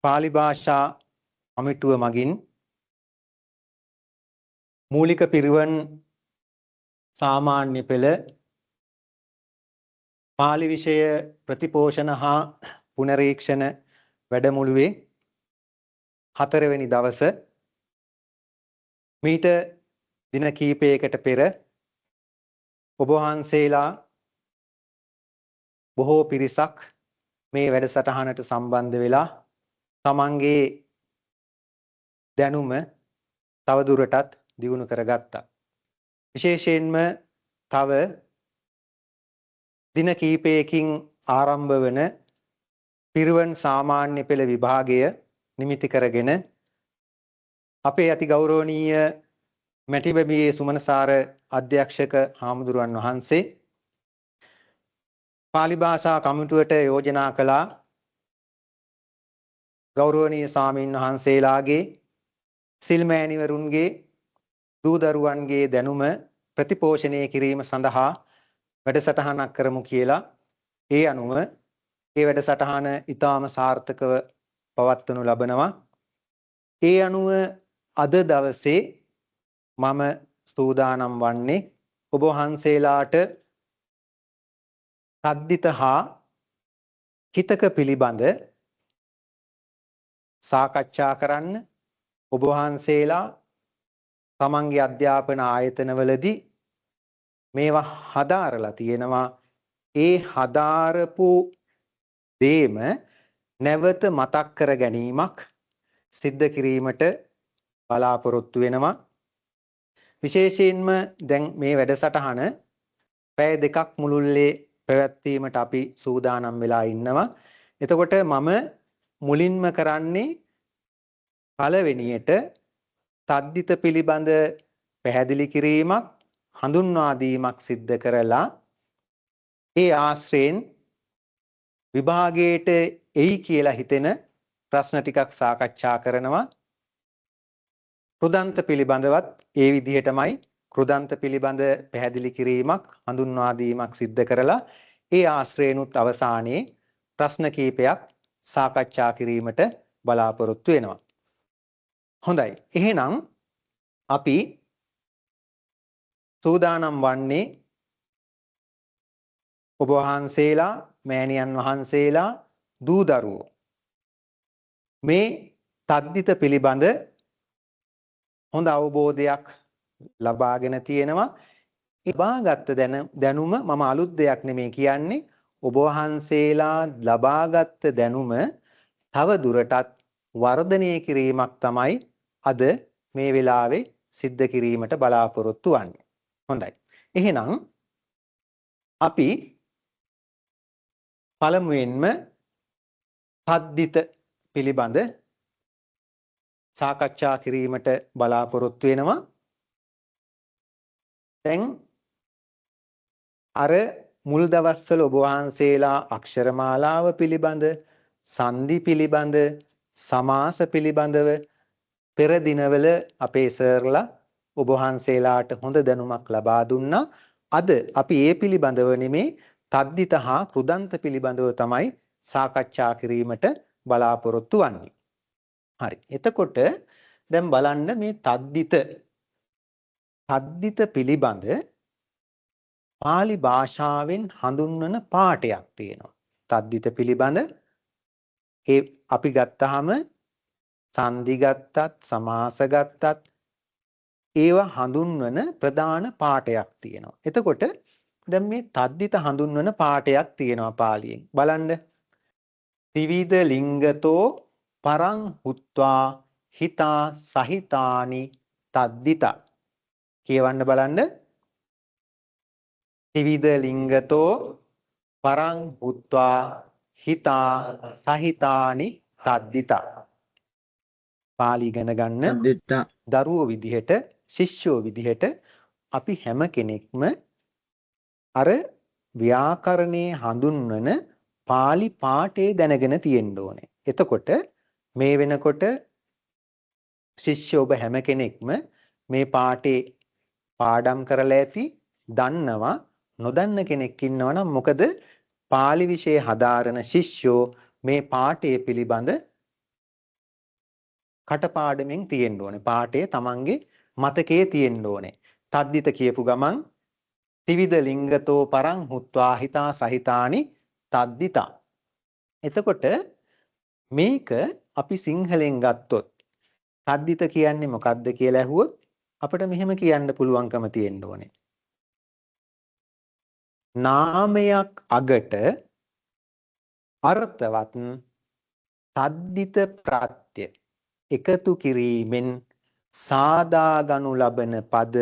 පාලි භාෂා අමිටුව මගින් මූලික පිරිවන් සාමාන්‍ය පෙළ පාලි විෂය ප්‍රතිපෝෂණ හා පුනරීක්ෂණ වැඩමුළුවේ 4 වෙනි දවස මීට දින කීපයකට පෙර ඔබ වහන්සේලා බොහෝ පිරිසක් මේ වැඩසටහනට සම්බන්ධ වෙලා තමන්ගේ දැනුම තවදුරටත් දියුණු කරගත්තා. විශේෂයෙන්ම තව දින කීපයකින් ආරම්භ වන පිරිවන් සාමාන්‍ය පෙළ විභාගය නිමිති කරගෙන අපේ අති ගෞරවනීය මැටිබැමියේ සුමනසාර අධ්‍යක්ෂක හාමුදුරුවන් වහන්සේ පාලි භාෂා කමිටුවට යෝජනා කළා ගෞරවනීය ස්වාමීන් වහන්සේලාගේ සිල්මෑණිවරුන්ගේ දූ දරුවන්ගේ දැනුම ප්‍රතිපෝෂණය කිරීම සඳහා වැඩසටහනක් කරමු කියලා. ඒ අනුව ඒ වැඩසටහන ඉතාම සාර්ථකව පවත්වනු ලබනවා. ඒ අනුව අද දවසේ මම සූදානම් වන්නේ ඔබ වහන්සේලාට සද්දිත හා හිතක පිළිබඳ සාකච්ඡා කරන්න. ඔබ වහන්සේලා තමන්ගේ අධ්‍යාපන ආයතනවලදී මේවා හදාරලා තියෙනවා. ඒ හදාරපු දේම නැවත මතක් කර ගැනීමක් සිද්ධ කිරීමට බලාපොරොත්තු වෙනවා. විශේෂයෙන්ම දැන් මේ වැඩසටහන පැය 2ක් මුළුල්ලේ පැවැත්වීමට අපි සූදානම් වෙලා ඉන්නවා. එතකොට මම මුලින්ම කරන්නේ පළවෙනියට සද්දිත පිළිබඳ පැහැදිලි කිරීමක් හඳුන්වා දීමක් සිද්ධ කරලා ඒ ආශ්‍රයෙන් විභාගයට එයි කියලා හිතෙන ප්‍රශ්න ටිකක් සාකච්ඡා කරනවා. කෘදන්ත පිළිබඳවත් ඒ විදිහටමයි කෘදන්ත පිළිබඳ පැහැදිලි කිරීමක් හඳුන්වා දීමක් සිද්ධ කරලා ඒ ආශ්‍රයනුත් අවසානයේ ප්‍රශ්න කීපයක් සාකච්ඡා කිරීමට බලාපොරොත්තු වෙනවා. හොඳයි. එහෙනම් අපි සූදානම් වන්නේ ඔබ වහන්සේලා, මෑණියන් වහන්සේලා, දූ දරුවෝ මේ සද්දිත පිළිබඳ හොඳ අවබෝධයක් ලබාගෙන තියෙනවා. ඒ ලබාගත් දැනුම මම අලුත් දෙයක් නෙමෙයි කියන්නේ. ඔබ වහන්සේලා ලබාගත් දැනුම තව දුරටත් වර්ධනය කිරීමක් තමයි අද මේ වෙලාවේ සිද්ධ කිරීමට බලාපොරොත්තු වෙන්නේ. හොඳයි. එහෙනම් අපි පළමුවෙන්ම සද්දිත පිළිබඳ සාකච්ඡා කිරීමට බලාපොරොත්තු වෙනවා. දැන් අර මුල් දවස්වල ඔබ වහන්සේලා අක්ෂරමාලාව පිළිබඳ, සංදි පිළිබඳ, සමාස පිළිබඳව පෙර දිනවල අපේ සර්ලා ඔබ වහන්සේලාට හොඳ දැනුමක් ලබා දුන්නා. අද අපි ඒ පිළිබඳව නෙමේ තද්දිත හා කෘදන්ත පිළිබඳව තමයි සාකච්ඡා කිරීමට බලාපොරොත්තු වෙන්නේ. හරි. එතකොට දැන් බලන්න මේ තද්දිත පිළිබඳ පාලි භාෂාවෙන් හඳුන්වන පාඩයක් තියෙනවා. තද්දිත පිළිබඳ ඒ අපි ගත්තාම සංදි ගත්තත් සමාස ගත්තත් ඒවා හඳුන්වන ප්‍රධාන පාඩයක් තියෙනවා. එතකොට දැන් මේ තද්දිත හඳුන්වන පාඩයක් තියෙනවා පාලියෙන්. බලන්න. ත්‍රිවිධ ලිංගතෝ පරං හුත්වා හිතා සහිතානි තද්දිතා. කියවන්න බලන්න. ත්‍රිවිධ ලිංගතෝ පරං හුත්වා හිතා සහිතානි තද්දිතා. පාලි ඉගෙන ගන්න දරුවෝ විදිහට, ශිෂ්‍යෝ විදිහට අපි හැම කෙනෙක්ම අර ව්‍යාකරණයේ හඳුන්වන පාලි පාඨය දැනගෙන තියෙන්න ඕනේ. එතකොට මේ වෙනකොට ශිෂ්‍ය ඔබ හැම කෙනෙක්ම මේ පාඨේ පාඩම් කරලා ඇති, දන්නවා. නොදන්න කෙනෙක් ඉන්නවනම් මොකද පාලි විෂය හදාරන ශිෂ්‍යෝ මේ පාඨය පිළිබඳ කටපාඩමින් තියෙන්න ඕනේ. පාඩේ තමන්ගේ මතකයේ තියෙන්න ඕනේ. තද්දිත කියපු ගමන් ත්‍රිවිධ ලිංගතෝ පරං හුත්වා හිතා සහිතානි තද්දිතා. එතකොට මේක අපි සිංහලෙන් ගත්තොත් තද්දිත කියන්නේ මොකක්ද කියලා ඇහුවොත් අපිට මෙහෙම කියන්න පුළුවන්කම තියෙන්න ඕනේ. නාමයක් අගට අර්ථවත් තද්දිත ප්‍රත්‍ය එකතු කිරීමෙන් සාදාගනු ලබන පද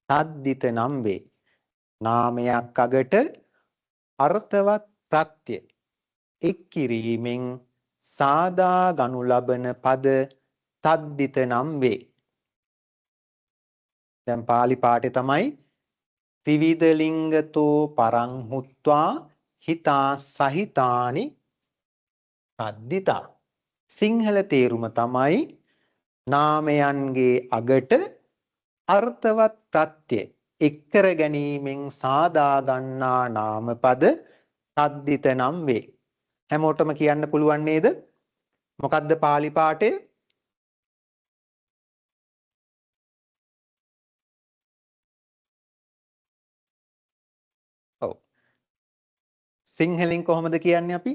තද්දිත නම් වේ. නාමයක් අගට අර්ථවත් ප්‍රත්‍ය එක් කිරීමෙන් සාදාගනු ලබන පද තද්දිත නම් වේ. දැන් පාලි පාඨය තමයි ත්‍රිවිධ ලිංගතෝ පරං හුත්වා හිතා සහිතානි තද්දිතා. සිංහල තේරුම තමයි නාමයන්ගේ අගට අර්ථවත් ප්‍රත්‍ය එක් කර ගැනීමෙන් සාදා ගන්නා නාමපද තද්දිත නම් වේ. හැමෝටම කියන්න පුළුවන් නේද? මොකද්ද පාලි පාඨය? ඔව්. සිංහලෙන් කොහොමද කියන්නේ අපි?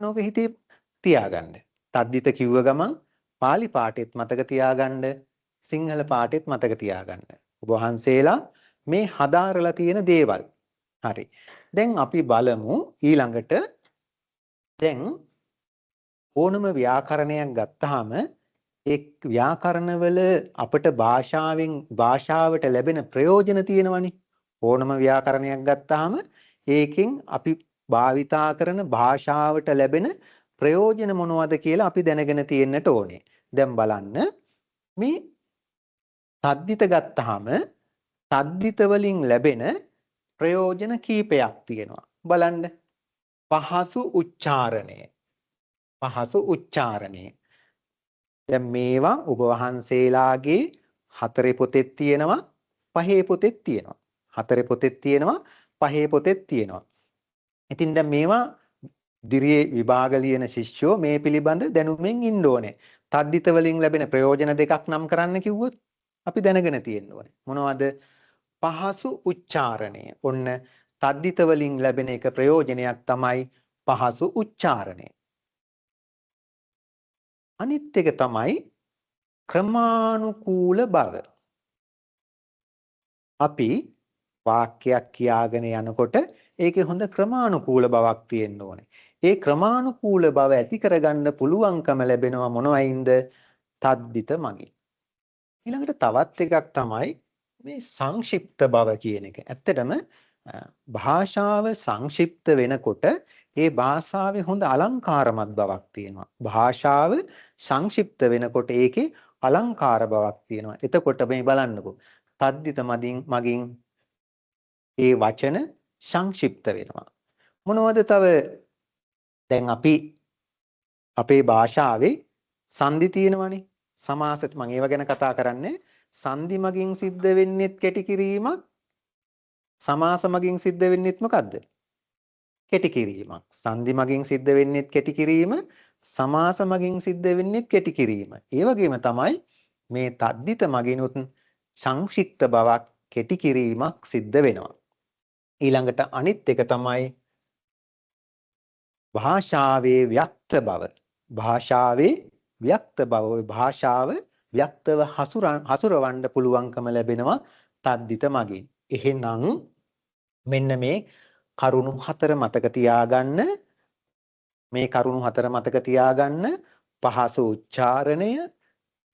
නෝක හිතේ තියාගන්න. තද්දිත කිව්ව ගමන් පාලි පාඨෙත් මතක තියාගන්න, සිංහල පාඨෙත් මතක තියාගන්න. ඔබ වහන්සේලා මේ හදාරලා තියෙන දේවල්. හරි. දැන් අපි බලමු ඊළඟට දැන් ඕනම ව්‍යාකරණයක් ගත්තාම ඒ ව්‍යාකරණවල අපිට භාෂාවට ලැබෙන ප්‍රයෝජන තියෙනවනේ. ඕනම ව්‍යාකරණයක් ගත්තාම ඒකෙන් අපි භාවිතා කරන භාෂාවට ලැබෙන ප්‍රයෝජන මොනවද කියලා අපි දැනගෙන තියෙන්නට ඕනේ. දැන් බලන්න මේ තද්දිත ගත්තාම තද්දිත වලින් ලැබෙන ප්‍රයෝජන කීපයක් තියෙනවා. බලන්න. පහසු උච්චාරණය. පහසු උච්චාරණය. දැන් මේවා ඔබ වහන්සේලාගේ හතරේ පොතේ තියෙනවා, පහේ පොතේ තියෙනවා. හතරේ පොතේ තියෙනවා, පහේ පොතේ තියෙනවා. ඉතින් දැන් මේවා දිරියේ විභාග ලියන ශිෂ්‍යෝ මේ පිළිබඳ දැනුමින් ඉන්න ඕනේ. තද්දිත වලින් ලැබෙන ප්‍රයෝජන දෙකක් නම් කරන්න කිව්වොත් අපි දැනගෙන තියෙන්න ඕනේ. මොනවද? පහසු උච්චාරණය. ඔන්න තද්දිත වලින් ලැබෙන එක ප්‍රයෝජනයක් තමයි පහසු උච්චාරණය. අනිත් එක තමයි ක්‍රමානුකූල බව. අපි වාක්‍යයක් කියාගෙන යනකොට ඒකේ හොඳ ක්‍රමානුකූල බවක් තියෙන්න ඕනේ. ඒ ක්‍රමානුකූල බව ඇති කරගන්න පුළුවන්කම ලැබෙනවා මොනවයින්ද? තද්දිත මගින්. ඊළඟට තවත් එකක් තමයි මේ සංක්ෂිප්ත බව කියන එක. ඇත්තටම භාෂාව සංක්ෂිප්ත වෙනකොට ඒ භාෂාවේ හොඳ අලංකාරමත් බවක් තියෙනවා. භාෂාව සංක්ෂිප්ත වෙනකොට ඒකේ අලංකාර බවක් තියෙනවා. එතකොට මේ බලන්නකෝ. තද්දිත මගින් ඒ වචන සංක්ෂිප්ත වෙනවා. මොනවද තව? දැන් අපි අපේ භාෂාවේ සංදි තියෙනවනේ. සමාසත් මම ඒව ගැන කතා කරන්නේ. සංදි මගින් සිද්ධ වෙන්නේත් කෙටි කිරීමක්. සමාස මගින් සිද්ධ වෙන්නේත් මොකද්ද? කෙටි කිරීමක්. සංදි මගින් සිද්ධ වෙන්නේත් කෙටි කිරීම, සමාස මගින් සිද්ධ වෙන්නේත් කෙටි කිරීම. ඒ වගේම තමයි මේ තද්දිත මගිනුත් සංක්ෂිප්ත බවක් කෙටි කිරීමක් සිද්ධ වෙනවා. ඊළඟට අනිත් එක තමයි භාෂාවේ ව්‍යක්ත බව. භාෂාවේ ව්‍යක්ත බව. භාෂාව ව්‍යක්තව හසුරවන්න පුළුවන්කම ලැබෙනවා තද්දිත මගින්. එහෙනම් මෙන්න මේ කරුණු හතර මතක තියාගන්න. මේ කරුණු හතර මතක තියාගන්න. පහසු උච්චාරණය,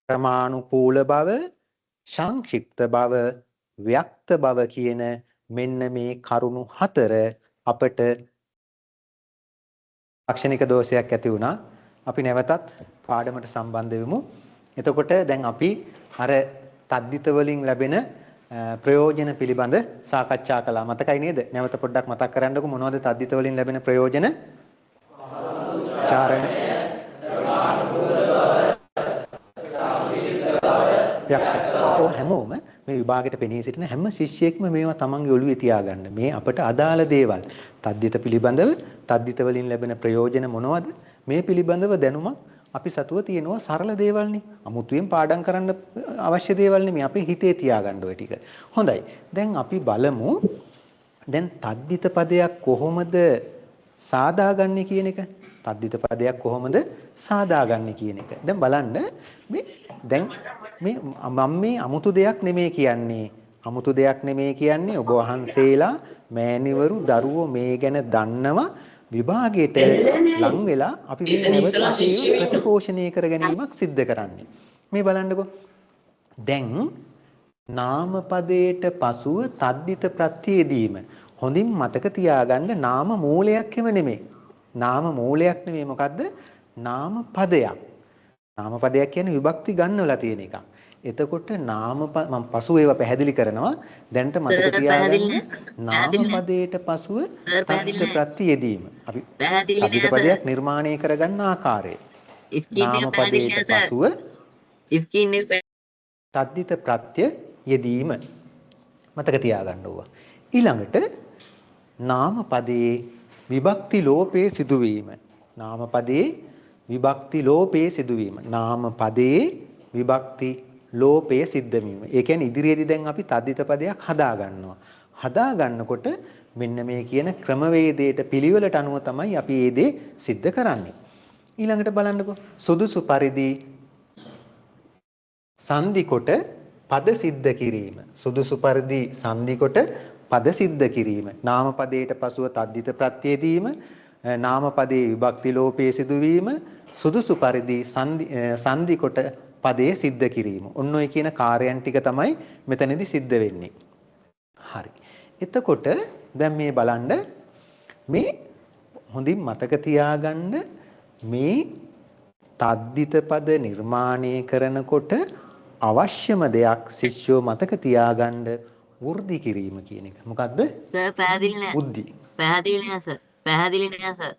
ක්‍රමානුකූල බව, සංක්ෂිප්ත බව, ව්‍යක්ත බව කියන මෙන්න මේ කරුණු හතර අපට තාක්ෂණික දෝෂයක් ඇති වුණා. අපි නැවතත් පාඩමට සම්බන්ධ වෙමු. එතකොට දැන් අපි අර තද්දිත වලින් ලැබෙන ප්‍රයෝජන පිළිබඳ සාකච්ඡා කළා. මතකයි නේද? නැවත පොඩ්ඩක් මතක් කරන්නකෝ මොනවද තද්දිත වලින් ලැබෙන ප්‍රයෝජන? උච්චාරණය, ක්‍රමානුකූල බව, සංක්ෂිප්ත බව, ව්‍යක්ත. හැමෝම මේ විභාගයට පෙනී සිටින හැම ශිෂ්‍යයෙක්ම මේවා තමන්ගේ ඔළුවේ තියාගන්න. මේ අපට අදාළ දේවල්. තද්දිත පිළිබඳව තද්දිත වලින් ලැබෙන ප්‍රයෝජන මොනවද? මේ පිළිබඳව දැනුමක් අපි සතුව තියෙනවා සරල දේවල්නේ. අමුතුවෙන් පාඩම් කරන්න අවශ්‍ය දේවල් නෙමෙයි. අපේ හිතේ තියාගන්න ඔය ටික. හොඳයි. දැන් අපි බලමු දැන් තද්දිත පදයක් කොහොමද සාදාගන්නේ කියන එක. තද්දිත පදයක් කොහොමද සාදාගන්නේ කියන එක. දැන් බලන්න මේ දැන් මම මේ අමුතු දෙයක් නෙමෙයි කියන්නේ. අමුතු දෙයක් නෙමෙයි කියන්නේ ඔබ වහන්සේලා මෑණිවරු දරුවෝ මේ ගැන දන්නවා විභාගයට ලං වෙලා අපි මේ නැවත ප්‍රතිපෝෂණය කර ගැනීමක් සිද්ධ කරන්නේ. මේ බලන්නකෝ. දැන් නාම පදයට පසුව තද්දිත ප්‍රත්‍යයේදීම හොඳින් මතක තියාගන්න නාම මූලයක් නෙමෙයි. නාම මූලයක් නෙමෙයි මොකද්ද? නාම පදයක්. නාම පදයක් කියන්නේ විභක්ති ගන්නවලා තියෙන එකක්. එතකොට නාම මම පසුව ඒවා පැහැදිලි කරනවා. දැන්ට මතක තියාගන්න නාම පදයට පසුව තද්දිත ප්‍රත්‍යයේදීම අපි තද්දිත පදයක් නිර්මාණය කරගන්න ආකාරය. නාම පදයට පසුව තද්දිත ප්‍රත්‍යයේදීම මතක තියාගන්න ඕවා. ඊළඟට නාම පදයේ විභක්ති ලෝපයේ සිදුවීම. නාම පදයේ විභක්ති ලෝපයේ සිදුවීම. නාම පදයේ විභක්ති ලෝපයේ සිද්ධ වීම. ඒ කියන්නේ ඉදිරියේදී දැන් අපි තද්දිත පදයක් හදා ගන්නවා. හදා ගන්නකොට මෙන්න මේ කියන ක්‍රමවේදයට පිළිවෙලට අනුව තමයි අපි මේ දේ සිද්ධ කරන්නේ. ඊළඟට බලන්නකෝ සුදුසු පරිදි සංදි කොට පද සිද්ධ කිරීම. සුදුසු පරිදි සංදි කොට පද සිද්ධ කිරීම. නාම පදයට පසුව තද්දිත ප්‍රත්‍යයේදීම නාම පදයේ විභක්ති ලෝපයේ සිදුවීම සුදුසු පරිදි සංදි කොට පදයේ සිද්ධ කිරීම. ඔන්න ඔය කියන කාර්යයන් ටික තමයි මෙතනදී සිද්ධ වෙන්නේ. හරි. එතකොට දැන් මේ බලන්න මේ හොඳින් මතක තියාගන්න මේ තද්දිත පද නිර්මාණය කරනකොට අවශ්‍යම දෙයක් ශිෂ්‍යෝ මතක තියාගන්න වෘද්ධි කිරීම කියන එක. මොකද්ද? සර් පැහැදිලි නෑ. වෘද්ධි. පැහැදිලි නෑ සර්. පැහැදිලි නෑ සර්.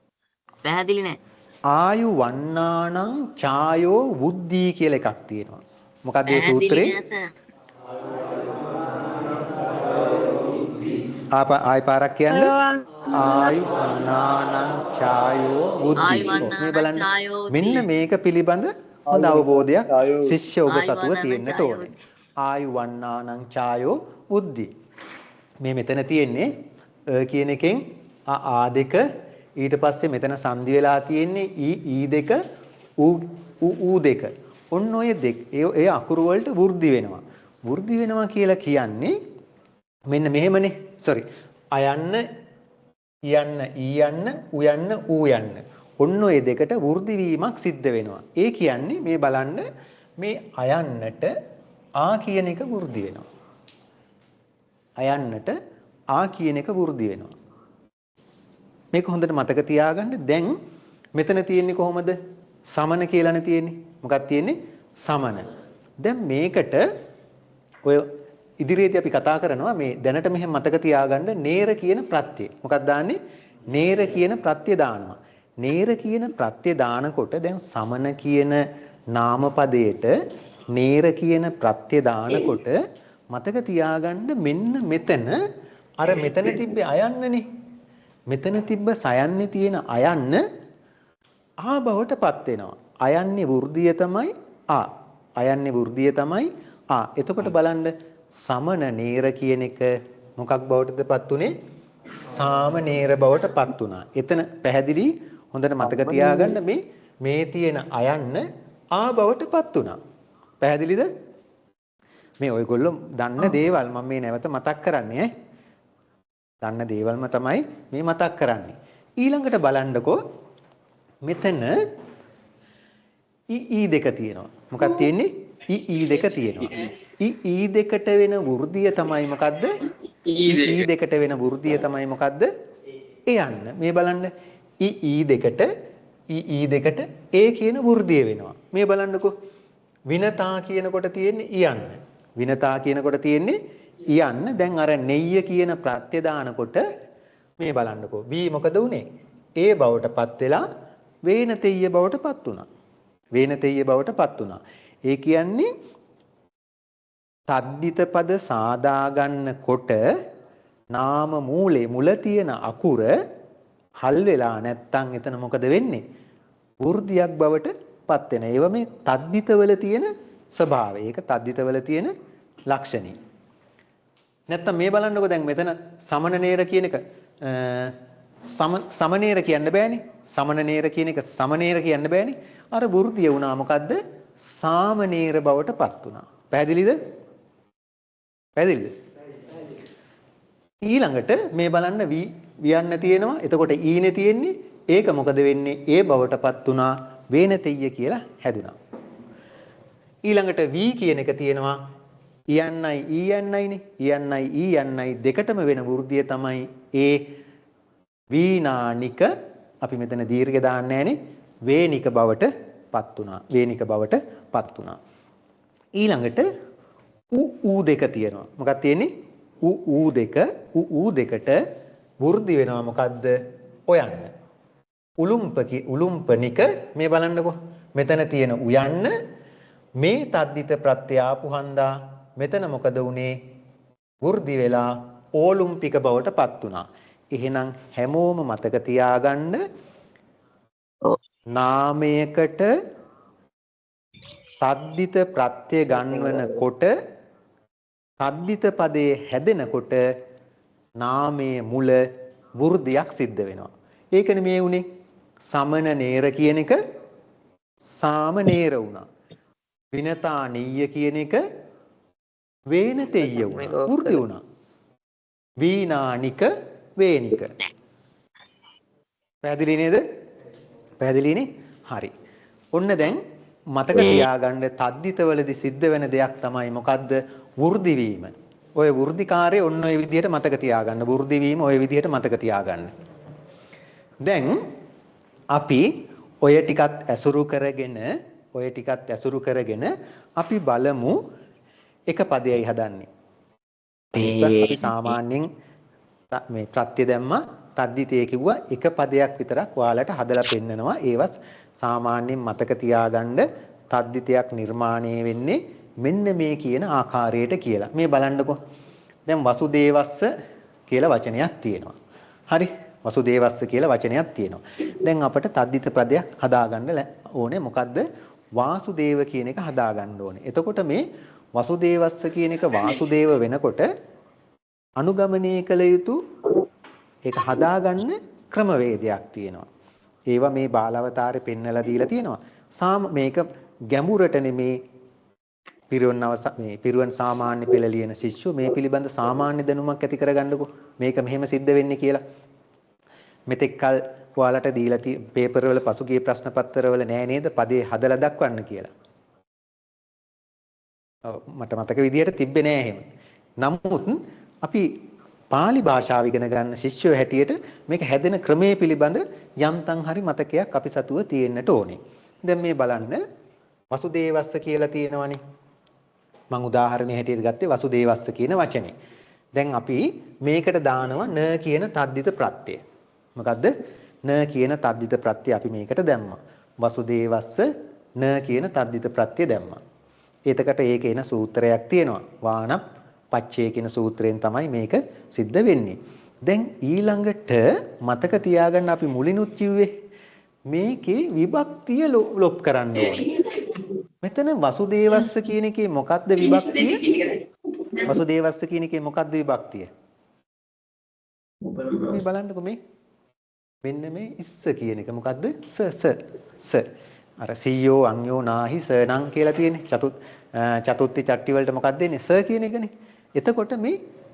පැහැදිලි නෑ. ආයු වන්නානං ඡායෝ වුද්ධි කියලා එකක් තියෙනවා. මොකක්ද මේ සූත්‍රේ? ආයි පාරක් කියන්න. ආයු වන්නානං ඡායෝ වුද්ධි. මේ බලන්න. මෙන්න මේක පිළිබඳ හොඳ අවබෝධයක් ශිෂ්‍ය ඔබ සතුව තියෙන්නට ඕනේ. ආයු වන්නානං ඡායෝ වුද්ධි. මේ මෙතන තියෙන්නේ කියන එකෙන් ආ දෙක ඊට පස්සේ මෙතන සංදි වෙලා තියෙන්නේ ඊ දෙක ඌ දෙක. ඔන්න ඔය දෙක ඒ අකුරු වලට වෘද්ධි වෙනවා. වෘද්ධි වෙනවා කියලා කියන්නේ මෙන්න මෙහෙමනේ. sorry. අයන්න යන්න ඊයන්න උයන්න ඌයන්න. ඔන්න ඔය දෙකට වෘද්ධි වීමක් සිද්ධ වෙනවා. ඒ කියන්නේ මේ බලන්න මේ අයන්නට ආ කියන එක වෘද්ධි වෙනවා. අයන්නට ආ කියන එක වෘද්ධි වෙනවා. මේක හොඳට මතක තියාගන්න. දැන් මෙතන තියෙන්නේ කොහොමද? සමන කියලානේ තියෙන්නේ. මොකක්ද තියෙන්නේ? සමන. දැන් මේකට ඔය ඉදිරියේදී අපි කතා කරනවා මේ දැනට මෙහෙම මතක තියාගන්න නේර කියන ප්‍රත්‍යය. මොකක්ද දාන්නේ? නේර කියන ප්‍රත්‍යය දානවා. නේර කියන ප්‍රත්‍යය දානකොට දැන් සමන කියන නාම පදයට නේර කියන ප්‍රත්‍යය දානකොට මතක තියාගන්න මෙන්න මෙතන අර මෙතන තිබ්බේ අයන්නනේ. මෙතන තිබ්බ සයන්නේ තියෙන අයන්න ආ බවටපත් වෙනවා. අයන්නේ වෘද්ධිය තමයි ආ. අයන්නේ වෘද්ධිය තමයි ආ. එතකොට බලන්න සමන නේර කියන එක මොකක් බවටදපත් උනේ? සාම නේර බවටපත් උනා. එතන පැහැදිලි හොඳට මතක තියාගන්න මේ තියෙන අයන්න ආ බවටපත් උනා. පැහැදිලිද? මේ ඔයගොල්ලෝ දන්න දේවල් මම මේ නැවත මතක් කරන්නේ ඈ. දන්න දේවල්ම තමයි මේ මතක් කරන්නේ. ඊළඟට බලන්නකෝ මෙතන ඊ දෙක තියෙනවා. මොකක්ද තියෙන්නේ? ඊ දෙක තියෙනවා. ඊ දෙකට වෙන වෘද්ධිය තමයි මොකද්ද? ඊ දෙකට වෙන වෘද්ධිය තමයි මොකද්ද? යන්න. මේ බලන්න ඊ දෙකට ඒ කියන වෘද්ධිය වෙනවා. මේ බලන්නකෝ විනතා කියනකොට තියෙන්නේ යන්න. විනතා කියනකොට තියෙන්නේ යන්න. දැන් අර නෙය්‍ය කියන ප්‍රත්‍ය දානකොට මේ බලන්නකෝ වී මොකද උනේ? ඒ බවටපත් වෙලා වේනතෙය්‍ය බවටපත් වුණා. වේනතෙය්‍ය බවටපත් වුණා. ඒ කියන්නේ තද්දිත පද සාදා ගන්නකොට නාම මූලේ මුල තියෙන අකුර හල් වෙලා නැත්තම් එතන මොකද වෙන්නේ? වෘද්ධියක් බවට පත් වෙන. ඒව මේ තද්දිතවල තියෙන ස්වභාවය. ඒක තද්දිතවල තියෙන ලක්ෂණي. නැත්තම් මේ බලන්නකෝ දැන් මෙතන සමනනේර කියන එක සමනේර කියන්න බෑනේ. සමනනේර කියන එක සමනේර කියන්න බෑනේ. අර වෘද්ධිය වුණා මොකද්ද? සාමනේර බවට පත් වුණා. පැහැදිලිද? පැහැදිලිද? ඊළඟට මේ බලන්න වියන්න තියෙනවා. එතකොට ඊනේ තියෙන්නේ. ඒක මොකද වෙන්නේ? ඒ බවටපත් වුණා වේනතෙය්‍ය කියලා හැදුනා. ඊළඟට වී කියන එක තියෙනවා. ඊයන්නයි ඊයන්නයිනේ. ඊයන්නයි ඊයන්නයි දෙකටම වෙන වෘද්ධිය තමයි ඒ වීනානික. අපි මෙතන දීර්ඝ දාන්නේ නැහනේ. වේනික බවටපත් වුණා. වේනික බවටපත් වුණා. ඊළඟට ඌ දෙක තියෙනවා. මොකක්ද තියෙන්නේ? ඌ දෙක. ඌ දෙකට වෘද්ධි වෙනවා මොකද්ද? ඔයන්න. උලුම්පනික මේ බලන්නකෝ. මෙතන තියෙන උයන්න මේ තද්දිත ප්‍රත්‍ය ආපු හන්දා මෙතන මොකද වුනේ? වෘද්ධි වෙලා ඕලුම්පික බවට පත් වුණා. එහෙනම් හැමෝම මතක තියාගන්න නාමයකට තද්දිත ප්‍රත්‍ය ගන්වනකොට තද්දිත පදයේ හැදෙනකොට නාමයේ මුල වෘද්ධියක් සිද්ධ වෙනවා. ඒකනේ මේ උනේ සමන නේර කියන එක සාමනේර වුණා. විනතා නීය කියන එක වේනතෙය්‍ය වුණා. වෘද්ධි වුණා. වීනානික වේනික. පැහැදිලි නේද? පැහැදිලිනේ? හරි. ඔන්න දැන් මතක තියාගන්න තද්දිතවලදී සිද්ධ වෙන දෙයක් තමයි මොකද්ද? වෘද්ධි වීම. ඔය වෘද්ධිකාරය ඔන්න ඔය විදිහට මතක තියාගන්න. වෘද්ධි වීම ඔය විදිහට මතක තියාගන්න. දැන් අපි ඔය ටිකත් ඇසුරු කරගෙන අපි බලමු එක පදයයි හදන්නේ. අපි සාමාන්‍යයෙන් මේ ප්‍රත්‍ය දැම්මා තද්දිතේ කිව්වා එක පදයක් විතරක් ඔයාලට හදලා පෙන්නනවා. ඒවස් සාමාන්‍යයෙන් මතක තියාගන්න තද්දිතයක් නිර්මාණය වෙන්නේ මෙන්න මේ කියන ආකාරයට කියලා. මේ බලන්නකෝ. දැන් වසුදේවස්ස කියලා වචනයක් තියෙනවා. හරි? වසුදේවස්ස කියලා වචනයක් තියෙනවා. දැන් අපිට තද්දිත පදයක් හදාගන්න ඕනේ. මොකද්ද? වාසුදේව කියන එක හදාගන්න ඕනේ. එතකොට මේ වසුදේවස්ස කියන එක වාසුදේව වෙනකොට අනුගමනය කළ යුතු ඒක හදාගන්න ක්‍රමවේදයක් තියෙනවා. ඒවා මේ බාලවතාරේ පෙන්නලා දීලා තියෙනවා. මේක ගැඹුරට නෙමේ පිරුවන් සාමාන්‍ය පෙළ ලියන ශිෂ්‍යෝ මේ පිළිබඳ සාමාන්‍ය දැනුමක් ඇති කරගන්නකෝ. මේක මෙහෙම සිද්ධ වෙන්නේ කියලා. මෙතෙක් කල ඔයාලට දීලා පේපර් වල පසුගිය ප්‍රශ්න පත්‍රවල නෑ නේද පදේ හදලා දක්වන්න කියලා. මට මතක විදියට තිබ්බේ නෑ එහෙම. නමුත් අපි පාලි භාෂාව ඉගෙන ගන්න ශිෂ්‍යයෝ හැටියට මේක හැදෙන ක්‍රමයේ පිළිබඳ යම්තම් හරි මතකයක් අපි සතුව තියෙන්නට ඕනේ. දැන් මේ බලන්න වසුදේවස්ස කියලා තියෙනවනේ. මම උදාහරණයක් හැටියට ගත්තේ වසුදේවස්ස කියන වචනේ. දැන් අපි මේකට දානවා න කියන තද්දිත ප්‍රත්‍යය. මොකද්ද? න කියන තද්දිත ප්‍රත්‍යය අපි මේකට දැම්මා. වසුදේවස්ස න කියන තද්දිත ප්‍රත්‍යය දැම්මා. එතකොට ඒකේ එන සූත්‍රයක් තියෙනවා. වාන පච්චේ කියන සූත්‍රයෙන් තමයි මේක සිද්ධ වෙන්නේ. දැන් ඊළඟට මතක තියාගන්න අපි මුලිනුත් කිව්වේ මේකේ විභක්තිය ලොප් කරන්න ඕනේ. මෙතන වසුදේවස්ස කියන එකේ මොකක්ද විභක්තිය? වසුදේවස්ස කියන එකේ මොකක්ද විභක්තිය? මේ බලන්නකෝ මේ. මෙන්න මේ ඉස්ස කියන එක මොකද්ද? ස. අර සීයෝ අඤ්ඤෝ නාහි සනං කියලා තියෙන්නේ. චතුත්ති චට්ටි වලට මොකක්ද දෙන්නේ? ස කියන එකනේ. එතකොට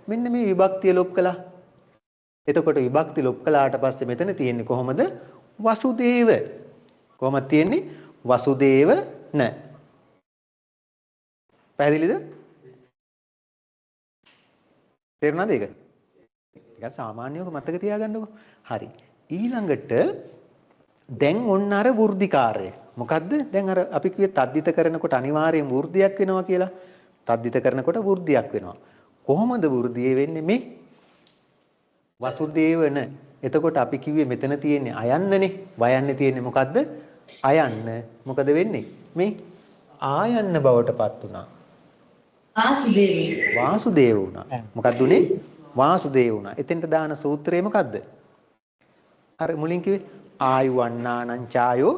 මෙන්න මේ විභක්තිය ලොප් කළා. එතකොට විභක්ති ලොප් කළාට පස්සේ මෙතන තියෙන්නේ කොහොමද? වසුදේව. කොහොමද තියෙන්නේ? වසුදේව න. පැහැදිලිද? තේරුණාද ඒක? ටිකක් සාමාන්‍යව මතක තියාගන්නකෝ. හරි. ඊළඟට දැන් ඔන්න අර වෘද්ධිකාරය. මොකද්ද? දැන් අර අපි කිව්වේ තද්දිත කරනකොට අනිවාර්යෙන් වෘද්ධියක් වෙනවා කියලා. තද්දිත කරනකොට වෘද්ධියක් වෙනවා. කොහොමද වෘද්ධිය වෙන්නේ මේ? වසුදේවන. එතකොට අපි කිව්වේ මෙතන තියෙන්නේ අයන්නනේ. වයන්නේ තියෙන්නේ මොකද්ද? අයන්න. මොකද වෙන්නේ? මේ ආයන්න බවටපත් වුණා. වාසුදේව වුණා. මොකක්ද උනේ? වාසුදේව වුණා. එතෙන්ට දාන සූත්‍රය මොකද්ද? අර මුලින් කිව්වේ ආයුවන්නානං ඡායෝ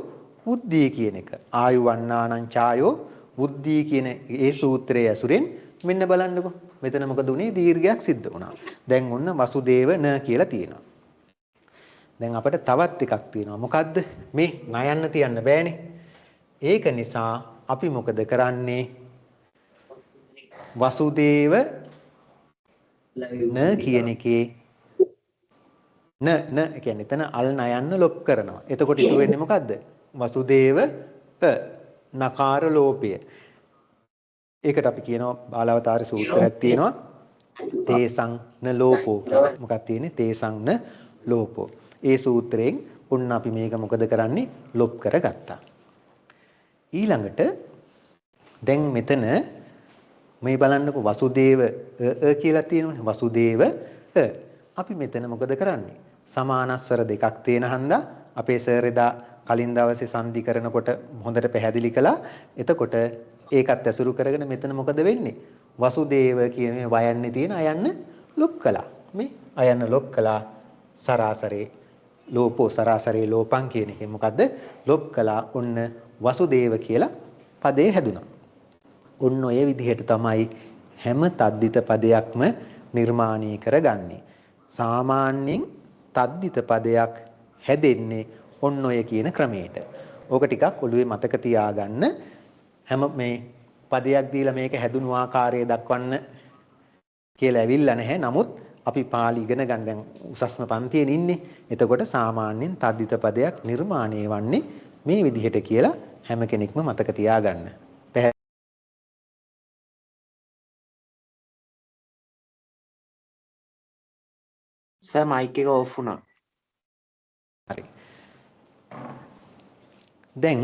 බුද්ධී කියන එක. ආයුවන්නානං ඡායෝ බුද්ධී කියන ඒ සූත්‍රයේ ඇසුරෙන් මෙන්න බලන්නකෝ. මෙතන මොකද උනේ? දීර්ඝයක් සිද්ධ වුණා. දැන් ඔන්න වසුදේව න කියලා තියෙනවා. දැන් අපිට තවත් එකක් තියෙනවා. මොකද්ද? මේ නයන්න තියන්න බෑනේ. ඒක නිසා අපි මොකද කරන්නේ? වසුදේව න කියන එකේ න කියන්නේ එතන අල් නයන්න ලොප් කරනවා. එතකොට ඉතුරු වෙන්නේ මොකද්ද? වසුදේව නකාර ලෝපය. ඒකට අපි කියනවා බාලාවතාරි සූත්‍රයක් තියෙනවා. තේසං න ලෝපෝ කියලා. මොකක්ද තියෙන්නේ? තේසං න ලෝපෝ. ඒ සූත්‍රයෙන් ඔන්න අපි මේක මොකද කරන්නේ? ලොප් කරගත්තා. ඊළඟට දැන් මෙතන මේ බලන්නකො වසුදේව කියලා තියෙනවනේ. වසුදේව අපි මෙතන මොකද කරන්නේ? සමානස්වර දෙකක් තියෙන හන්දා අපේ සර් එදා කලින් දවසේ සංදි කරනකොට හොඳට පැහැදිලි කළා. එතකොට ඒකත් ඇසුරු කරගෙන මෙතන මොකද වෙන්නේ? වසුදේව කියන මේ වයන්නේ තියෙන අයන්න ලොප් කළා. මේ අයන්න ලොප් කළා සරාසරේ ලෝපෝ සරාසරේ ලෝපං කියන එකෙන් මොකද්ද? ලොප් කළා. ඔන්න වසුදේව කියලා පදේ හැදුනා. ඔන්න ඔය විදිහට තමයි හැම තද්දිත පදයක්ම නිර්මාණය කරගන්නේ. සාමාන්‍යයෙන් තද්දිත පදයක් හැදෙන්නේ ඔන්න ඔය කියන ක්‍රමයට. ඕක ටිකක් ඔළුවේ මතක තියාගන්න. හැම මේ පදයක් දීලා මේක හැදුණු ආකාරය දක්වන්න කියලා ඇවිල්ලා නැහැ. නමුත් අපි පාලි ඉගෙන ගන්න දැන් උසස්ම පන්තියේ ඉන්නේ. එතකොට සාමාන්‍යයෙන් තද්දිත පදයක් නිර්මාණය වන්නේ මේ විදිහට කියලා හැම කෙනෙක්ම මතක තියාගන්න. සර් මයික් එක ඔෆ් වුණා. හරි. දැන්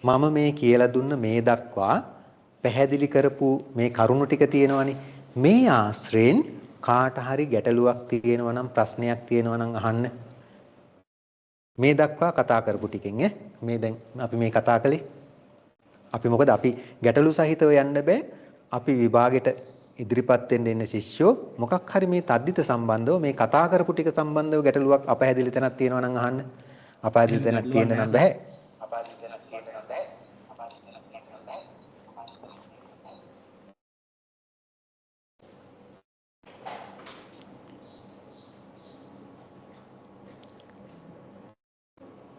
මම මේ කියලා දුන්න මේ දක්වා පැහැදිලි කරපු මේ කරුණු ටික තියෙනවනේ. මේ ආශ්‍රයෙන් කාට හරි ගැටලුවක් තියෙනවා නම් ප්‍රශ්නයක් තියෙනවා නම් අහන්න. මේ දක්වා කතා කරපු ටිකෙන් මේ දැන් අපි මේ කතා කළේ. අපි මොකද අපි ගැටලු සහිතව යන්න බෑ. අපි විභාගෙට ඉදිරිපත් වෙන්න ඉන්න ශිෂ්‍යෝ මොකක් හරි මේ තද්දිත සම්බන්ධව මේ කතා කරපු ටික සම්බන්ධව ගැටලුවක් අපහැදිලි තැනක් තියෙනවා නම් අහන්න. අපහැදිලි තැනක් තියෙන්න නම් බෑ.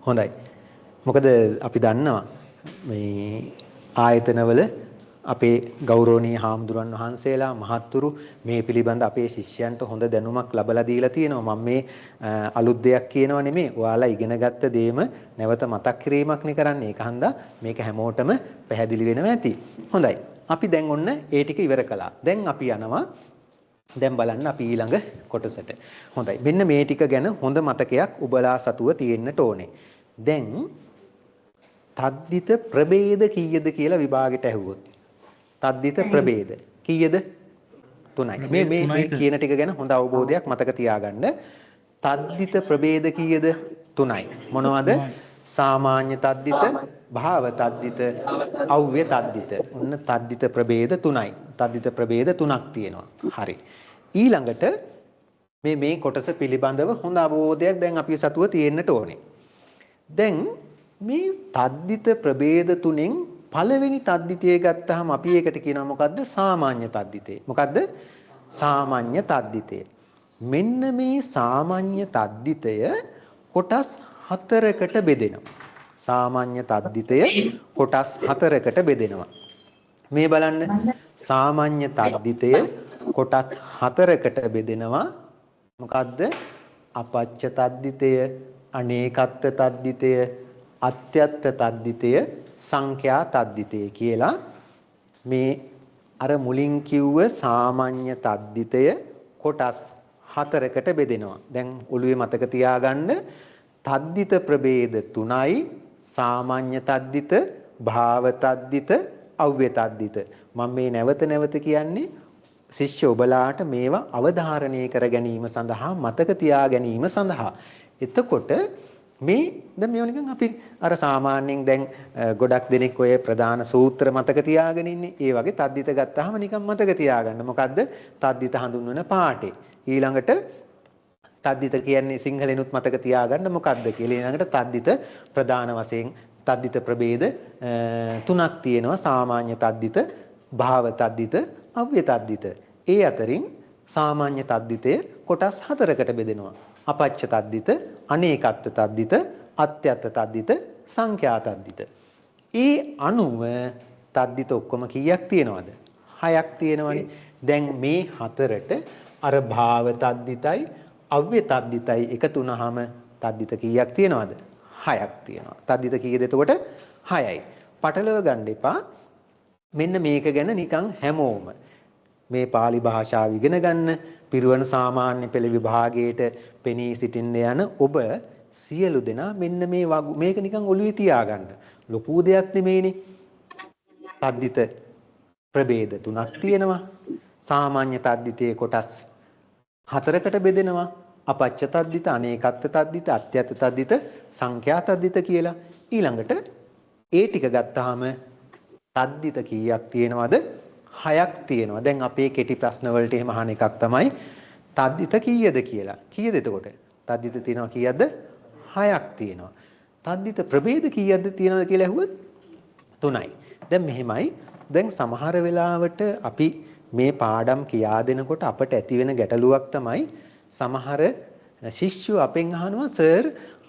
හොඳයි. මොකද අපි දන්නවා මේ ආයතනවල අපේ ගෞරවනීය හාමුදුරන් වහන්සේලා මහත්තුරු මේ පිළිබඳ අපේ ශිෂ්‍යයන්ට හොඳ දැනුමක් ලබලා දීලා තියෙනවා. මම මේ අලුත් දෙයක් කියනව නෙමෙයි. ඔයාලා ඉගෙනගත්ත දේම නැවත මතක් කිරීමක් නේ කරන්නේ. ඒක හන්දා මේක හැමෝටම පැහැදිලි වෙනවා ඇති. හොඳයි. අපි දැන් ඔන්න ඒ ටික ඉවර කළා. දැන් අපි යනවා දැන් බලන්න අපි ඊළඟ කොටසට. හොඳයි. මෙන්න මේ ටික ගැන හොඳ මතකයක් ඔබලා සතුව තියෙන්නට ඕනේ. දැන් තද්දිත ප්‍රභේද කීයද කියලා විභාගෙට ඇහුවොත් තද්දිත ප්‍රභේද කීයද? 3යි. මේ කියන ටික ගැන හොඳ අවබෝධයක් මතක තියාගන්න. තද්දිත ප්‍රභේද කීයද? 3යි. මොනවද? සාමාන්‍ය තද්දිත, භාව තද්දිත, අව්‍ය තද්දිත. ඔන්න තද්දිත ප්‍රභේද 3යි. තද්දිත ප්‍රභේද 3ක් තියෙනවා. හරි. ඊළඟට මේ කොටස පිළිබඳව හොඳ අවබෝධයක් දැන් අපි සතුව තියෙන්නට ඕනේ. දැන් මේ තද්දිත ප්‍රභේද තුනෙන් පළවෙනි තද්දිතය ගත්තාම අපි ඒකට කියනවා මොකද්ද? සාමාන්‍ය තද්දිතය. මොකද්ද? සාමාන්‍ය තද්දිතය. මෙන්න මේ සාමාන්‍ය තද්දිතය කොටස් 4කට බෙදෙනවා. සාමාන්‍ය තද්දිතය කොටස් 4කට බෙදෙනවා. මේ බලන්න සාමාන්‍ය තද්දිතය කොටස් 4කට බෙදෙනවා. මොකද්ද? අපච්ච තද්දිතය, අනේකත්ත තද්දිතය, අත්‍යත්ත තද්දිතය, සංඛ්‍යා තද්දිතය කියලා මේ අර මුලින් කිව්ව සාමාන්‍ය තද්දිතය කොටස් 4කට බෙදෙනවා. දැන් ඔළුවේ මතක තියාගන්න තද්දිත ප්‍රභේද 3යි. සාමාන්‍ය තද්දිත, භාව තද්දිත, අව්‍ය තද්දිත. මම මේ නැවත කියන්නේ ශිෂ්‍ය ඔබලාට මේවා අවධාරණය කර ගැනීම සඳහා, මතක තියා ගැනීම සඳහා. එතකොට මේ දැන් මේවා නිකන් අපි අර සාමාන්‍යයෙන් දැන් ගොඩක් දෙනෙක් ඔය ප්‍රධාන සූත්‍ර මතක තියාගෙන ඉන්නේ. ඒ වගේ තද්දිත ගත්තාම නිකන් මතක තියාගන්න. මොකද්ද? තද්දිත හඳුන්වන පාඩේ. ඊළඟට තද්දිත කියන්නේ සිංහලෙනුත් මතක තියාගන්න මොකද්ද කියලා. ඊළඟට තද්දිත ප්‍රධාන වශයෙන් තද්දිත ප්‍රභේද තුනක් තියෙනවා. සාමාන්‍ය තද්දිත, භාව තද්දිත, අව්‍ය තද්දිත. ඒ අතරින් සාමාන්‍ය තද්දිතය කොටස් 4කට බෙදෙනවා. අපච්ච තද්දිත, අනේකත්ව තද්දිත, අත්‍යත්ත තද්දිත, සංඛ්‍යා තද්දිත. ඒ අනුව තද්දිත ඔක්කොම කීයක් තියෙනවද? 6ක් තියෙනවනේ. දැන් මේ හතරට අර භාව තද්දිතයි අව්‍ය තද්දිතයි එකතු වුනහම තද්දිත කීයක් තියෙනවද? 6ක් තියෙනවා. තද්දිත කීයද එතකොට? 6යි. පටලව ගන්න එපා. මෙන්න මේක ගැන නිකන් හැමෝම මේ pāli භාෂාව ඉගෙන ගන්න පිරිවන සාමාන්‍ය පෙළ විභාගයට පෙනී සිටින්න යන ඔබ සියලු දෙනා මෙන්න මේක නිකන් ඔළුවේ තියාගන්න. ලොකු දෙයක් නෙමෙයිනේ. තද්දිත ප්‍රභේද තුනක් තියෙනවා. සාමාන්‍ය තද්දිතේ කොටස් 4කට බෙදෙනවා. අපච්ච තද්දිත, අනේකත්ව තද්දිත, අත්‍යත්ත තද්දිත, සංඛ්‍යා තද්දිත කියලා. ඊළඟට ඒ ටික ගත්තාම තද්දිත කීයක් තියෙනවද? 6ක් තියෙනවා. දැන් අපේ කෙටි ප්‍රශ්න වලට එහෙම අහන එකක් තමයි තද්දිත කීයද කියලා. කීයද එතකොට? තද්දිත තියෙනවා කීයක්ද? 6ක් තියෙනවා. තද්දිත ප්‍රභේද කීයක්ද තියෙනවද කියලා ඇහුවොත් 3යි. දැන් මෙහෙමයි. දැන් සමහර වෙලාවට අපි මේ පාඩම් කියා දෙනකොට අපට ඇති වෙන ගැටලුවක් තමයි සමහර ශිෂ්‍යයෝ අපෙන් අහනවා සර්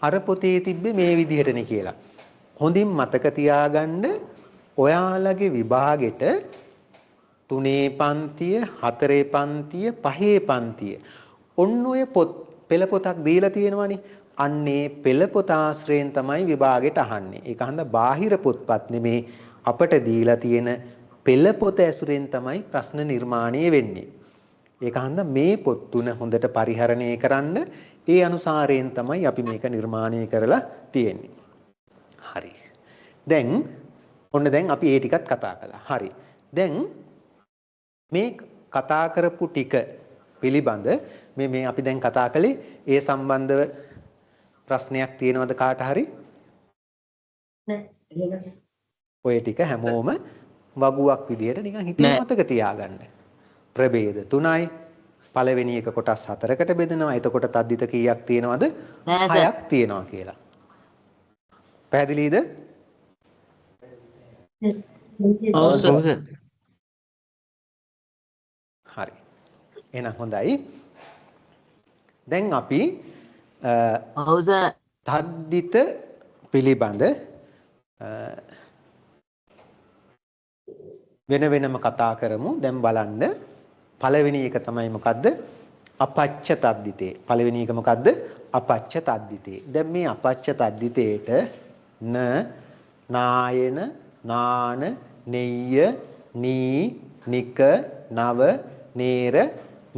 අර පොතේ තිබ්බේ මේ විදිහටනේ කියලා. හොඳින් මතක තියාගන්න ඔයාලගේ විභාගෙට 3 පන්තිය 4 පන්තිය 5 පන්තිය ඔන්න ඔය පෙළ පොතක් දීලා තියෙනවනේ. අන්නේ පෙළ පොත ආශ්‍රයෙන් තමයි විභාගෙට අහන්නේ. ඒක හන්ද බාහිර පොත්පත් නෙමේ අපට දීලා තියෙන පෙළ පොත ඇසුරෙන් තමයි ප්‍රශ්න නිර්මාණය වෙන්නේ. ඒක හන්ද මේ පොත් තුන හොඳට පරිහරණය කරන්න ඒ අනුසාරයෙන් තමයි අපි මේක නිර්මාණය කරලා තියෙන්නේ. හරි. දැන් ඔන්න දැන් අපි ඒ ටිකත් කතා කළා. හරි. දැන් මේ කතා කරපු ටික පිළිබඳ මේ අපි දැන් කතා කළේ ඒ සම්බන්ධව ප්‍රශ්නයක් තියෙනවද කාට හරි? නැහැ. ඔය ටික හැමෝම වගුවක් විදියට නිකන් හිතේ මතක තියාගන්න. ප්‍රභේද 3යි. පළවෙනි එක කොටස් 4කට බෙදෙනවා. එතකොට තද්දිත කීයක් තියෙනවද? 6ක් තියෙනවා කියලා. පැහැදිලිද? ඔව් සර්. හරි. එහෙනම් හොඳයි. දැන් අපි ඔව් සර්. තද්දිත පිළිබඳ වෙන වෙනම කතා කරමු. දැන් බලන්න පළවෙනි එක තමයි මොකද්ද? අපච්ච තද්දිතේ. පළවෙනි එක මොකද්ද? අපච්ච තද්දිතේ. දැන් මේ අපච්ච තද්දිතේට න නායන නාන නෙය්‍ය නී නික නව නේර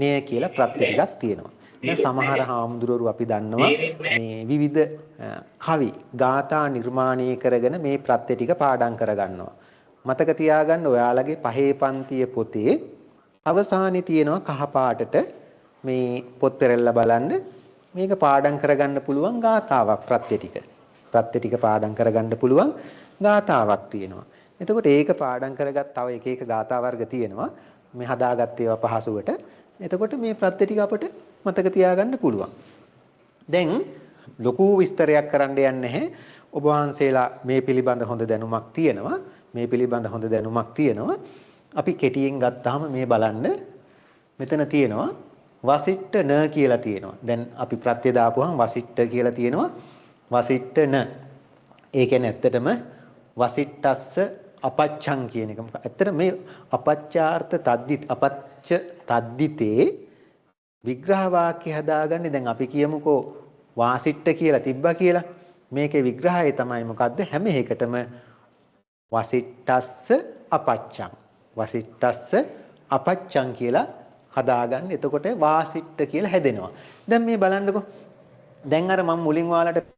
නේ කියලා ප්‍රත්‍ය ටිකක් තියෙනවා. දැන් සමහර හාමුදුරුවෝ අපි දන්නවා මේ විවිධ කවි ගාථා නිර්මාණය කරගෙන මේ ප්‍රත්‍ය ටික පාඩම් කරගන්නවා. මතක තියාගන්න ඔයාලගේ පහේ පන්තිය පොතේ අවසානයේ තියෙනවා කහ පාටට මේ පොත් පෙරල්ල බලන්න මේක පාඩම් කරගන්න පුළුවන් ගාථාවක් ප්‍රත්‍ය ටික. ප්‍රත්‍ය ටික පාඩම් කරගන්න පුළුවන් ගාථාවක් තියෙනවා. එතකොට ඒක පාඩම් කරගත් තව එක එක ගාථා වර්ග තියෙනවා. මේ හදාගත්ත ඒවා පහසුවට. එතකොට මේ ප්‍රත්‍ය ටික අපිට මතක තියාගන්න පුළුවන්. දැන් ලොකු විස්තරයක් කරන්න යන්නේ නැහැ. ඔබ වහන්සේලා මේ පිළිබඳ හොඳ දැනුමක් තියෙනවා. මේ පිළිබඳ හොඳ දැනුමක් තියෙනවා. අපි කෙටියෙන් ගත්තාම මේ බලන්න මෙතන තියෙනවා වසිට්ඨ න කියලා තියෙනවා. දැන් අපි ප්‍රත්‍ය දාපුවාම වසිට්ඨ කියලා තියෙනවා. වසිට්ඨ න. ඒ කියන්නේ ඇත්තටම වසිට්ඨස්ස අපච්ඡං කියන එක. ඇත්තට මේ අපච්ඡාර්ථ තද්දිත් අපච්ච තද්දිතේ විග්‍රහ වාක්‍ය හදාගන්නේ දැන් අපි කියමුකෝ වාසිට්ඨ කියලා තිබ්බා කියලා. මේකේ විග්‍රහය තමයි මොකද්ද? හැම එකටම වසිට්ඨස්ස අපච්ඡං වසිට්ඨස්ස අපච්ඡං කියලා හදාගන්න. එතකොට වාසිට්ඨ කියලා හැදෙනවා. දැන් මේ බලන්නකෝ. දැන් අර මම මුලින් ඔයාලට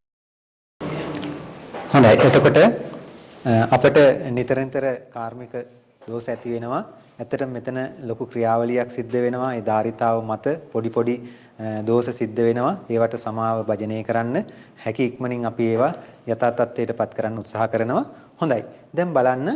හොඳයි. එතකොට අපිට නිතර කාර්මික දෝෂ ඇති වෙනවා. ඇත්තටම මෙතන ලොකු ක්‍රියාවලියක් සිද්ධ වෙනවා. ඒ ධාරිතාව මත පොඩි දෝෂ සිද්ධ වෙනවා. ඒවට සමාව භජනය කරන්න හැකි ඉක්මනින් අපි ඒවා යථා තත්ත්වයටපත් කරන්න උත්සාහ කරනවා. හොඳයි. දැන් බලන්න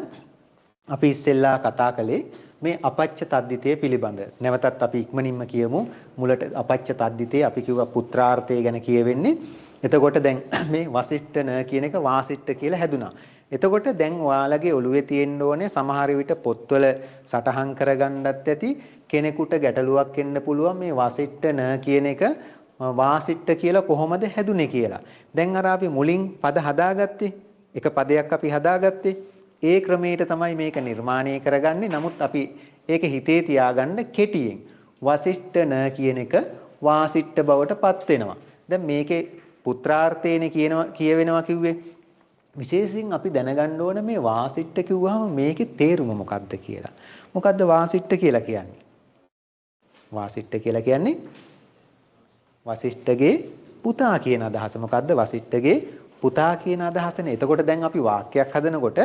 අපි ඉස්සෙල්ලා කතා කළේ මේ අපච්ච තද්දිතය පිළිබඳ. නැවතත් අපි ඉක්මනින්ම කියමු. මුලට අපච්ච තද්දිතේ අපි කිව්වා පුත්‍රාර්ථය ගැන කියවෙන්නේ. එතකොට දැන් මේ වසිට්ඨ න කියන එක වාසිට්ඨ කියලා හැදුනා. එතකොට දැන් ඔයාලගේ ඔළුවේ තියෙන්න ඕනේ සමහර විට පොත්වල සටහන් කරගන්නත් ඇති කෙනෙකුට ගැටලුවක් එන්න පුළුවන් මේ වසිට්ඨ න කියන එක වාසිට්ඨ කියලා කොහොමද හැදුනේ කියලා. දැන් අර අපි මුලින් පද හදාගත්තේ. එක පදයක් අපි හදාගත්තේ. ඒ ක්‍රමයට තමයි මේක නිර්මාණය කරගන්නේ. නමුත් අපි ඒක හිතේ තියාගන්න කෙටියෙන් වසිට්ඨ න කියන එක වාසිට්ඨ බවට පත් වෙනවා. දැන් මේකේ පුත්‍රාර්ථේනේ කියවෙනවා කිව්වේ. විශේෂයෙන් අපි දැනගන්න ඕන මේ වාසිට්ඨ කිව්වහම මේකේ තේරුම මොකක්ද කියලා. මොකක්ද වාසිට්ඨ කියලා කියන්නේ? වාසිට්ඨ කියලා කියන්නේ වසිෂ්ඨගේ පුතා කියන අදහස. මොකද්ද වසිෂ්ඨගේ පුතා කියන අදහසනේ. එතකොට දැන් අපි වාක්‍යයක් හදනකොට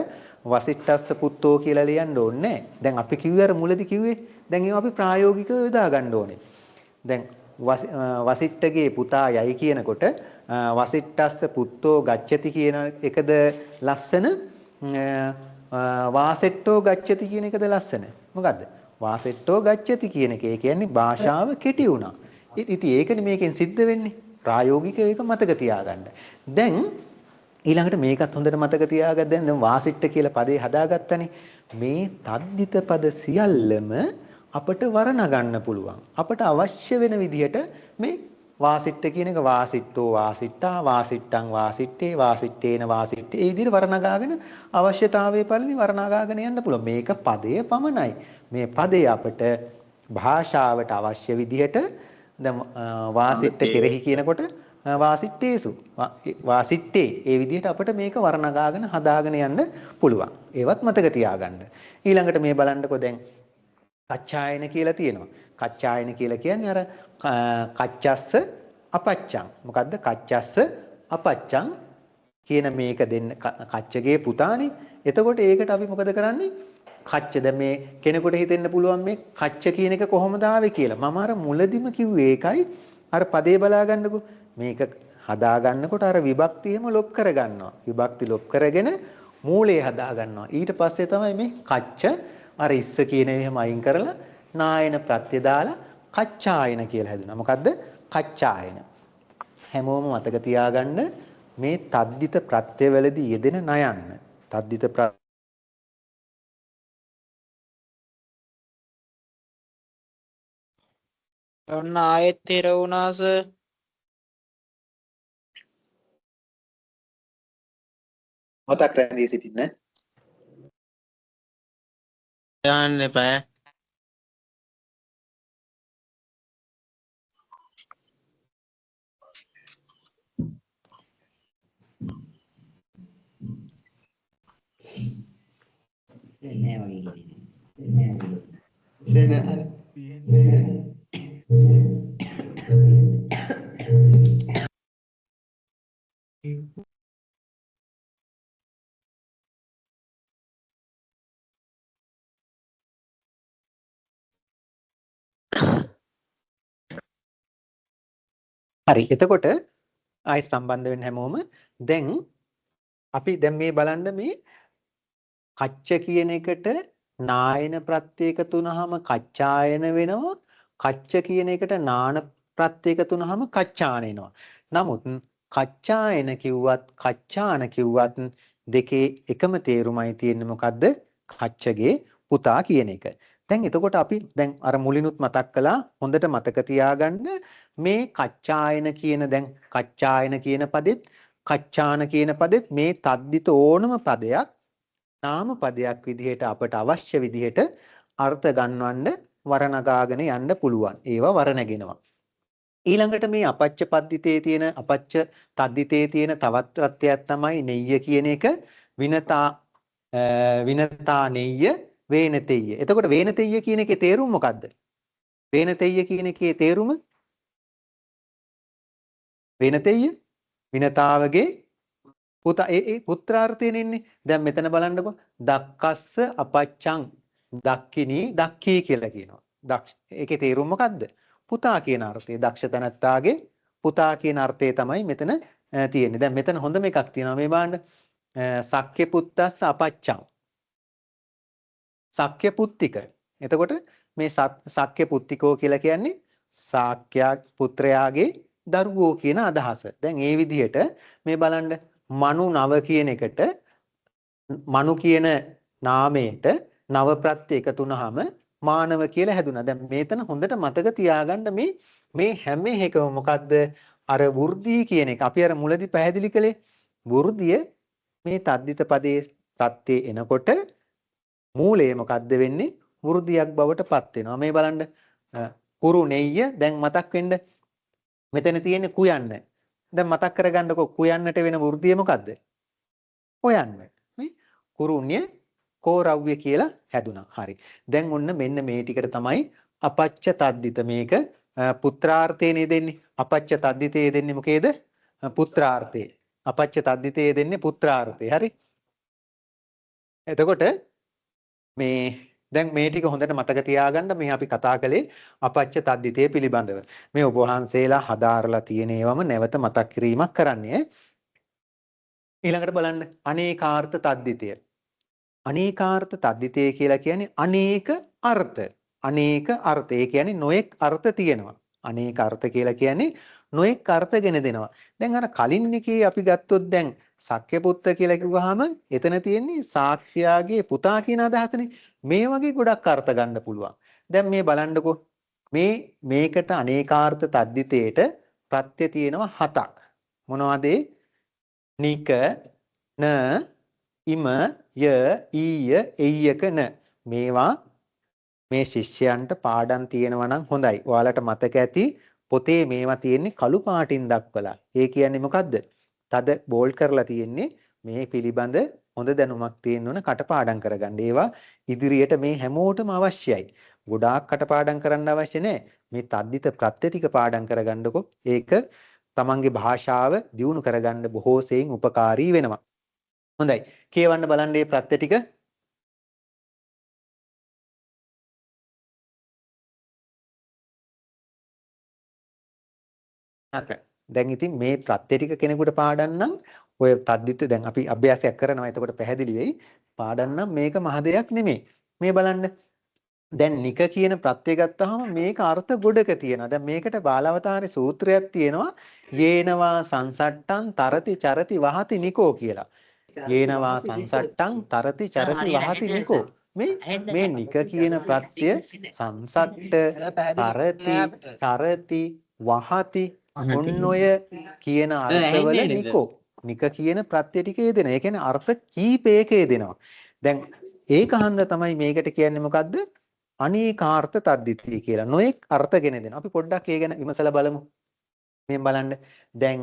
වසිට්ඨස්ස පුත්තෝ කියලා ලියන්න ඕනේ නැහැ. දැන් අපි කිව්වේ අර මුලදී කිව්වේ. දැන් ඒවා අපි ප්‍රායෝගිකව යොදා ගන්න ඕනේ. දැන් වසිට්ඨගේ පුතා යයි කියනකොට වසිට්ඨස්ස පුත්තෝ ගච්ඡති කියන එකද ලස්සන වාසෙට්ටෝ ගච්ඡති කියන එකද ලස්සන? මොකද්ද? වාසෙට්ටෝ ගච්ඡති කියන එක. ඒ කියන්නේ භාෂාව කෙටි වුණා. ඉතින් ඒකනේ මේකෙන් සිද්ධ වෙන්නේ. ප්‍රායෝගිකව ඒක මතක තියාගන්න. දැන් ඊළඟට මේකත් හොඳට මතක තියාගන්න. දැන් වාසිට්ඨ කියලා පදේ හදාගත්තනේ. මේ තද්දිත පද සියල්ලම අපට වර්ණ ගන්න පුළුවන්. අපට අවශ්‍ය වෙන විදිහට මේ වාසිට්ඨ කියන එක වාසිට්ඨෝ වාසිට්ඨා වාසිට්ඨං වාසිට්ඨේ වාසිට්ඨේන වාසිට්ඨේ ඒ විදිහට වර්ණගාගෙන අවශ්‍යතාවයේ පරිදි වර්ණගාගෙන යන්න පුළුවන්. මේක පදය පමණයි. මේ පදේ අපට භාෂාවට අවශ්‍ය විදිහට දැන් වාසිට්ඨ කෙරෙහි කියනකොට වාසිට්ඨේසු වාසිට්ඨේ ඒ විදිහට අපිට මේක වර්ණගාගෙන හදාගෙන යන්න පුළුවන්. ඒවත් මතක තියාගන්න. ඊළඟට මේ බලන්නකෝ දැන් කච්චායන කියලා තියෙනවා. කච්චායන කියලා කියන්නේ අර කච්චස්ස අපච්චං. මොකද්ද කච්චස්ස අපච්චං කියන මේක දෙන්න කච්චගේ පුතානේ. එතකොට ඒකට අපි මොකද කරන්නේ? කච්ච දැන් මේ කෙනෙකුට හිතෙන්න පුළුවන් මේ කච්ච කියන එක කොහොමද ආවේ කියලා. මම අර මුලදිම කිව්වේ ඒකයි. අර පදේ බලා ගන්නකෝ. මේක හදා ගන්නකොට අර විභක්තියම ලොප් කර ගන්නවා. විභක්ති ලොප් කරගෙන මූලය හදා ගන්නවා. ඊට පස්සේ තමයි මේ කච්ච අර ඉස්ස කියන එහෙම අයින් කරලා නායන ප්‍රත්‍ය දාලා කච්චායන කියලා හැදුනා. මොකද්ද? කච්චායන. හැමෝම මතක තියාගන්න මේ තද්දිත ප්‍රත්‍යවලදී යෙදෙන නයන්න. තද්දිත ඔන්න ආයෙත් හිර වුණාස. මතක් රැඳී සිටින්න. යන්න එපා. හරි. එතකොට ආයි සම්බන්ධ වෙන්න හැමෝම දැන් අපි දැන් මේ බලන්න මේ කච්ච කියන එකට නායන ප්‍රත්‍ය එකතු වුනහම කච්චායන වෙනවා. කච්ච කියන එකට නාන ප්‍රත්‍ය එකතු වුනහම කච්චාන එනවා. නමුත් කච්චායන කිව්වත් කච්චාන කිව්වත් දෙකේ එකම තේරුමයි තියෙන්නේ මොකද්ද? කච්චගේ පුතා කියන එක. දැන් එතකොට අපි දැන් අර මුලිනුත් මතක් කළා හොඳට මතක තියාගන්න මේ කච්චායන කියන දැන් කච්චායන කියන පදෙත් කච්චාන කියන පදෙත් මේ තද්දිත ඕනම පදයක් නාම පදයක් විදිහට අපට අවශ්‍ය විදිහට අර්ථ ගන්වන්න වර්ණගාගෙන යන්න පුළුවන්. ඒවා වර්ණගෙනවා. ඊළඟට මේ අපච්ච පද්දිතේ තියෙන අපච්ච තද්දිතේ තියෙන තවත් ප්‍රත්‍යයක් තමයි නෙය්‍ය කියන එක විනතා නෙය්‍ය වේනතෙය්‍ය. එතකොට වේනතෙය්‍ය කියන එකේ තේරුම මොකද්ද? වේනතෙය්‍ය කියන එකේ තේරුම වේනතෙය්‍ය විනතාවගේ පුතා ඒ පුත්‍රාර්ථයෙන් ඉන්නේ. දැන් මෙතන බලන්නකෝ දක්කස්ස අපච්චං දක්කිනී දක්ඛී කියලා කියනවා. ඒකේ තේරුම මොකද්ද? පුතා කියන අර්ථය. දක්ෂ තැනැත්තාගේ පුතා කියන අර්ථය තමයි මෙතන තියෙන්නේ. දැන් මෙතන හොඳම එකක් තියෙනවා මේ බලන්න. සක්්‍ය පුත්තස්ස අපච්චං. සක්්‍ය පුත්තික. එතකොට මේ සක්්‍ය පුත්තිකෝ කියලා කියන්නේ සාක්‍ය පුත්‍රයාගේ දරුවෝ කියන අදහස. දැන් ඒ විදිහට මේ බලන්න මනු නව කියන එකට මනු කියන නාමයට නව ප්‍රත්‍ය එකතු වුනහම මානව කියලා හැදුනා. දැන් මේතන හොඳට මතක තියාගන්න මේ හැම එකම මොකද්ද? අර වෘද්ධි කියන එක. අපි අර මුලදී පැහැදිලි කළේ වෘද්ධිය මේ තද්දිත පදයේ ප්‍රත්‍ය එනකොට මූලය මොකද්ද වෙන්නේ? වෘද්ධියක් බවට පත් වෙනවා. මේ බලන්න කුරු නෙయ్య දැන් මතක් වෙන්න මෙතන තියෙන්නේ කුයන්න. දැන් මතක් කරගන්නකො කුයන්නට වෙන වෘද්ධිය මොකද්ද? හොයන්න. මේ කුරුණ්‍ය කෝරව්‍ය කියලා හැදුනා. හරි. දැන් ඔන්න මෙන්න මේ ටිකට තමයි අපච්ච තද්දිත මේක පුත්‍රාර්ථේ දෙන්නේ. අපච්ච තද්දිතේ දෙන්නේ මොකේද? පුත්‍රාර්ථේ. අපච්ච තද්දිතේ දෙන්නේ පුත්‍රාර්ථේ. හරි. එතකොට මේ දැන් මේ ටික හොඳට මතක තියාගන්න මේ අපි කතා කළේ අපච්ච තද්දිතේ පිළිබඳව. මේ ඔබ වහන්සේලා හදාarලා තියෙන ඒවම නැවත මතක් කිරීමක් කරන්නේ. ඊළඟට බලන්න අනේකාර්ථ තද්දිතය. අනේකාර්ථ තද්දිතය කියලා කියන්නේ අනේක අර්ථ. අනේක අර්ථ. ඒ කියන්නේ නොඑක් අර්ථ තියෙනවා. අනේක අර්ථ කියලා කියන්නේ නොඑක් අර්ථ ගෙන දෙනවා. දැන් අර කලින් එකේ අපි ගත්තොත් දැන් සක්්‍ය පුත්ත කියලා කිව්වහම එතන තියෙන්නේ සාක්‍යයාගේ පුතා කියන අදහසනේ. මේ වගේ ගොඩක් අර්ථ ගන්න පුළුවන්. දැන් මේ බලන්නකෝ මේකට අනේකාර්ථ තද්දිතේට ප්‍රත්‍ය තියෙනවා 7ක්. මොනවද? නික න ඉම ය ඊය එయ్యක න. මේවා මේ ශිෂ්‍යයන්ට පාඩම් තියෙනවා නම් හොඳයි. ඔයාලට මතක ඇති පොතේ මේවා තියෙන්නේ කළු පාටින් දක්වලා. ඒ කියන්නේ මොකද්ද? තද බෝල්ඩ් කරලා තියෙන්නේ මේ පිළිබඳ හොඳ දැනුමක් තියෙන්න ඕන කටපාඩම් කරගන්න. ඒවා ඉදිරියට මේ හැමෝටම අවශ්‍යයි. ගොඩාක් කටපාඩම් කරන්න අවශ්‍ය නැහැ. මේ තද්දිත ප්‍රත්‍ය ටික පාඩම් කරගන්නකො. ඒක තමන්ගේ භාෂාව දියුණු කරගන්න බොහෝ සෙයින් උපකාරී වෙනවා. හොඳයි. කියවන්න බලන්න මේ ප්‍රත්‍ය ටික. දැන් ඉතින් මේ ප්‍රත්‍ය ටික කෙනෙකුට පාඩම් නම් ඔය තද්දිත දැන් අපි අභ්‍යාසයක් කරනවා. එතකොට පැහැදිලි වෙයි. පාඩම් නම් මේක මහ දෙයක් නෙමෙයි. මේ බලන්න. දැන් නික කියන ප්‍රත්‍ය ගත්තාම මේක අර්ථ ගොඩක තියෙනවා. දැන් මේකට බාලවතාරේ සූත්‍රයක් තියෙනවා. යේනවා සංසට්ටං තරති චරති වහති නිකෝ කියලා. යේනවා සංසට්ටං තරති චරති වහති නිකෝ. මේ නික කියන ප්‍රත්‍ය සංසට්ට තරති චරති වහති ඔන්න ඔය කියන අර්ථවල නිකෝ. නික කියන ප්‍රත්‍ය ටික යෙදෙනවා. ඒ කියන්නේ අර්ථ කීපයක යෙදෙනවා. දැන් ඒක හන්ද තමයි මේකට කියන්නේ මොකද්ද? අනේකාර්ථ තද්දිතය කියලා. නොඑක් අර්ථ ගෙන දෙනවා. අපි පොඩ්ඩක් ඒ ගැන විමසලා බලමු. මේ බලන්න. දැන්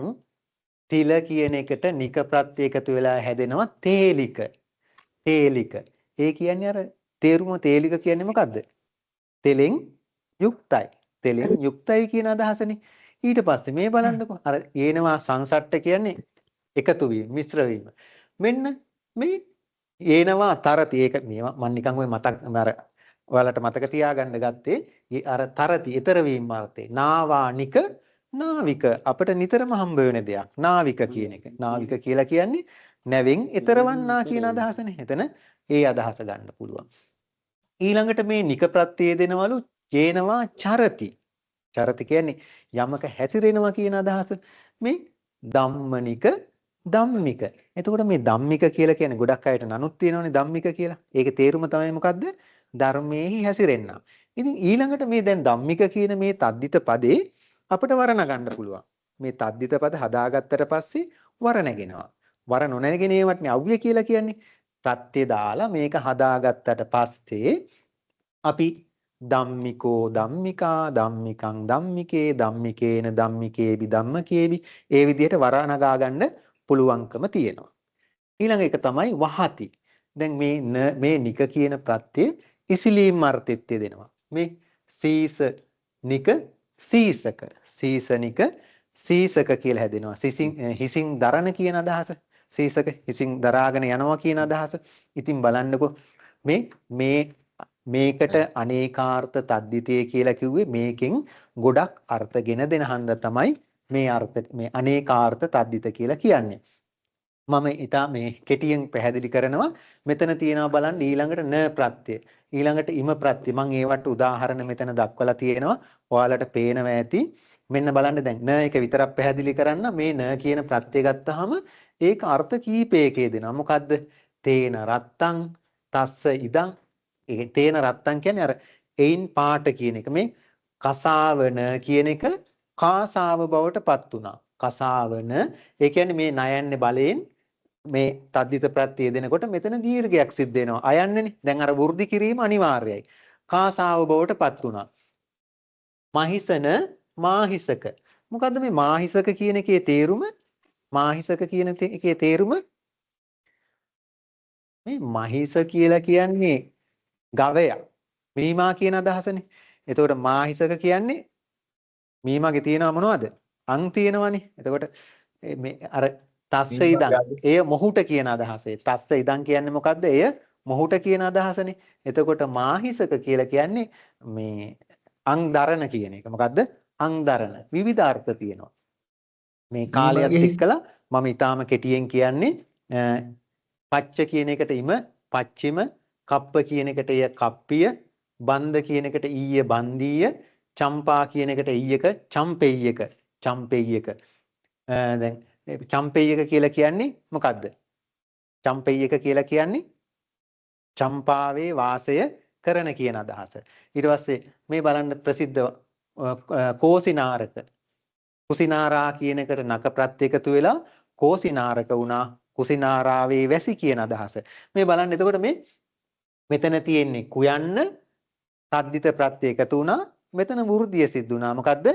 තිල කියන එකට නික ප්‍රත්‍ය එකතු වෙලා හැදෙනවා තේලික. තේලික. ඒ කියන්නේ අර තේරුම තේලික කියන්නේ මොකද්ද? තෙලෙන් යුක්තයි. තෙලෙන් යුක්තයි කියන අදහසනේ. ඊට පස්සේ මේ බලන්නකෝ. අර යේනවා සංසට්ට කියන්නේ එකතු වීම, මිශ්‍ර වීම. මෙන්න මේ යේනවා තරති. ඒක මේවා මම නිකන් ඔය මතක් අර ඔයාලට මතක තියාගන්න ගත්තේ අර තරති ඊතර වීම අර්ථේ. නාවානික නාවික අපිට නිතරම හම්බ වෙන දෙයක්. නාවික කියන එක. නාවික කියලා කියන්නේ නැවෙන් ඊතරවන්නා කියන අදහසනේ. එතන ඒ අදහස ගන්න පුළුවන්. ඊළඟට මේ නික ප්‍රත්‍යය දෙනවලු යේනවා චරති. චරති කියන්නේ යමක හැසිරෙනවා කියන අදහස. මේ ධම්මනික ධම්මික. එතකොට මේ ධම්මික කියලා කියන්නේ ගොඩක් අයට නනුත් තියෙනවනේ ධම්මික කියලා. ඒකේ තේරුම තමයි මොකද්ද? ධර්මයේහි හැසිරෙන්නා. ඉතින් ඊළඟට මේ දැන් ධම්මික කියන මේ තද්දිත පදේ අපිට වර්ණ ගන්න පුළුවන්. මේ තද්දිත පද හදාගත්තට පස්සේ වර නැගෙනවා. වර නොනැගෙන ඒවටනේ අව්‍ය කියලා කියන්නේ. ප්‍රත්‍ය දාලා මේක හදාගත්තට පස්සේ අපි ධම්මිකෝ ධම්මිකා ධම්මිකං ධම්මිකේ ධම්මිකේන ධම්මිකේබි ධම්මකේබි ඒ විදිහට වර නගා ගන්න පුළුවන්කම තියෙනවා. ඊළඟ එක තමයි වහති. දැන් මේ නික කියන ප්‍රත්‍ය ඉසිලීම් අර්ථෙත් දෙනවා. මේ සීස නික සීසක සීසනික සීසක කියලා හැදෙනවා. හිසින් දරන කියන අදහස. සීසක හිසින් දරාගෙන යනවා කියන අදහස. ඉතින් බලන්නකෝ මේකට අනේකාර්ථ තද්දිතය කියලා කිව්වේ මේකෙන් ගොඩක් අර්ථ ගෙන දෙන හන්ද තමයි මේ අනේකාර්ථ තද්දිත කියලා කියන්නේ. මම ඊටා මේ කෙටියෙන් පැහැදිලි කරනවා. මෙතන තියෙනවා බලන්න ඊළඟට න ප්‍රත්‍ය. ඊළඟට ඉම ප්‍රත්‍ය. මම ඒවට උදාහරණ මෙතන දක්වලා තියෙනවා. ඔයාලට පේනවා ඇති. මෙන්න බලන්න දැන් න එක විතරක් පැහැදිලි කරන්න මේ න කියන ප්‍රත්‍ය ගත්තාම ඒක අර්ථ කීපයකේ දෙනවා. මොකද්ද? තේන රත්තං තස්ස ඉදං. ඒ තේන රත්තං කියන්නේ අර එයින් පාට කියන එක. මේ කසාවන කියන එක කාසාව බවට පත් වුණා. කසාවන ඒ කියන්නේ මේ නයන්නේ බලයෙන් මේ තද්දිත ප්‍රත්‍ය දෙනකොට මෙතන දීර්ඝයක් සිද්ධ වෙනවා. අයන්නේනේ. දැන් අර වෘද්ධි කිරීම අනිවාර්යයි. කාසාව බවට පත් වුණා. මහිසන මාහිසක. මොකද්ද මේ මාහිසක කියන එකේ තේරුම? මාහිසක කියන එකේ තේරුම මේ මහිස කියලා කියන්නේ ගවයා. මීමා කියන අදහසනේ. එතකොට මාහිසක කියන්නේ මීමාගේ තියෙනවා මොනවද? අං තියෙනවනේ. එතකොට මේ අර තස්ස ඉදන් එය මොහුට කියන අදහසේ. තස්ස ඉදන් කියන්නේ මොකද්ද? එය මොහුට කියන අදහසනේ. එතකොට මාහිසක කියලා කියන්නේ මේ අං දරන කියන එක. මොකද්ද? අං දරන. විවිධ අර්ථ තියෙනවා. මේ කාලයත් එක්කලා මම ඊටාම කෙටියෙන් කියන්නේ පච්ච කියන එකට ඉම පච්චිම, කප්ප කියන එකට ය කප්පිය, බන්ද කියන එකට ඊය බන්දීය, චම්පා කියන එකට ඊයක චම්පෙය්‍යක චම්පෙය්‍යක. දැන් චම්පෙය්‍යක කියලා කියන්නේ මොකද්ද? චම්පෙය්‍යක කියලා කියන්නේ චම්පාවේ වාසය කරන කියන අදහස. ඊට පස්සේ මේ බලන්න ප්‍රසිද්ධ කෝසිනාරක. කුසිනාරා කියන එකට නක ප්‍රත්‍ය එකතු වෙලා කෝසිනාරක වුණා. කුසිනාරාවේ වැසි කියන අදහස. මේ බලන්න එතකොට මේ මෙතන තියෙන්නේ කුයන්න තද්දිත ප්‍රත්‍ය එකතු වුණා. මෙතන වෘද්ධිය සිද්ධ වුණා. මොකද්ද?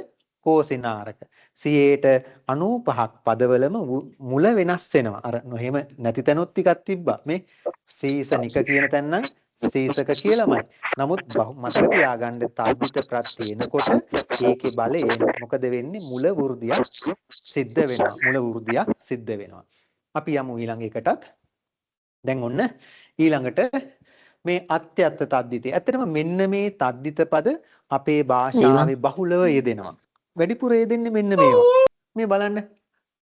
කෝසිනාරක. 95ක් පදවලම මුල වෙනස් වෙනවා. අර නොහෙම නැති තැනොත් ටිකක් තිබ්බා. මේ සීසනික කියන තැන නම් සීසක කියලාමයි. නමුත් මතක තියාගන්න තද්දිත ප්‍රත්‍ය එනකොට ඒකේ බලයෙන් මොකද වෙන්නේ? මුල වෘද්ධියක් සිද්ධ වෙනවා. මුල වෘද්ධියක් සිද්ධ වෙනවා. අපි යමු ඊළඟ එකටත්. දැන් ඔන්න ඊළඟට මේ අත්‍යත්ත තද්දිතේ. ඇත්තටම මෙන්න මේ තද්දිත පද අපේ භාෂාවේ බහුලව යෙදෙනවා. වැඩිපුර යෙදෙන්නේ මෙන්න මේවා. මේ බලන්න.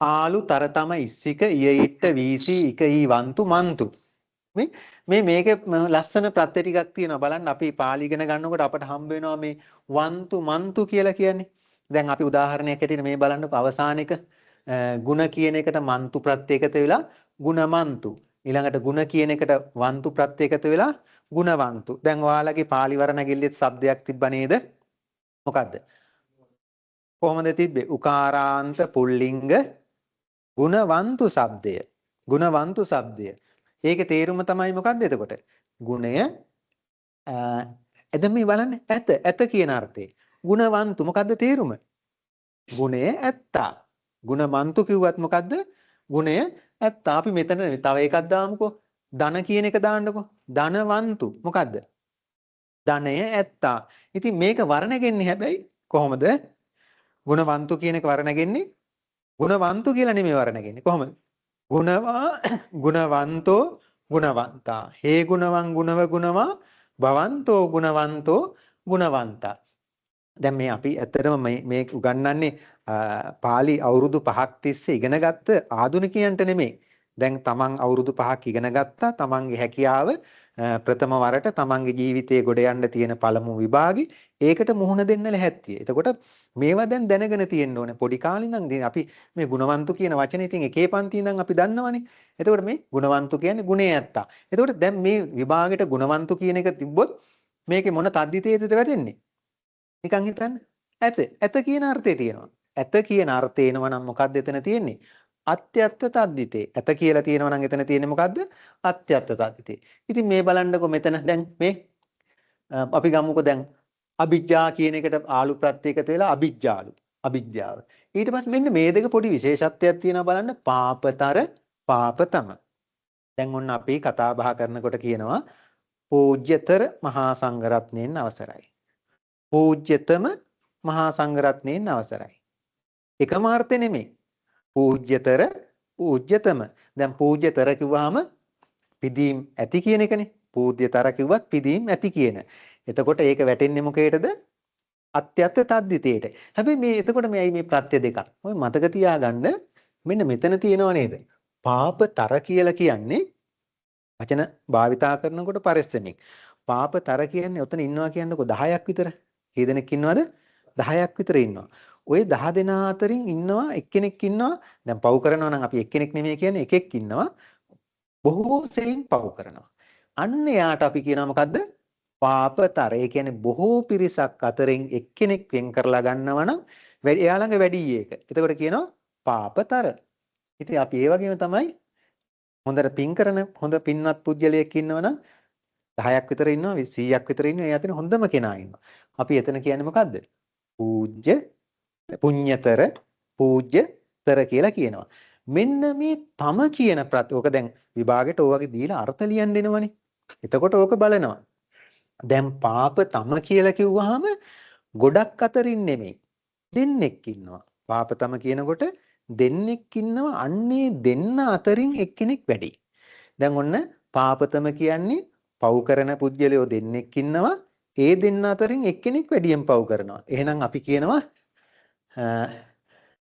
ආලු තරතම ඉස්සික ඉයිට්ට වීසි ඉක ඊ වන්තු මන්තු. මේකේ ලස්සන ප්‍රත්‍ය ටිකක් තියෙනවා. බලන්න අපි පාලි ඉගෙන ගන්නකොට අපට හම්බ වෙනවා මේ වන්තු මන්තු කියලා කියන්නේ. දැන් අපි උදාහරණයක් ඇටියට මේ බලන්නකො අවසානික ಗುಣ කියන එකට මන්තු ප්‍රත්‍ය එකතු වෙලා ಗುಣමන්තු. ඊළඟට ಗುಣ කියන එකට වන්තු ප්‍රත්‍ය එකතු වෙලා ಗುಣවන්තු. දැන් ඔයාලගේ පාලි වර්ණගිල්ලෙත් શબ્දයක් තිබ්බ නේද? මොකද්ද? කොහොමද තිබ්බේ? උකාරාන්ත පුල්ලිංග ಗುಣවන්තු શબ્දය. ಗುಣවන්තු શબ્දය. ඒකේ තේරුම තමයි මොකද්ද එතකොට? ගුණය එද මේ බලන්න ඇත කියන අර්ථේ. ಗುಣවන්තු මොකද්ද තේරුම? ගුණය ඇත්තා. ගුණමන්තු කිව්වත් මොකද්ද? ගුණය ඇත්තා. අපි මෙතන තව එකක් දාමුකෝ. ධන කියන එක දාන්නකෝ. ධනවන්තු මොකද්ද? ධනය ඇත්තා. ඉතින් මේක වර්ණගෙන්නේ හැබැයි කොහොමද? ගුණවන්තු කියන එක වර්ණගෙන්නේ ගුණවන්තු කියලා නෙමෙයි වර්ණගෙන්නේ. කොහොමද? ගුණවන්තෝ ගුණවන්තා. හේ ගුණවං ගුණව ගුණවා භවන්තෝ ගුණවන්තෝ ගුණවන්තා. දැන් මේ අපි ඇත්තටම මේ උගන්වන්නේ පාලි අවුරුදු 5ක් තිස්සේ ඉගෙනගත්ත ආධුනිකයන්ට නෙමෙයි. දැන් තමන් අවුරුදු 5ක් ඉගෙන ගත්තා. තමන්ගේ හැකියාව ප්‍රථම වරට තමන්ගේ ජීවිතයේ ගොඩ යන්න තියෙන පළමු විභාගේ ඒකට මුහුණ දෙන්න ලැහැත්තිය. එතකොට මේවා දැන් දැනගෙන තියෙන්න ඕනේ. පොඩි කාලේ ඉඳන් අපි මේ ගුණවන්තු කියන වචනේ ඉතින් එකේ පන්ති ඉඳන් අපි දන්නවනේ. එතකොට මේ ගුණවන්තු කියන්නේ ගුණේ ඇත්තා. එතකොට දැන් මේ විභාගෙට ගුණවන්තු කියන එක තිබ්බොත් මේකේ මොන තද්දිතේද වැටෙන්නේ? නිකන් හිතන්න. ඇත කියන අර්ථය තියෙනවා. ඇත කියන අර්ථය එනවා නම් මොකක්ද එතන තියෙන්නේ? අත්‍යත්ත තද්දිතේ. ඇත කියලා තියෙනවා නම් එතන තියෙන්නේ මොකද්ද? අත්‍යත්ත තද්දිතේ. ඉතින් මේ බලන්නකො මෙතන දැන් මේ අපි ගමුකෝ දැන් අවිජ්ජා කියන එකට ආලු ප්‍රත්‍ය එකතු වෙලා අවිජ්ජාලු. අවිජ්ජාව. ඊට පස්සේ මෙන්න මේ දෙක පොඩි විශේෂත්වයක් තියෙනවා බලන්න. පාපතර පාපතම. දැන් ඔන්න අපි කතා බහ කරනකොට කියනවා පූජ්‍යතර මහා සංඝරත්නයෙන් අවසරයි. පූජ්‍යතම මහා සංඝරත්නයෙන් අවසරයි. එකම අර්ථෙ නෙමෙයි. පූජ්‍යතර පූජ්‍යතම. දැන් පූජ්‍යතර කිව්වහම පිදීම් ඇති කියන එකනේ. පූජ්‍යතර කිව්වත් පිදීම් ඇති කියන. එතකොට ඒක වැටෙන්නේ මොකේටද? අත්‍යත් තද්දිතේට. හැබැයි මේ එතකොට මේයි මේ ප්‍රත්‍ය දෙකක්. ඔය මතක තියාගන්න මෙන්න මෙතන තියෙනව නේද? පාපතර කියලා කියන්නේ වචන භාවිතා කරනකොට පරිස්සමින්. පාපතර කියන්නේ ඔතන ඉන්නවා කියන්නකො 10ක් විතර. කී දෙනෙක් ඉන්නවද? 10ක් විතර ඉන්නවා. ওই 10 දෙනා අතරින් ඉන්නවා එක්කෙනෙක් ඉන්නවා. දැන් පව් කරනවා නම් අපි එක්කෙනෙක් නෙමෙයි කියන්නේ එකෙක් ඉන්නවා. බොහෝ සෙයින් පව් කරනවා. අන්න එයාට අපි කියනවා මොකද්ද? පාපතර. ඒ කියන්නේ බොහෝ පිරිසක් අතරින් එක්කෙනෙක් වෙන් කරලා ගන්නවා නම් එයා ළඟ වැඩි ඒක. එතකොට කියනවා පාපතර. ඉතින් අපි ඒ වගේම තමයි හොඳට පින් කරන හොඳ පින්වත් පුජ්‍යලයක් ඉන්නවනම් 10ක් විතර ඉන්නවා 100ක් විතර ඉන්නවා. ඒ අතරින් හොඳම කෙනා ඉන්නවා. අපි එතන කියන්නේ මොකද්ද? පූජ්‍ය පුඤ්‍යතර පූජ්‍යතර කියලා කියනවා. මෙන්න මේ තම කියන ඕක දැන් විභාගෙට ඕවගේ දීලා අර්ථ ලියන්න දෙනවනේ. එතකොට ඕක බලනවා. දැන් පාප තම කියලා කිව්වහම ගොඩක් අතරින් නෙමෙයි. දෙන්නෙක් ඉන්නවා. පාප තම කියනකොට දෙන්නෙක් ඉන්නවා. අන්නේ දෙන්න අතරින් එක්කෙනෙක් වැඩි. දැන් ඔන්න පාපතම කියන්නේ පව් කරන පුජ්‍යලයෝ දෙන්නෙක් ඉන්නවා. ඒ දෙන්න අතරින් එක්කෙනෙක් වැඩියෙන් පව් කරනවා. එහෙනම් අපි කියනවා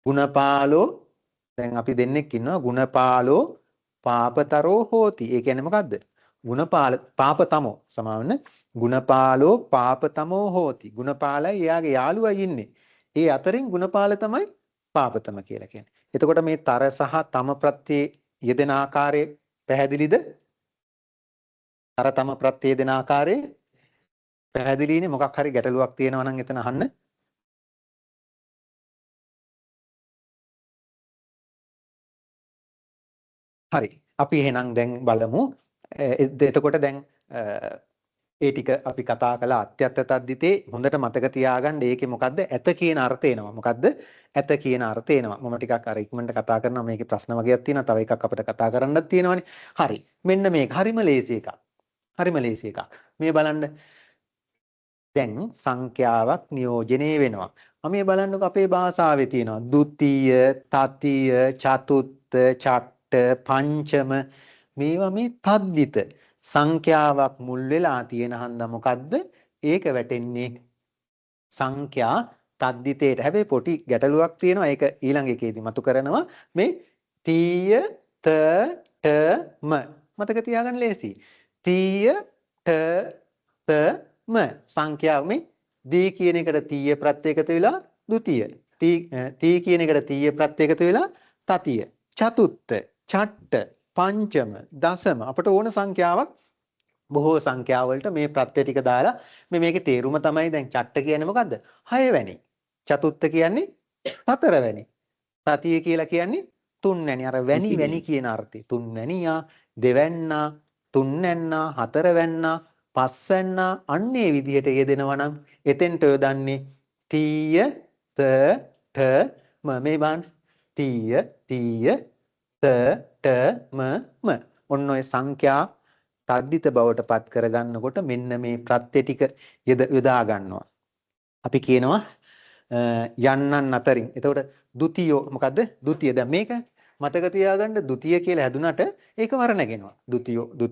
ගුණපාලෝ දැන් අපි දෙන්නෙක් ඉන්නවා ගුණපාලෝ පාපතරෝ හෝති. ඒ කියන්නේ මොකද්ද? ගුණපාල පාපතමෝ සමාවන්න ගුණපාලෝ පාපතමෝ හෝති. ගුණපාලයි එයාගේ යාළුවයි ඉන්නේ. ඒ අතරින් ගුණපාල තමයි පාපතම කියලා කියන්නේ. එතකොට මේ තර සහ තම ප්‍රත්‍යේ යෙදෙන ආකාරය පැහැදිලිද? තර තම ප්‍රත්‍යේ යෙදෙන ආකාරය පැහැදිලිනේ. මොකක් හරි ගැටලුවක් තියෙනවා නම් එතන අහන්න. හරි. අපි එහෙනම් දැන් බලමු. එතකොට දැන් ඒ ටික අපි කතා කළා අත්‍යත් තද්දිතේ. හොඳට මතක තියාගන්න ඒකේ මොකද්ද? ඇත කියන අර්ථය එනවා. මොකද්ද? ඇත කියන අර්ථය එනවා. මම ටිකක් අර ඉක්මනට කතා කරනවා. මේකේ ප්‍රශ්න වගේක් තියෙනවා. තව එකක් අපිට කතා කරන්නත් තියෙනවානේ. හරි. මෙන්න මේක හරිම ලේසි එකක්. හරිම ලේසි එකක්. මේ බලන්න. දැන් සංඛ්‍යාවක් නියෝජනය වෙනවා. මේ බලන්නකො අපේ භාෂාවේ තියෙනවා. ဒုတိ ය, තතිය, චතුත්ථ, චට්ඨ, පංචම මේවා මේ තද්දිත සංඛ්‍යාවක් මුල් වෙලා තියෙන හන්ද මොකද්ද? ඒක වැටෙන්නේ සංඛ්‍යා තද්දිතේට. හැබැයි පොටි ගැටලුවක් තියෙනවා. ඒක ඊළඟ එකේදී මතු කරනවා. මේ තීය ත ට ම මතක තියාගන්න ලේසි. තීය ට ත ම සංඛ්‍යාව මේ දී කියන එකට තීය ප්‍රත්‍ය එකතු වෙලා ဒုတိ ය. තී කියන එකට තීය ප්‍රත්‍ය එකතු වෙලා තතිය. චතුත්ථ, චට්ඨ, පංචම, දසම අපට ඕන සංඛ්‍යාවක් බොහෝ සංඛ්‍යා වලට මේ ප්‍රත්‍ය ටික දාලා මේකේ තේරුම තමයි දැන් චට්ඨ කියන්නේ මොකද්ද? 6 වෙනි. චතුත්ථ කියන්නේ 4 වෙනි. තතිය කියලා කියන්නේ 3 වෙනි. අර වැනි කියන අර්ථය. 3 වෙනියා, දෙවැන්නා, 3 වෙන්නා, 4 වෙන්නා, 5 වෙන්නා අන්නේ විදිහට යෙදෙනවා නම් එතෙන්ට යොදන්නේ තීය ත ඨ ම මේ බලන්න. තීය තීය ත ට ම ඔන්න ඔය සංඛ්‍යා තද්දිත බවට පත් කරගන්නකොට මෙන්න මේ ප්‍රත්‍ය ටික යොදා ගන්නවා. අපි කියනවා යන්නන් අතරින්. එතකොට ဒုတိ ය මොකද්ද? ဒုတိ ය. දැන් මේක මතක තියාගන්න ဒုတိ ය කියලා හැදුනට ඒක වර්ණගෙනවා. ဒု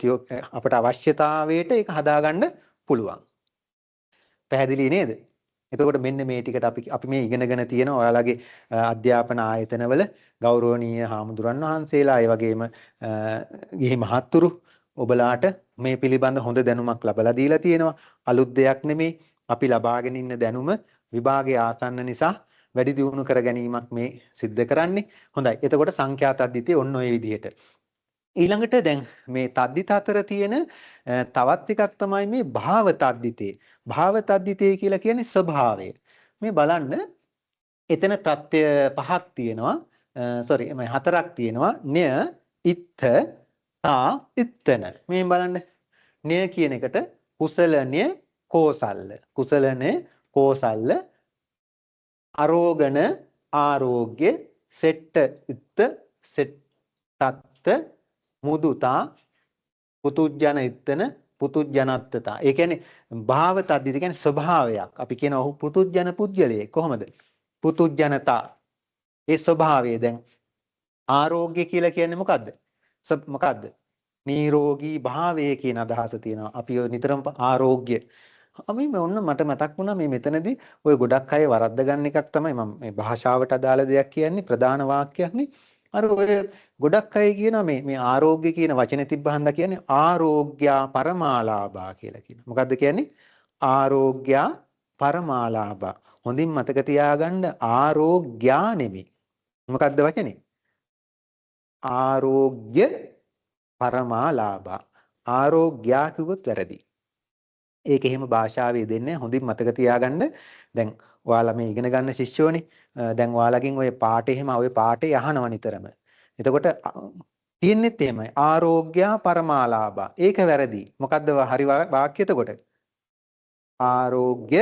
တိ ය අපට අවශ්‍යතාවයට ඒක හදාගන්න පුළුවන්. පැහැදිලි නේද? එතකොට මෙන්න මේ ටිකට අපි මේ ඉගෙනගෙන තියෙනවා. ඔයාලගේ අධ්‍යාපන ආයතනවල ගෞරවනීය හාමුදුරන් වහන්සේලා ඒ වගේම ගිහි මහත්තුරු ඔබලාට මේ පිළිබඳ හොඳ දැනුමක් ලබලා දීලා තියෙනවා. අලුත් දෙයක් නෙමෙයි. අපි ලබාගෙන ඉන්න දැනුම විභාගයේ ආසන්න නිසා වැඩි දියුණු කර ගැනීමක් මේ සිද්ධ කරන්නේ. හොඳයි. එතකොට සංඛ්‍යා තද්දිතේ ඔන්න ඔය විදිහට. ඊළඟට දැන් මේ තද්දිත අතර තියෙන තවත් එකක් තමයි මේ භාව තද්දිතේ. භාව තද්දිතේ කියලා කියන්නේ ස්වභාවය. මේ බලන්න එතන ප්‍රත්‍ය පහක් තියෙනවා. හතරක් තියෙනවා. ණය, ඉත්ථ, තා, ඉත්තන. මේ බලන්න. ණය කියන එකට කුසලණය, කෝසල්ල. කුසලණය, කෝසල්ල, අරෝගණ, ආරෝග්‍ය, සෙට්ට, ඉත්ත, සෙට්ටත්ත, මුදුතා, පුතුජන ඉත්තන, පුතුජනත්තතා. ඒ කියන්නේ භාව තද්දිත කියන්නේ ස්වභාවයක්. අපි කියනවා ඔහු පුතුජන පුජ්‍යලයේ කොහොමද? පුතුජනතා. ඒ ස්වභාවය දැන් ආරෝග්‍ය කියලා කියන්නේ මොකද්ද? මොකද්ද? නිරෝගී භාවය කියන අදහස තියෙනවා. අපි නිතරම ආරෝග්‍ය අපි මේ ඔන්න මට මතක් වුණා මේ මෙතනදී ඔය ගොඩක් අය වරද්ද ගන්න එකක් තමයි මම මේ භාෂාවට අදාළ දෙයක් කියන්නේ ප්‍රධාන වාක්‍යයක්නේ. අර ඔය ගොඩක් අය කියනවා මේ ආරෝග්‍ය කියන වචනේ තිබ්බහන්දා කියන්නේ ආරෝග්‍යා පරමාලාභා කියලා කියනවා. මොකද්ද කියන්නේ? ආරෝග්‍යා පරමාලාභා. හොඳින් මතක තියාගන්න ආරෝග්‍යා නෙමෙයි. මොකද්ද වචනේ? ආරෝග්‍ය පරමාලාභා. ආරෝග්‍යා කිව්වොත් වැරදි. ඒක එහෙම භාෂාවේ දෙන්නේ හොඳින් මතක තියාගන්න. දැන් ඔයාලා මේ ඉගෙන ගන්න ශිෂ්‍යෝනේ. දැන් ඔයාලගෙන් ඔය පාඩේ එහෙම ඔය පාඩේ අහනවා නිතරම. එතකොට තියෙන්නෙත් එහෙමයි. ආරෝග්‍යා පරමාලාභා. ඒක වැරදි. මොකද්ද හරි වාක්‍ය එතකොට? ආරෝග්‍ය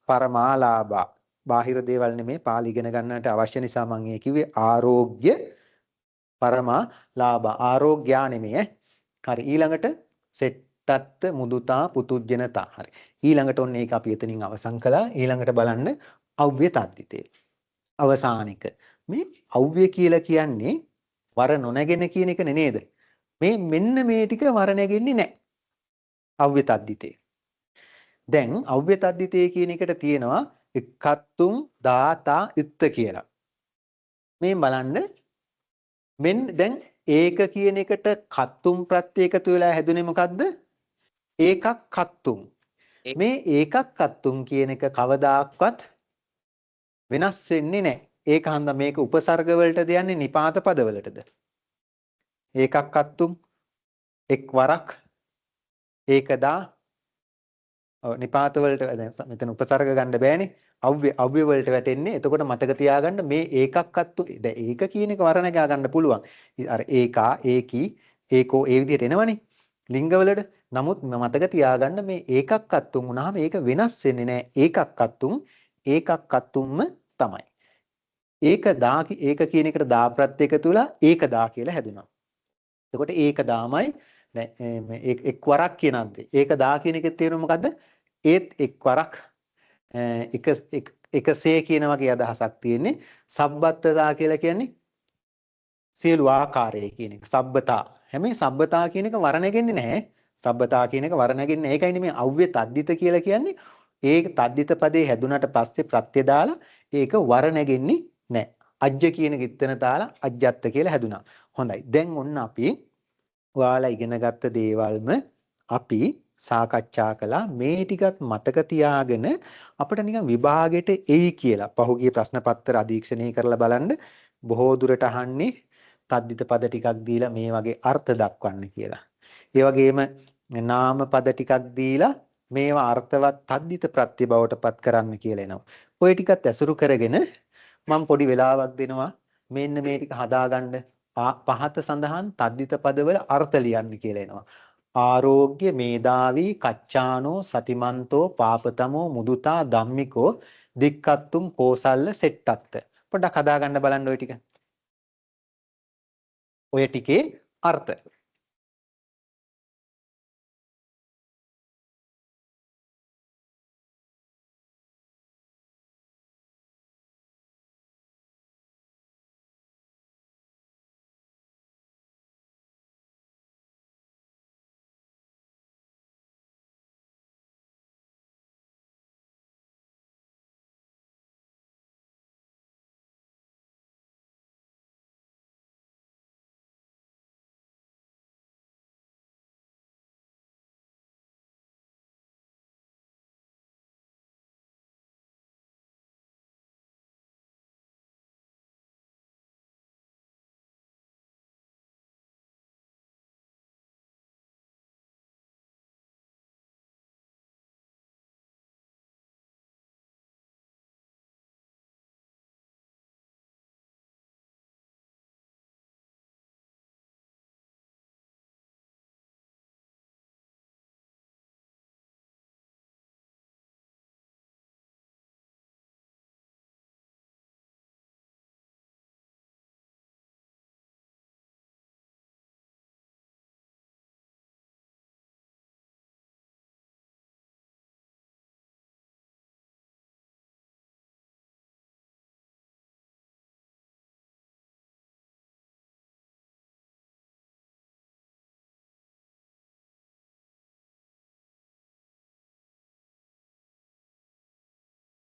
පරමාලාභා. බාහිර දේවල් නෙමේ පාලි ඉගෙන ගන්නට අවශ්‍ය නිසා මම ඒ කිව්වේ ආරෝග්‍ය පරමාලාභා. ආරෝග්‍යා නෙමේ ඈ. හරි ඊළඟට සෙට්ටත්ත මුදුතා පුතුජනතා. හරි. ඊළඟට ඔන්න ඒක අපි එතනින් අවසන් කළා. ඊළඟට බලන්න අව්‍ය තද්දිතේ. අවසානික. මේ අව්‍ය කියලා කියන්නේ වර නොනැගෙන කියන එක නේද? මේ මෙන්න මේ ටික වර නැගෙන්නේ නැහැ. අව්‍ය තද්දිතේ. දැන් අව්‍ය තද්දිතේ කියන එකට තියෙනවා එක්කත්තුම් දාතා ඉත්ත කියලා. මේ බලන්න මෙන්න දැන් ඒක කියන එකට කත්තුම් ප්‍රත්‍ය එකතු වෙලා හැදුනේ මොකද්ද? ඒකක් කත්තුම්. මේ ඒකක් කත්තුම් කියන එක කවදාක්වත් වෙනස් වෙන්නේ නැහැ. ඒක හන්ද මේක උපසර්ග වලටද යන්නේ නිපාත පද වලටද? ඒකක් කත්තුම් එක් වරක් ඒකදා නිපාත වලට දැන් මෙතන උපසර්ග ගන්න බෑනේ. අව්‍ය වලට වැටෙන්නේ. එතකොට මතක තියාගන්න මේ ඒකක්කත්තු දැන් ඒක කියන එක වර්ණගා ගන්න පුළුවන්. අර ඒකා ඒකී ඒකෝ ඒ විදිහට එනවනේ ලිංග වලට. නමුත් මතක තියාගන්න මේ ඒකක්කත්තුන් වුණාම ඒක වෙනස් වෙන්නේ නැහැ. ඒකක්කත්තුම්ම තමයි. ඒක කියන එකට දා ප්‍රත්‍ය එකතු වෙලා ඒක දා කියලා හැදුනා. එතකොට ඒක දාමයි දැන් එක් වරක් කියනන්ද ඒක දා කියන එකේ තේරුම මොකද්ද? ඒත් එක් වරක් එකසේ කියන වගේ අදහසක් තියෙන්නේ. සබ්බත්තතා කියලා කියන්නේ සියලු ආකාරයේ කියන එක. සබ්බතා. හැබැයි සබ්බතා කියන එක වර නැගෙන්නේ නැහැ. සබ්බතා කියන එක වර නැගෙන්නේ. ඒකයි මේ අව්‍ය තද්දිත කියලා කියන්නේ. ඒක තද්දිත පදේ හැදුනට පස්සේ ප්‍රත්‍ය දාලා ඒක වර නැගෙන්නේ නැහැ. අජ්ජ කියන කිත්තන දාලා අජ්ජත්ත කියලා හැදුනා. හොඳයි. දැන් ඔන්න අපි ඔයාලා ඉගෙනගත්ත දේවල්ම අපි සාකච්ඡා කළා. මේ ටිකත් මතක තියාගෙන අපිට නිකන් විභාගෙට එයි කියලා පහුගිය ප්‍රශ්න පත්‍ර අධීක්ෂණය කරලා බලන්න. බොහෝ දුරට අහන්නේ තද්දිත පද ටිකක් දීලා මේ වගේ අර්ථ දක්වන්න කියලා. ඒ වගේම නාම පද ටිකක් දීලා මේවා අර්ථවත් තද්දිත ප්‍රත්‍ය බවට පත් කරන්න කියලා එනවා. ওই ටිකත් ඇසුරු කරගෙන මම පොඩි වෙලාවක් දෙනවා මෙන්න මේ ටික හදාගන්න. පහත සඳහන් තද්දිත පදවල අර්ථ ලියන්න කියලා එනවා. ආරෝග්‍ය මේදාවී කච්චානෝ සතිමන්තෝ පාපතමෝ මුදුතා ධම්මිකෝ දික්කත්තුම් කෝසල්ල සෙට්ටත්ත. පොඩ්ඩක් හදාගන්න බලන්න ওই ටික. ඔය ටිකේ අර්ථ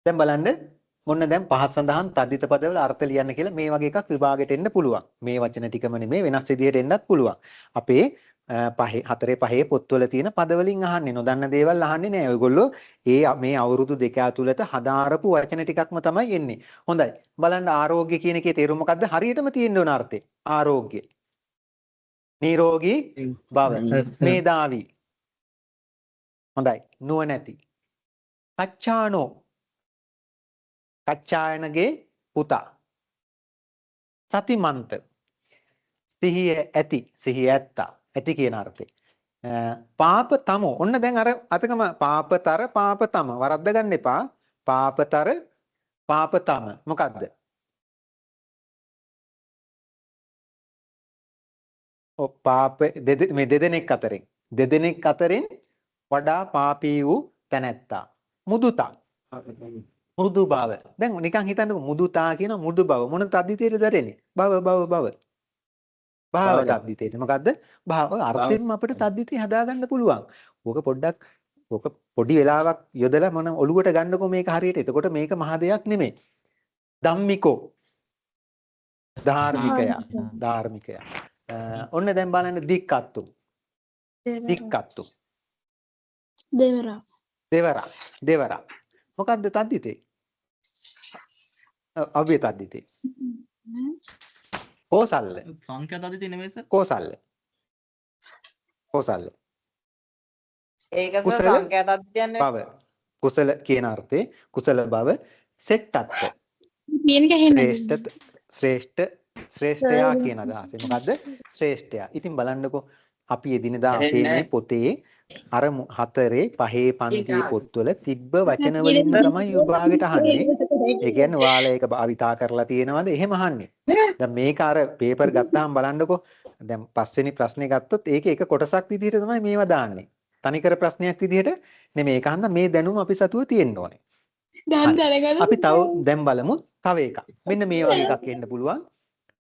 දැන් බලන්න මොන්න දැන් පහත් සඳහන් තද්දිත පදවල අර්ථ ලියන්න කියලා මේ වගේ එකක් විභාගෙට එන්න පුළුවන්. මේ වචන ටිකම නෙමෙයි වෙනස් විදිහට එන්නත් පුළුවන්. අපේ පහේ 4 5 පොත්වල තියෙන පදවලින් අහන්නේ නොදන්න දේවල් අහන්නේ නෑ. ඔයගොල්ලෝ මේ අවුරුදු දෙක ඇතුළත හදාරපු වචන ටිකක්ම තමයි එන්නේ. හොඳයි. බලන්න ආරෝග්‍ය කියන එකේ තේරුම මොකද්ද? හරියටම තියෙන්න ඕන අර්ථය. ආරෝග්‍ය. නිරෝගී බව. මේධාවී. හොඳයි. නුවණැති. කච්චානෝ. කච්චායනගේ පුතා. සතිමන්ත. සිහිය ඇති. සිහිය ඇත්තා. ඇති කියන අර්ථේ. පාපතම. ඔන්න දැන් අර අතකම පාපතර පාපතම. වරද්ද ගන්න එපා. පාපතර පාපතම. මොකද්ද? පාප මේ දෙදෙනෙක් අතරින් වඩා පාපී වූ තැනැත්තා. මුදුතා. මෘදු බව. දැන් නිකන් හිතන්නකෝ මුදුතා කියන මෘදු බව මොන තද්දිතේද දරෙන්නේ? බව. භාව තද්දිතේට. මොකද්ද? භාව අර්ථයෙන්ම අපිට තද්දිතේ හදාගන්න පුළුවන්. ඕක පොඩි වෙලාවක් යොදලා මොන ඔලුවට ගන්නකො මේක හරියට. එතකොට මේක මහ දෙයක් නෙමෙයි. ධම්මිකෝ. ධාර්මිකයා. ඔන්න දැන් බලන්න දික්කත්තු. දෙවරා. මොකද්ද තද්දිතේ? අව්‍ය තද්දිතේ. කෝසල්ල. සංඛ්‍යා තද්දිතේ නෙමෙයි සර්. කෝසල්ල. ඒක කුසල සංඛ්‍යා තත්ත්වයන්නේ බව. කුසල කියන අර්ථේ කුසල බව සෙට්ටත්ත. ශ්‍රේෂ්ඨයා කියන අදහස. මොකද්ද? ශ්‍රේෂ්ඨයා. ඉතින් බලන්නකෝ අපි එදිනදා අපේ මේ පොතේ අර 4 5 පන්තියේ පොත්වල තිබ්බ වචන වලින්ම තමයි විභාගෙට අහන්නේ. ඒ කියන්නේ ඔයාලා ඒක භාවිතා කරලා තියෙනවද? එහෙම අහන්නේ. දැන් මේක අර පේපර් ගත්තාම බලන්නකෝ. දැන් පස්වෙනි ප්‍රශ්නේ ගත්තොත් ඒකේ එක කොටසක් විදිහට තමයි මේවා දාන්නේ. තනිකර ප්‍රශ්නයක් විදිහට නෙමෙයි. ඒක හන්ද මේ දැනුම අපි සතුව තියෙන්න ඕනේ. අපි තව දැන් බලමු තව එකක්. මෙන්න මේ වගේ එකක් එන්න පුළුවන්.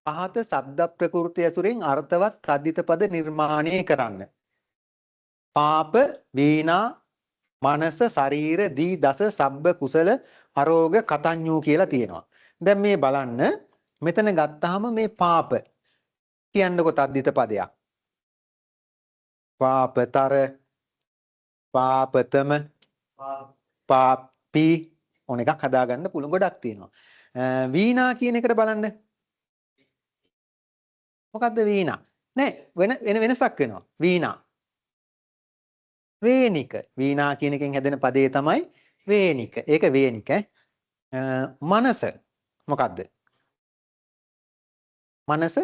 පහත ශබ්ද ප්‍රකෘතිය ඇසුරෙන් අර්ථවත් තද්දිත පද නිර්මාණය කරන්න. පාප, වීණා, මනස, ශරීර, දී, දස, සබ්බ, කුසල, අරෝග, කතඤ්ඤු කියලා තියෙනවා. දැන් මේ බලන්න මෙතන ගත්තාම මේ පාප කියන්නකො තද්දිත පදයක්. පාපතර, පාපතම, පාපි ඕන එකක් හදාගන්න පුළුවන් ගොඩක් තියෙනවා. වීණා කියන එකට බලන්න. මොකද්ද වීණා? නෑ වෙන වෙනසක් වෙනවා. වීණා. වේනික. වීණා කියන එකෙන් හැදෙන පදේ තමයි වේනික. ඒක වේනික. මනස මොකද්ද? මනස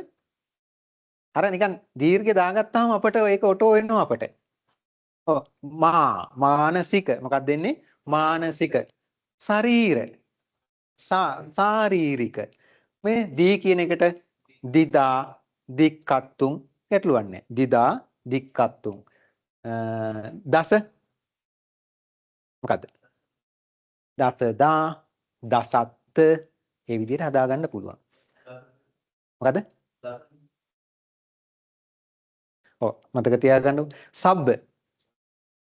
අර නිකන් දීර්ඝ දාගත්තාම අපිට ඒක ඔටෝ වෙනවා අපිට. ඔව් මානසික මොකක්ද දෙන්නේ? මානසික. ශරීර. ශාරීරික. මේ දී කියන එකට දිදා දික්කත්තුම් ගැටලුවක් නැහැ. දිදා දික්කත්තුම්. දස මොකද්ද? දසදා දසත්ත ඒ විදිහට හදාගන්න පුළුවන්. මොකද්ද? ඔව් මතක තියාගන්න. සබ්බ.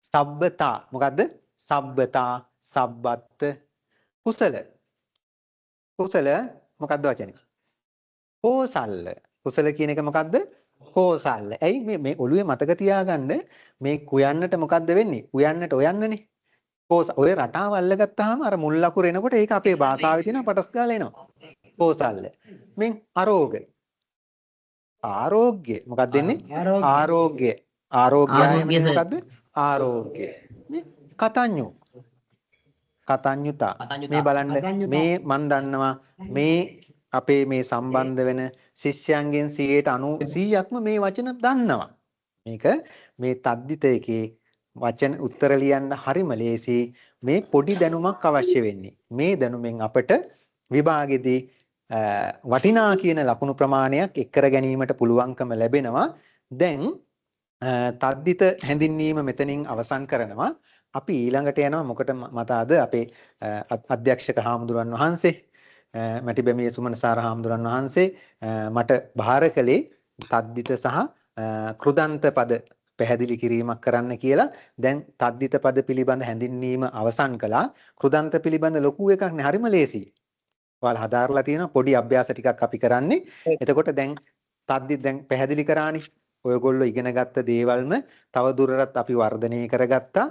සබ්බතා මොකද්ද? සබ්බතා සබ්බත්ත කුසල. කුසල මොකද්ද වචනේ? කෝසල්ල. කුසල කියන එක මොකද්ද? කෝසල්ල. ඇයි මේ ඔළුවේ මතක තියාගන්න මේ කුයන්නට මොකද්ද වෙන්නේ? කුයන්නට ඔයන්නනේ. ඔය රටාව අල්ලගත්තාම අර මුල් ලකුර එනකොට ඒක අපේ භාෂාවේ තියෙන පටස් ගාලා එනවා. කෝසල්ල. මෙන් අරෝග. ආරෝග්‍ය. මොකක්ද දෙන්නේ? ආරෝග්‍ය. ආරෝග්‍යය මොකද්ද? ආරෝග්‍ය. මේ කතඤ්ඤු. කතඤ්ඤුතා. මේ බලන්න මේ මන් දන්නවා මේ අපේ මේ සම්බන්ධ වෙන ශිෂ්‍යයන්ගෙන් 90%ක්ම මේ වචන දන්නවා. මේක මේ තද්දිත එකේ වචන උත්තර ලියන්න හරිම ලේසි. මේ පොඩි දැනුමක් අවශ්‍ය වෙන්නේ. මේ දැනුමෙන් අපට විභාගෙදී වටිනා කියන ලකුණු ප්‍රමාණයක් එක් කර ගැනීමට පුළුවන්කම ලැබෙනවා. දැන් තද්දිත හැඳින්වීම මෙතනින් අවසන් කරනවා. අපි ඊළඟට යනවා මොකට මතද අපේ අධ්‍යක්ෂක හාමුදුරන් වහන්සේ මැටිබැමිය සුමන සාර හාමුදුරන් වහන්සේ මට භාර කළේ තද්දිත සහ කෘදන්ත පද පැහැදිලි කිරීමක් කරන්න කියලා දැන් තද්දිත පද පිළිබඳ හැඳින්වීම අවසන් කළා. කෘදන්ත පිළිබඳ ලොකු එකක් නේ, හරිම ලේසියි. ඔයාලා හදාarලා තියෙන පොඩි අභ්‍යාස ටිකක් අපි කරන්නේ. එතකොට දැන් තද්දිත් දැන් පැහැදිලි කරානේ. ඔයගොල්ලෝ ඉගෙන ගත්ත දේවල්ම තව දුරටත් අපි වර්ධනය කරගත්තා.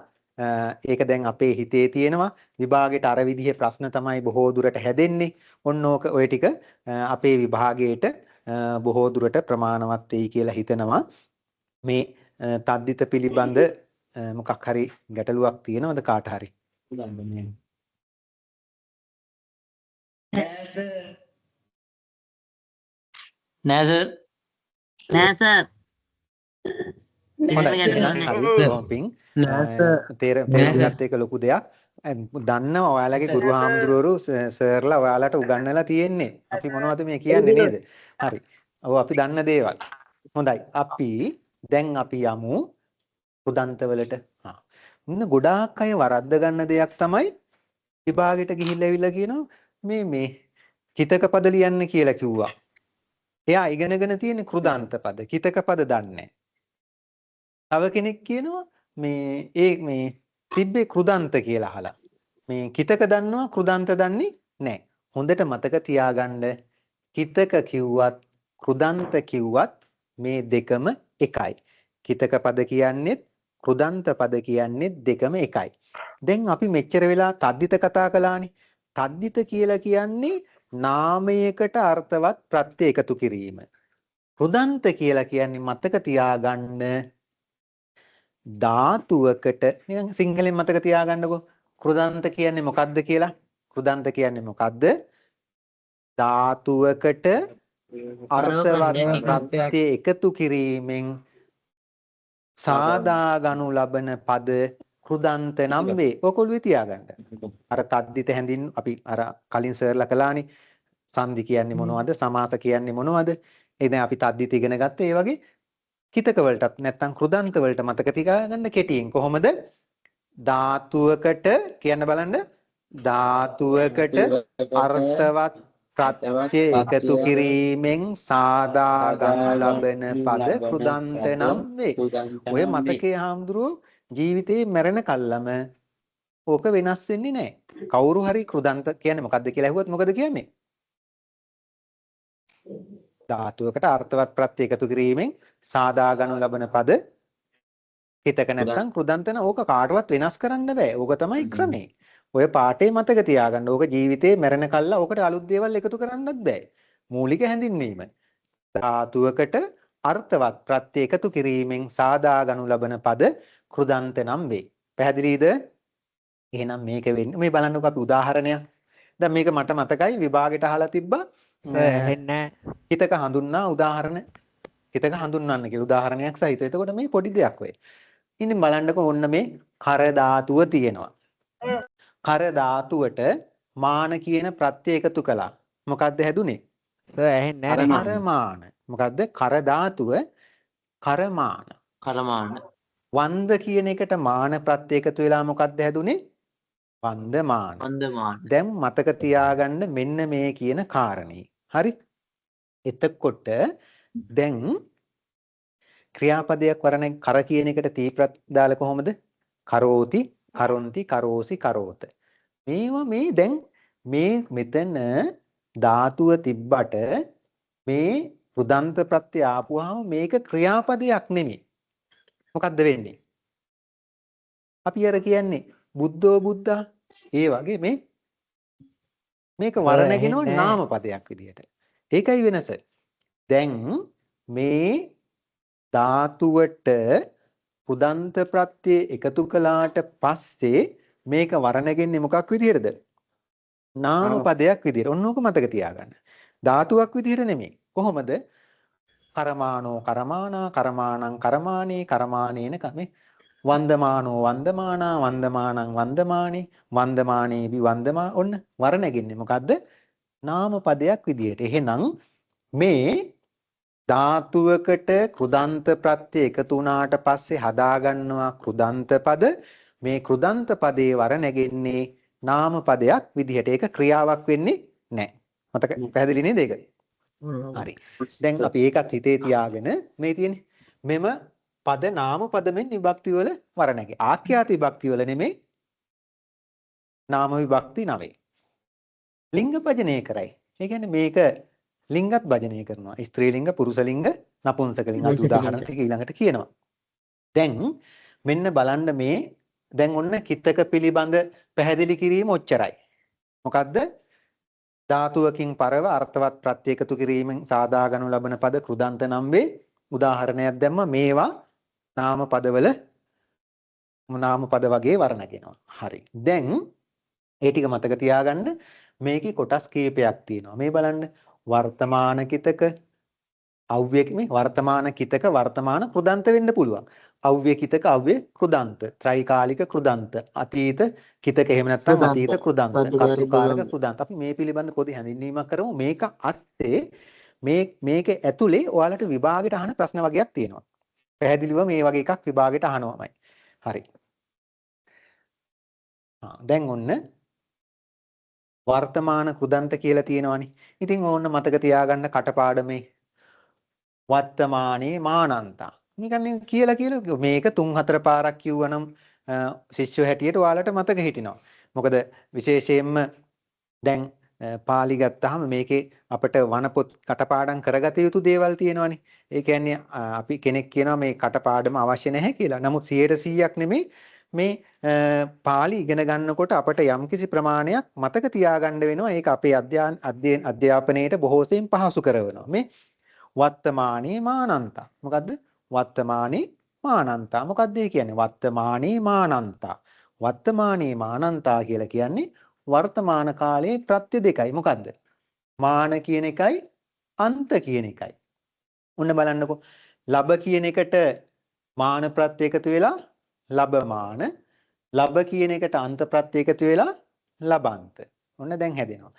ඒක දැන් අපේ හිතේ තියෙනවා. විභාගයට අර විදිහේ ප්‍රශ්න තමයි බොහෝ දුරට හැදෙන්නේ. ඔන්න ඕක ඔය ටික අපේ විභාගයට බොහෝ දුරට ප්‍රමාණවත් වෙයි කියලා හිතනවා. මේ තද්දිත පිළිබඳ මොකක් හරි ගැටලුවක් තියෙනවද කාට හරි? නෑ සර්. හොඳයි. හරි. බොහොම පිං. තේරුම්ගත් එක ලොකු දෙයක්. දන්නවා ඔයාලගේ ගුරු හාමුදුරුවෝ සර්ලා ඔයාලට උගන්වලා තියෙන්නේ. අපි මොනවද මේ කියන්නේ නේද? හරි. ඔව් අපි දන්න දේවල්. හොඳයි. දැන් අපි යමු කෘදන්තවලට. ඉන්න ගොඩාක් අය වරද්ද ගන්න දෙයක් තමයි විභාගෙට ගිහිල්ලා ඇවිල්ලා කියනවා මේ කිතක පද ලියන්න කියලා කිව්වා. එයා ඉගෙනගෙන තියෙන කෘදන්ත පද, කිතක පද දන්නේ. තව කෙනෙක් කියනවා මේ තිබ්බේ කෘදන්ත කියලා අහලා. මේ කිතක දන්නවා කෘදන්ත දන්නේ නැහැ. හොඳට මතක තියාගන්න කිතක කිව්වත් කෘදන්ත කිව්වත් මේ දෙකම එකයි. කිතක පද කියන්නේත් කෘදන්ත පද කියන්නේත් දෙකම එකයි. දැන් අපි මෙච්චර වෙලා තද්දිත කතා කළානේ. තද්දිත කියලා කියන්නේ නාමයකට අර්ථවත් ප්‍රත්‍ය එකතු කිරීම. කෘදන්ත කියලා කියන්නේ මතක තියාගන්න ධාතුවකට නිකන් සිංහලෙන් මතක තියාගන්නකෝ. කෘදන්ත කියන්නේ මොකද්ද කියලා? කෘදන්ත කියන්නේ මොකද්ද? ධාතුවකට අර්ථවත් ප්‍රත්‍ය එකතු කිරීමෙන් සාදා ගනු ලබන පද කෘදන්ත නම් වේ. ඔකොළුවේ තියාගන්න. අර තද්දිත හැඳින් අපි අර කලින් සර්ලා කළානේ. සංදි කියන්නේ මොනවද? සමාස කියන්නේ මොනවද? ඒ දැන් අපි තද්දිත ඉගෙන ගත්තා. ඒ වගේ කිතක වලටත් නැත්නම් කෘදන්ත වලට මතක තියාගන්න කෙටියෙන් කොහොමද? ධාතුවකට කියන්න බලන්න. ධාතුවකට අර්ථවත් ප්‍රත්‍ය එකතු කිරීමෙන් සාදා ගනු ලබන පද කෘදන්ත නම් වේ. ඔය මතකයේ හාමුදුරුවෝ ජීවිතේ මැරෙන කල්ලම ඕක වෙනස් වෙන්නේ නැහැ. කවුරු හරි කෘදන්ත කියන්නේ මොකද්ද කියලා ඇහුවොත් මොකද කියන්නේ? ධාතුවකට අර්ථවත් ප්‍රත්‍ය එකතු කිරීමෙන් සාදා ගනු ලබන පද හිතක නැත්තම් කෘදන්තන ඕක කාටවත් වෙනස් කරන්න බෑ. ඕක තමයි ක්‍රමේ. ඔය පාඩේ මතක තියාගන්න. ඕක ජීවිතේ මැරෙන කල්ලා ඕකට අලුත් දේවල් එකතු කරන්නත් බෑ. මූලික හැඳින්වීම. ධාතුවකට අර්ථවත් ප්‍රත්‍ය එකතු කිරීමෙන් සාදා ගනු ලබන පද කෘදන්ත නම් වේ. පැහැදිලිද? එහෙනම් මේක වෙන්නේ මේ බලන්නකො අපි උදාහරණයක්. දැන් මේක මට මතකයි විභාගෙට අහලා තිබ්බා. හිතක හඳුන්නා උදාහරණ. හිතක හඳුන්වන්න කියලා උදාහරණයක් සහිත. එතකොට මේ පොඩි දෙයක් වෙයි. ඉතින් බලන්නකො ඔන්න මේ කර ධාතුව තියෙනවා. කර ධාතුවට මාන කියන ප්‍රත්‍ය එකතු කළා. මොකද්ද හැදුනේ? කරමාන. මොකද්ද? කර ධාතුව කරමාන. වන්ද කියන එකට මාන ප්‍රත්‍ය එකතු වෙලා මොකද්ද හැදුනේ? වන්දමාන. දැන් මතක තියාගන්න මෙන්න මේ කියන කාරණේ. හරි? එතකොට දැන් ක්‍රියාපදයක් වරණ කර කියන එකට තීප්‍රත් දාලා කොහොමද? කරෝති, කරොන්ති, කරෝසි, කරෝත. මේවා මේ දැන් මේ මෙතන ධාතුව තිබ්බට මේ කෘදන්ත ප්‍රත්‍ය ආපුවාම මේක ක්‍රියාපදයක් නෙමෙයි. මොකද්ද වෙන්නේ? අපි අර කියන්නේ බුද්ධෝ බුද්ධා ඒ වගේ මේක වර්ණගෙනව නාම පදයක් විදියට. ඒකයි වෙනස. දැන් මේ ධාතුවට කෘදන්ත ප්‍රත්‍ය එකතු කළාට පස්සේ මේක වර්ණගෙන්නේ මොකක් විදියටද? නාම පදයක් විදියට. ඔන්නෝක මතක තියාගන්න. ධාතුවක් විදියට නෙමෙයි. කොහොමද? කරමානෝ කරමානා, කරමානං කරමානේ, කරමානේන කමේ වන්දමානෝ වන්දමානා, වන්දමානං වන්දමානේ, වන්දමානේබි වන්දමා. ඔන්න වර්ණගෙන්නේ මොකද්ද? නාම පදයක් විදියට. එහෙනම් මේ ධාතුවකට කෘදන්ත ප්‍රත්‍ය එකතු වුණාට පස්සේ හදා ගන්නවා කෘදන්ත පද. මේ කෘදන්ත පදේ වර්ණගෙන්නේ නාම පදයක් විදියට. ඒක ක්‍රියාවක් වෙන්නේ නැහැ. මතක පැහැදිලි නේද ඒක? හරි. දැන් අපි ඒකත් හිතේ තියාගෙන මේ තියෙන්නේ මෙම පද නාම පදමෙන් විභක්ති වල වර්ණකේ. ආඛ්‍යාත විභක්ති වල නෙමෙයි නාම විභක්ති 9. ලිංග භජනය කරයි. ඒ කියන්නේ මේක ලිංගත් භජනය කරනවා. ස්ත්‍රී ලිංග, පුරුෂ ලිංග, නපුංසක ලිංග. අපි උදාහරණ ටික ඊළඟට කියනවා. දැන් මෙන්න බලන්න මේ දැන් ඔන්න කිතක පිළිබඳ පැහැදිලි කිරීම ඔච්චරයි. මොකද්ද? ධාතුවකින් පරව අර්ථවත් ප්‍රත්‍ය එකතු කිරීමෙන් සාදාගනු ලබන පද කෘදන්ත නම් වේ. උදාහරණයක් දැම්ම මේවා නාම පදවල නාම පද වගේ වර්ණගෙනවා. හරි. දැන් ඒ ටික මතක තියාගන්න. මේකේ කොටස් කීපයක් තියෙනවා. මේ බලන්න වර්තමාන කිතක අව්‍ය මේ වර්තමාන කිතක වර්තමාන කෘදන්ත වෙන්න පුළුවන්. අව්‍ය කිතක අව්‍ය කෘදන්ත, ත්‍රිකාලික කෘදන්ත, අතීත කිතක එහෙම නැත්නම් අතීත කෘදන්ත, කර්තෘකාලක කෘදන්ත. අපි මේ පිළිබඳ පොඩි හැඳින්වීමක් කරමු. මේක අස්සේ මේක ඇතුලේ ඔයාලට විභාගයට අහන ප්‍රශ්න වගේක් තියෙනවා. පැහැදිලිව මේ වගේ එකක් විභාගයට අහනවාමයි. හරි. දැන් ඔන්න වර්තමාන කෘදන්ත කියලා තියෙනවනේ. ඉතින් ඕන්න මතක තියාගන්න කටපාඩමේ වර්තමානයේ මානන්තා. නිකන් කියලා මේක 3-4 පාරක් කිව්වනම් ශිෂ්‍යෝ හැටියට ඔයාලට මතක හිටිනවා. මොකද විශේෂයෙන්ම දැන් පාලි ගත්තාම මේකේ අපිට වනපොත් කටපාඩම් කරගත යුතු දේවල් තියෙනවනේ. ඒ කියන්නේ අපි කෙනෙක් කියනවා මේ කටපාඩම අවශ්‍ය නැහැ කියලා. නමුත් 100%ක් නෙමෙයි මේ පාලි ඉගෙන ගන්නකොට අපිට යම්කිසි ප්‍රමාණයක් මතක තියාගන්න වෙනවා. ඒක අපේ අධ්‍යාපනයේට බොහෝසෙයින් පහසු කරනවා. මේ වර්තමානයේ මානන්තා. මොකද්ද? වර්තමානයේ මානන්තා. මොකද්ද ඒ කියන්නේ? වර්තමානයේ මානන්තා. වර්තමානයේ මානන්තා කියලා කියන්නේ වර්තමාන කාලයේ ප්‍රත්‍ය දෙකයි. මොකද්ද? මාන කියන එකයි අන්ත කියන එකයි. ඔන්න බලන්නකෝ. ලබ කියන එකට මාන ප්‍රත්‍ය එකතු වෙලා ලබමාන. ලබ කියන එකට අන්ත ප්‍රත්‍ය එකතු වෙලා ලබන්ත. ඔන්න දැන් හැදෙනවා.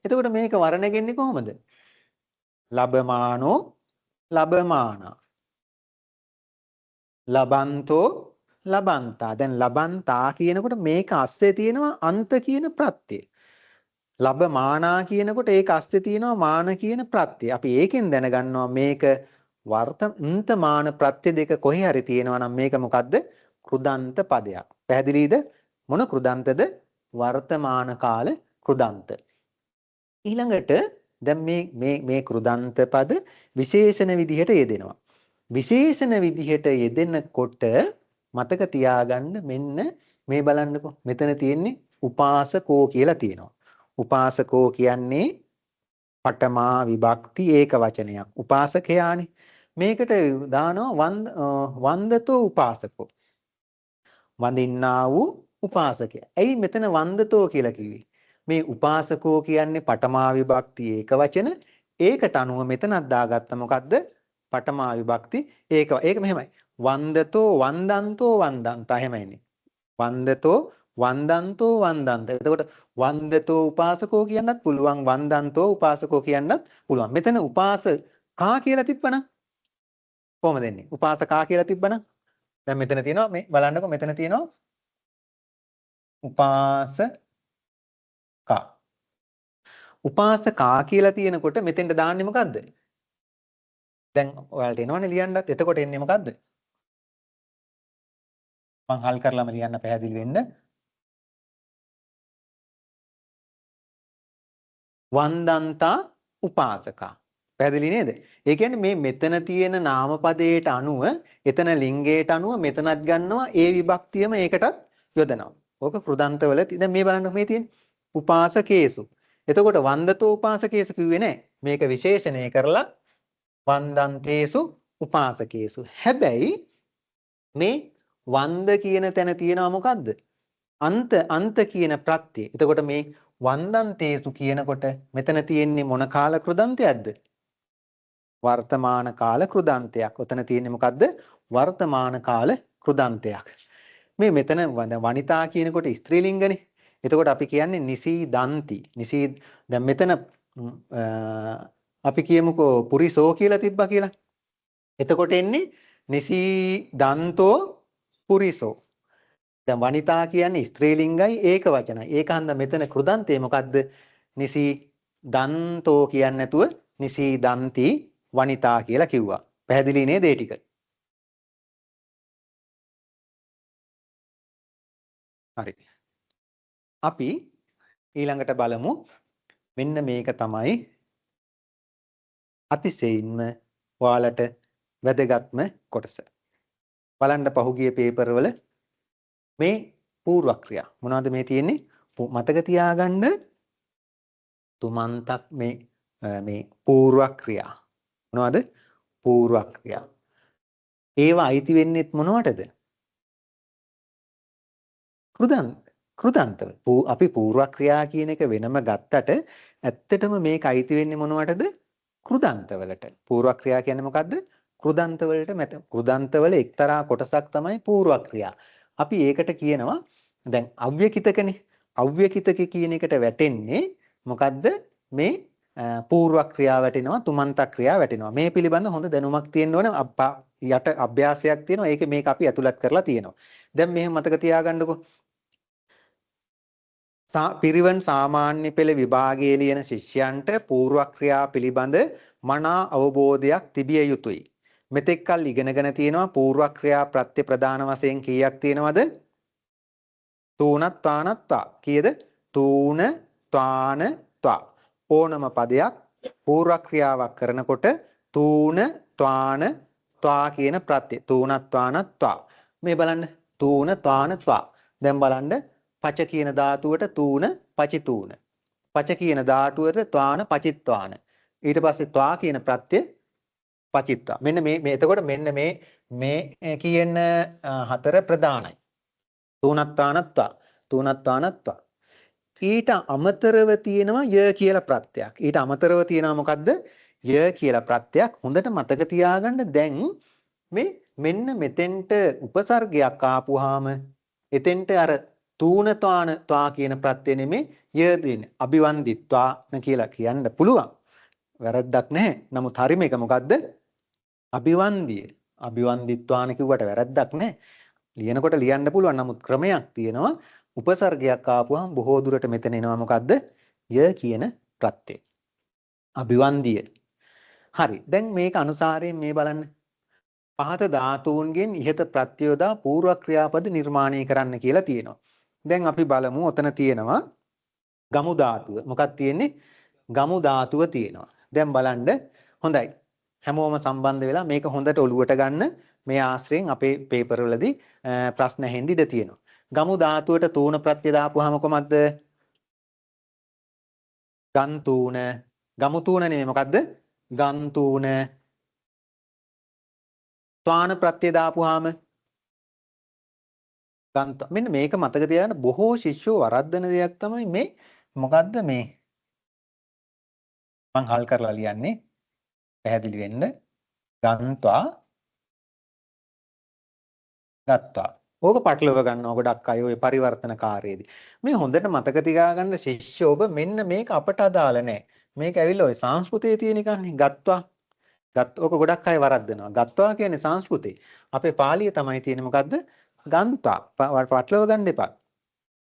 එතකොට මේක වර්ණගෙන්නේ කොහොමද? ලබමානෝ ලබමානා. ලබන්තෝ ලබන්තා. දැන් ලබන්තා කියනකොට මේක අස්සේ තියෙනවා අන්ත කියන ප්‍රත්‍යය. ලබමානා කියනකොට ඒක අස්සේ තියෙනවා මාන කියන ප්‍රත්‍යය. අපි ඒකෙන් දැනගන්නවා මේක වර්තමාන ප්‍රත්‍ය දෙක කොහේ හරි තියෙනවා නම් මේක මොකද්ද? කෘදන්ත පදයක්. පැහැදිලිද? මොන කෘදන්තද? වර්තමාන කාල කෘදන්ත. ඊළඟට දැන් මේ කෘදන්ත පද විශේෂණ විදිහට යෙදෙනවා. විශේෂණ විදිහට යෙදෙනකොට මතක තියාගන්න මෙන්න මේ බලන්නකෝ. මෙතන තියෙන්නේ උපාසකෝ කියලා තියෙනවා. උපාසකෝ කියන්නේ පඨමා විභක්ති ඒක වචනයක්. උපාසකයානේ. මේකට දානවා වන්දතෝ උපාසකෝ. වඳින්නා වූ උපාසකයා. ඇයි මෙතන වන්දතෝ කියලා කිව්වේ? මේ උපාසකෝ කියන්නේ පඨමා විභක්ති ඒක වචන. ඒකට අනුව මෙතනක් දාගත්ත මොකද්ද? පඨමා විභක්ති ඒක මෙහෙමයි. වන්දතෝ වන්දන්තෝ වන්දන්තා එහෙමයිනේ. වන්දතෝ වන්දන්තෝ වන්දන්ත. එතකොට වන්දතෝ උපාසකෝ කියන්නත් පුළුවන්, වන්දන්තෝ උපාසකෝ කියන්නත් පුළුවන්. මෙතන උපාසකා කියලා තිබ්බනම් කොහොමද එන්නේ? උපාසකා කියලා තිබ්බනම් දැන් මෙතන තියෙනවා මේ බලන්නකෝ මෙතන තියෙනවා උපාසකා. උපාසකා කියලා තියෙනකොට මෙතෙන්ට දාන්නේ මොකද්ද? දැන් ඔයාලට එනවනේ ලියන්නත්. එතකොට එන්නේ මොකද්ද? මං හල් කරලාම ලියන්න පැහැදිලි වෙන්න. වන්දන්තා උපාසකා. පැහැදිලි නේද? ඒ කියන්නේ මේ මෙතන තියෙන නාමපදයට අනුව එතන ලිංගයට අනුව මෙතනත් ගන්නවා ඒ විභක්තියම ඒකටත් යොදනවා. ඕක කෘදන්තවල දැන් මේ බලන්න මේ තියෙන උපාසකේසු. එතකොට වන්දතෝ උපාසකේසු කිව්වේ නැහැ. මේක විශේෂණය කරලා වන්දන්තේසු උපාසකේසු. හැබැයි මේ වන්ද කියන තැන තියෙනවා මොකද්ද? අන්ත කියන ප්‍රත්‍යය. එතකොට මේ වන්දන්තේසු කියනකොට මෙතන තියෙන්නේ මොන කාල කෘදන්තයක්ද? වර්තමාන කාල කෘදන්තයක්. ඔතන තියෙන්නේ මොකද්ද? වර්තමාන කාල කෘදන්තයක්. මේ මෙතන වනිතා කියනකොට ස්ත්‍රීලිංගනේ. එතකොට අපි කියන්නේ නිසීදන්ති. දැන් මෙතන අපි කියමුකෝ පුරිසෝ කියලා තිබ්බා කියලා. එතකොට එන්නේ නිසීදන්තෝ පුරිසෝ. දැන් වනිතා කියන්නේ ස්ත්‍රීලිංගයි ඒක වචනයි. ඒක හන්ද මෙතන කෘදන්තේ මොකද්ද? නිසීදන්තෝ කියන්නේ නැතුව නිසීදන්ති වනිතා කියලා කිව්වා. පැහැදිලි නේද ඒ ටික? හරි. අපි ඊළඟට බලමු මෙන්න මේක තමයි අතිශයින්ම ඔයාලට වැදගත්ම කොටස. බලන්න පහුගිය පේපර් වල මේ පූර්ව ක්‍රියා මොනවද මේ තියෙන්නේ? මතක තියාගන්න තුමන්තක් මේ පූර්ව ක්‍රියා. මොනවද? පූර්ව ක්‍රියා. ඒවා අයිති වෙන්නේත් මොනවටද? කෘදන්තව. අපි පූර්ව ක්‍රියා කියන එක වෙනම ගත්තට ඇත්තටම මේක අයිති වෙන්නේ මොනවටද? කෘදන්තවලට. පූර්ව ක්‍රියා කියන්නේ මොකද්ද? කෘදන්තවලට කෘදන්තවල එක්තරා කොටසක් තමයි පූර්ව ක්‍රියා. අපි ඒකට කියනවා දැන් අව්‍යකිතකනේ. අව්‍යකිතක කියන එකට වැටෙන්නේ මොකද්ද? මේ පූර්ව ක්‍රියා වැටෙනවා, තුමන්ත ක්‍රියා වැටෙනවා. මේ පිළිබඳ හොඳ දැනුමක් තියෙන්න ඕන. යට අභ්‍යාසයක් තියෙනවා. ඒක මේක අපි ඇතුළත් කරලා තියෙනවා. දැන් මෙහෙම මතක තියාගන්නකෝ. පිරිවන් සාමාන්‍ය පෙළ විභාගයේ ලියන ශිෂ්‍යයන්ට පූර්ව ක්‍රියා පිළිබඳ මනා අවබෝධයක් තිබිය යුතුයි. මෙතෙක් කල් ඉගෙනගෙන තියෙනවා පූර්ව ක්‍රියා ප්‍රත්‍ය ප්‍රදාන වශයෙන් කීයක් තියෙනවද? තූණත් තානත් තා. කීයද? තූණ තාන තා. ඕනම පදයක් පූර්ව ක්‍රියාවක් කරනකොට තූණ තාන තා කියන ප්‍රත්‍ය තූණත් තානත් තා. මේ බලන්න තූණ තාන තා. දැන් බලන්න පච කියන ධාතුවට තූණ පචිතූණ. පච කියන ධාතුවට ත්වාන පචිත්වාන. ඊට පස්සේ ත්වා කියන ප්‍රත්‍ය පචිත්වා. මෙන්න මේ එතකොට මෙන්න මේ කියන හතර ප්‍රධානයි. තූණත්වානත්වා තූණත්වානත්වා. ඊට අමතරව තියෙනවා ය කියලා ප්‍රත්‍යක්. ඊට අමතරව තියෙනවා මොකද්ද? ය කියලා ප්‍රත්‍යක්. හොඳට මතක තියාගන්න. දැන් මෙන්න මෙතෙන්ට උපසර්ගයක් ආපුවාම එතෙන්ට අර තූණතාන ත්වා කියන ප්‍රත්‍ය නෙමේ ය දෙන්නේ. අභිවන්දිත්වාන කියලා කියන්න පුළුවන්. වැරද්දක් නැහැ. නමුත් හරි මේක මොකද්ද? අභිවන්දිය. අභිවන්දිත්වාන කිව්වට වැරද්දක් නැහැ. ලියනකොට ලියන්න පුළුවන්. නමුත් ක්‍රමයක් තියෙනවා. උපසර්ගයක් ආපුවහම බොහෝ දුරට මෙතන එනවා මොකද්ද? ය කියන ප්‍රත්‍යය. අභිවන්දිය. හරි. දැන් මේක අනුසාරයෙන් මේ බලන්න. පහත ධාතුන්ගෙන් ඉහත ප්‍රත්‍ය යොදා පූර්ව ක්‍රියාපද නිර්මාණය කරන්න කියලා තියෙනවා. දැන් අපි බලමු ඔතන තියෙනවා ගමු ධාතුව. මොකක්ද තියෙන්නේ? ගමු ධාතුව තියෙනවා. දැන් බලන්න හොඳයි. හැමෝම සම්බන්ධ වෙලා මේක හොඳට ඔලුවට ගන්න. මේ ආශ්‍රයෙන් අපේ පේපර් වලදී ප්‍රශ්න හෙන්න ඉඩ තියෙනවා. ගමු ධාතුවට තූණ ප්‍රත්‍ය දාපුවාම කොහමද? ගන්තූණ. ගමු තූණ නෙමෙයි මොකද්ද? ගන්තූණ. ත්වාන ප්‍රත්‍ය දාපුවාම ගන්ත. මෙන්න මේක මතක තියාගන්න. බොහෝ ශිෂ්‍යෝ වරද්දන දෙයක් තමයි මේ මොකද්ද මේ මං හල් කරලා ලියන්නේ පැහැදිලි වෙන්න. ගන්තා ගත්තා. ඕක පටලව ගන්නවා ගොඩක් අය ඔය පරිවර්තනකාරයේදී. මේ හොඳට මතක තියාගන්න ශිෂ්‍ය ඔබ මෙන්න මේක අපට අදාළ නැහැ. මේක ඇවිල්ලා ඔය සංස්කෘතයේ තියෙන එකනේ. ගත්තා. ඕක ගොඩක් අය වරද්දනවා. ගත්තා කියන්නේ සංස්කෘතේ. අපේ පාලිය තමයි තියෙන්නේ මොකද්ද? ගන්තා. පටලව ගන්න එපා.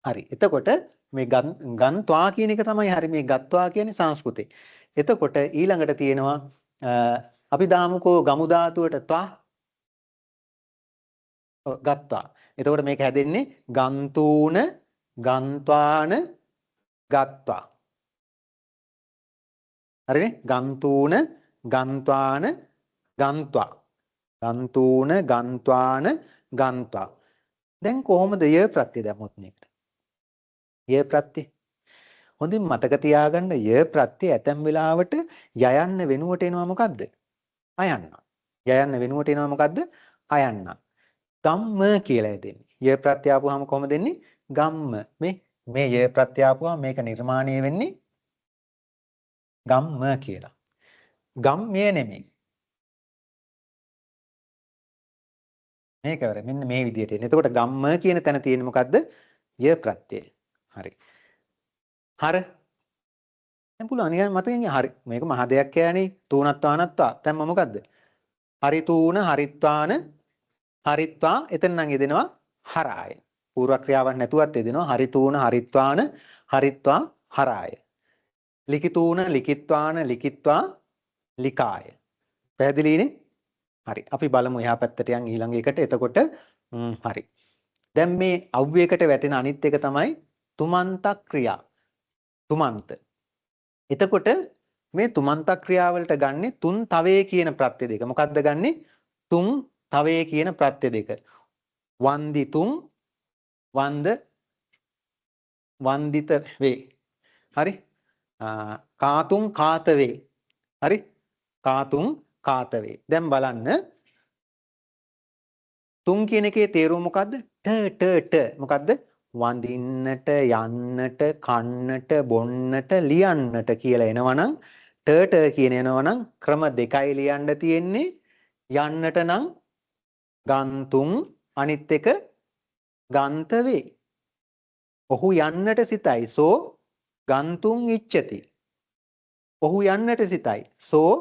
හරි. එතකොට මේ ගන්තා කියන එක තමයි හරි. මේ ගත්තා කියන්නේ සංස්කෘතේ. එතකොට ඊළඟට තියෙනවා අපි දාමුකෝ ගමු ධාතුවට තා ගත්තා. එතකොට මේක හැදෙන්නේ ගන්තූණ ගන්්වාන ගත්තා. හරිනේ? ගන්තූණ ගන්්වාන ගන්්වා. ගන්තූණ ගන්්වාන ගන්්වා. දැන් කොහොමද ය ප්‍රත්‍ය දැම්මොත් මේකට? ය ප්‍රත්‍ය. හොඳින් මතක තියාගන්න ය ප්‍රත්‍ය ඇතැම් වෙලාවට යයන්න වෙනුවට එනවා මොකද්ද? අයන්න. යයන්න වෙනුවට එනවා මොකද්ද? අයන්න. ගම්ම කියලා දෙන්නේ. ය ප්‍රත්‍ය ආපුවාම කොහොමද දෙන්නේ? ගම්ම. මේ ය ප්‍රත්‍ය ආපුවාම මේක නිර්මාණය වෙන්නේ ගම්ම කියලා. ගම්මය නෙමෙයි. මේක වර මෙන්න මේ විදිහට එන්නේ. එතකොට ගම්ම කියන තැන තියෙන්නේ මොකද්ද? ය ප්‍රත්‍යය. හරි. හර. දැන් පුළුවන් නිකන් මතකෙන් හරි. මේක මහ දෙයක් කියන්නේ තූණත්වානත්වා. දැන් මොකද්ද? හරි තූණ හරිත්වාන හරිත්වා එතන නම් යෙදෙනවා හරාය. පූර්ව ක්‍රියාවක් නැතුවත් යෙදෙනවා හරි තූණ හරිත්වාන හරිත්වා හරාය. ලිකිතූණ ලිකිත්වාන ලිකිත්වා ලිකාය. පැහැදිලිනේ? හරි. අපි බලමු එහා පැත්තට යන් ඊළඟ එකට. එතකොට හරි. දැන් මේ අව්‍යයකට වැටෙන අනිත් එක තමයි තුමන්ත ක්‍රියා. තුමන්ත. එතකොට මේ තුමන්ත ක්‍රියාවලට ගන්නේ තුන් තවයේ කියන ප්‍රත්‍ය දෙක. මොකක්ද ගන්නේ? තුන් තවයේ කියන ප්‍රත්‍ය දෙක. වන්දි තුන් වන්ද වන්දිත වේ. හරි? කාතුන් කාත වේ. හරි? කාතුන් කාත වේ. දැන් බලන්න තුන් කියන එකේ තේරුම මොකද්ද? ට මොකද්ද? වඳින්නට යන්නට කන්නට බොන්නට ලියන්නට කියලා එනවනම් ට කියන එනවනම් ක්‍රම දෙකයි ලියන්න තියෙන්නේ. යන්නට නම් ගන්තුන් අනිත් එක ගන්ත වේ. ඔහු යන්නට සිතයි සෝ ගන්තුන් ඉච්ඡති. ඔහු යන්නට සිතයි සෝ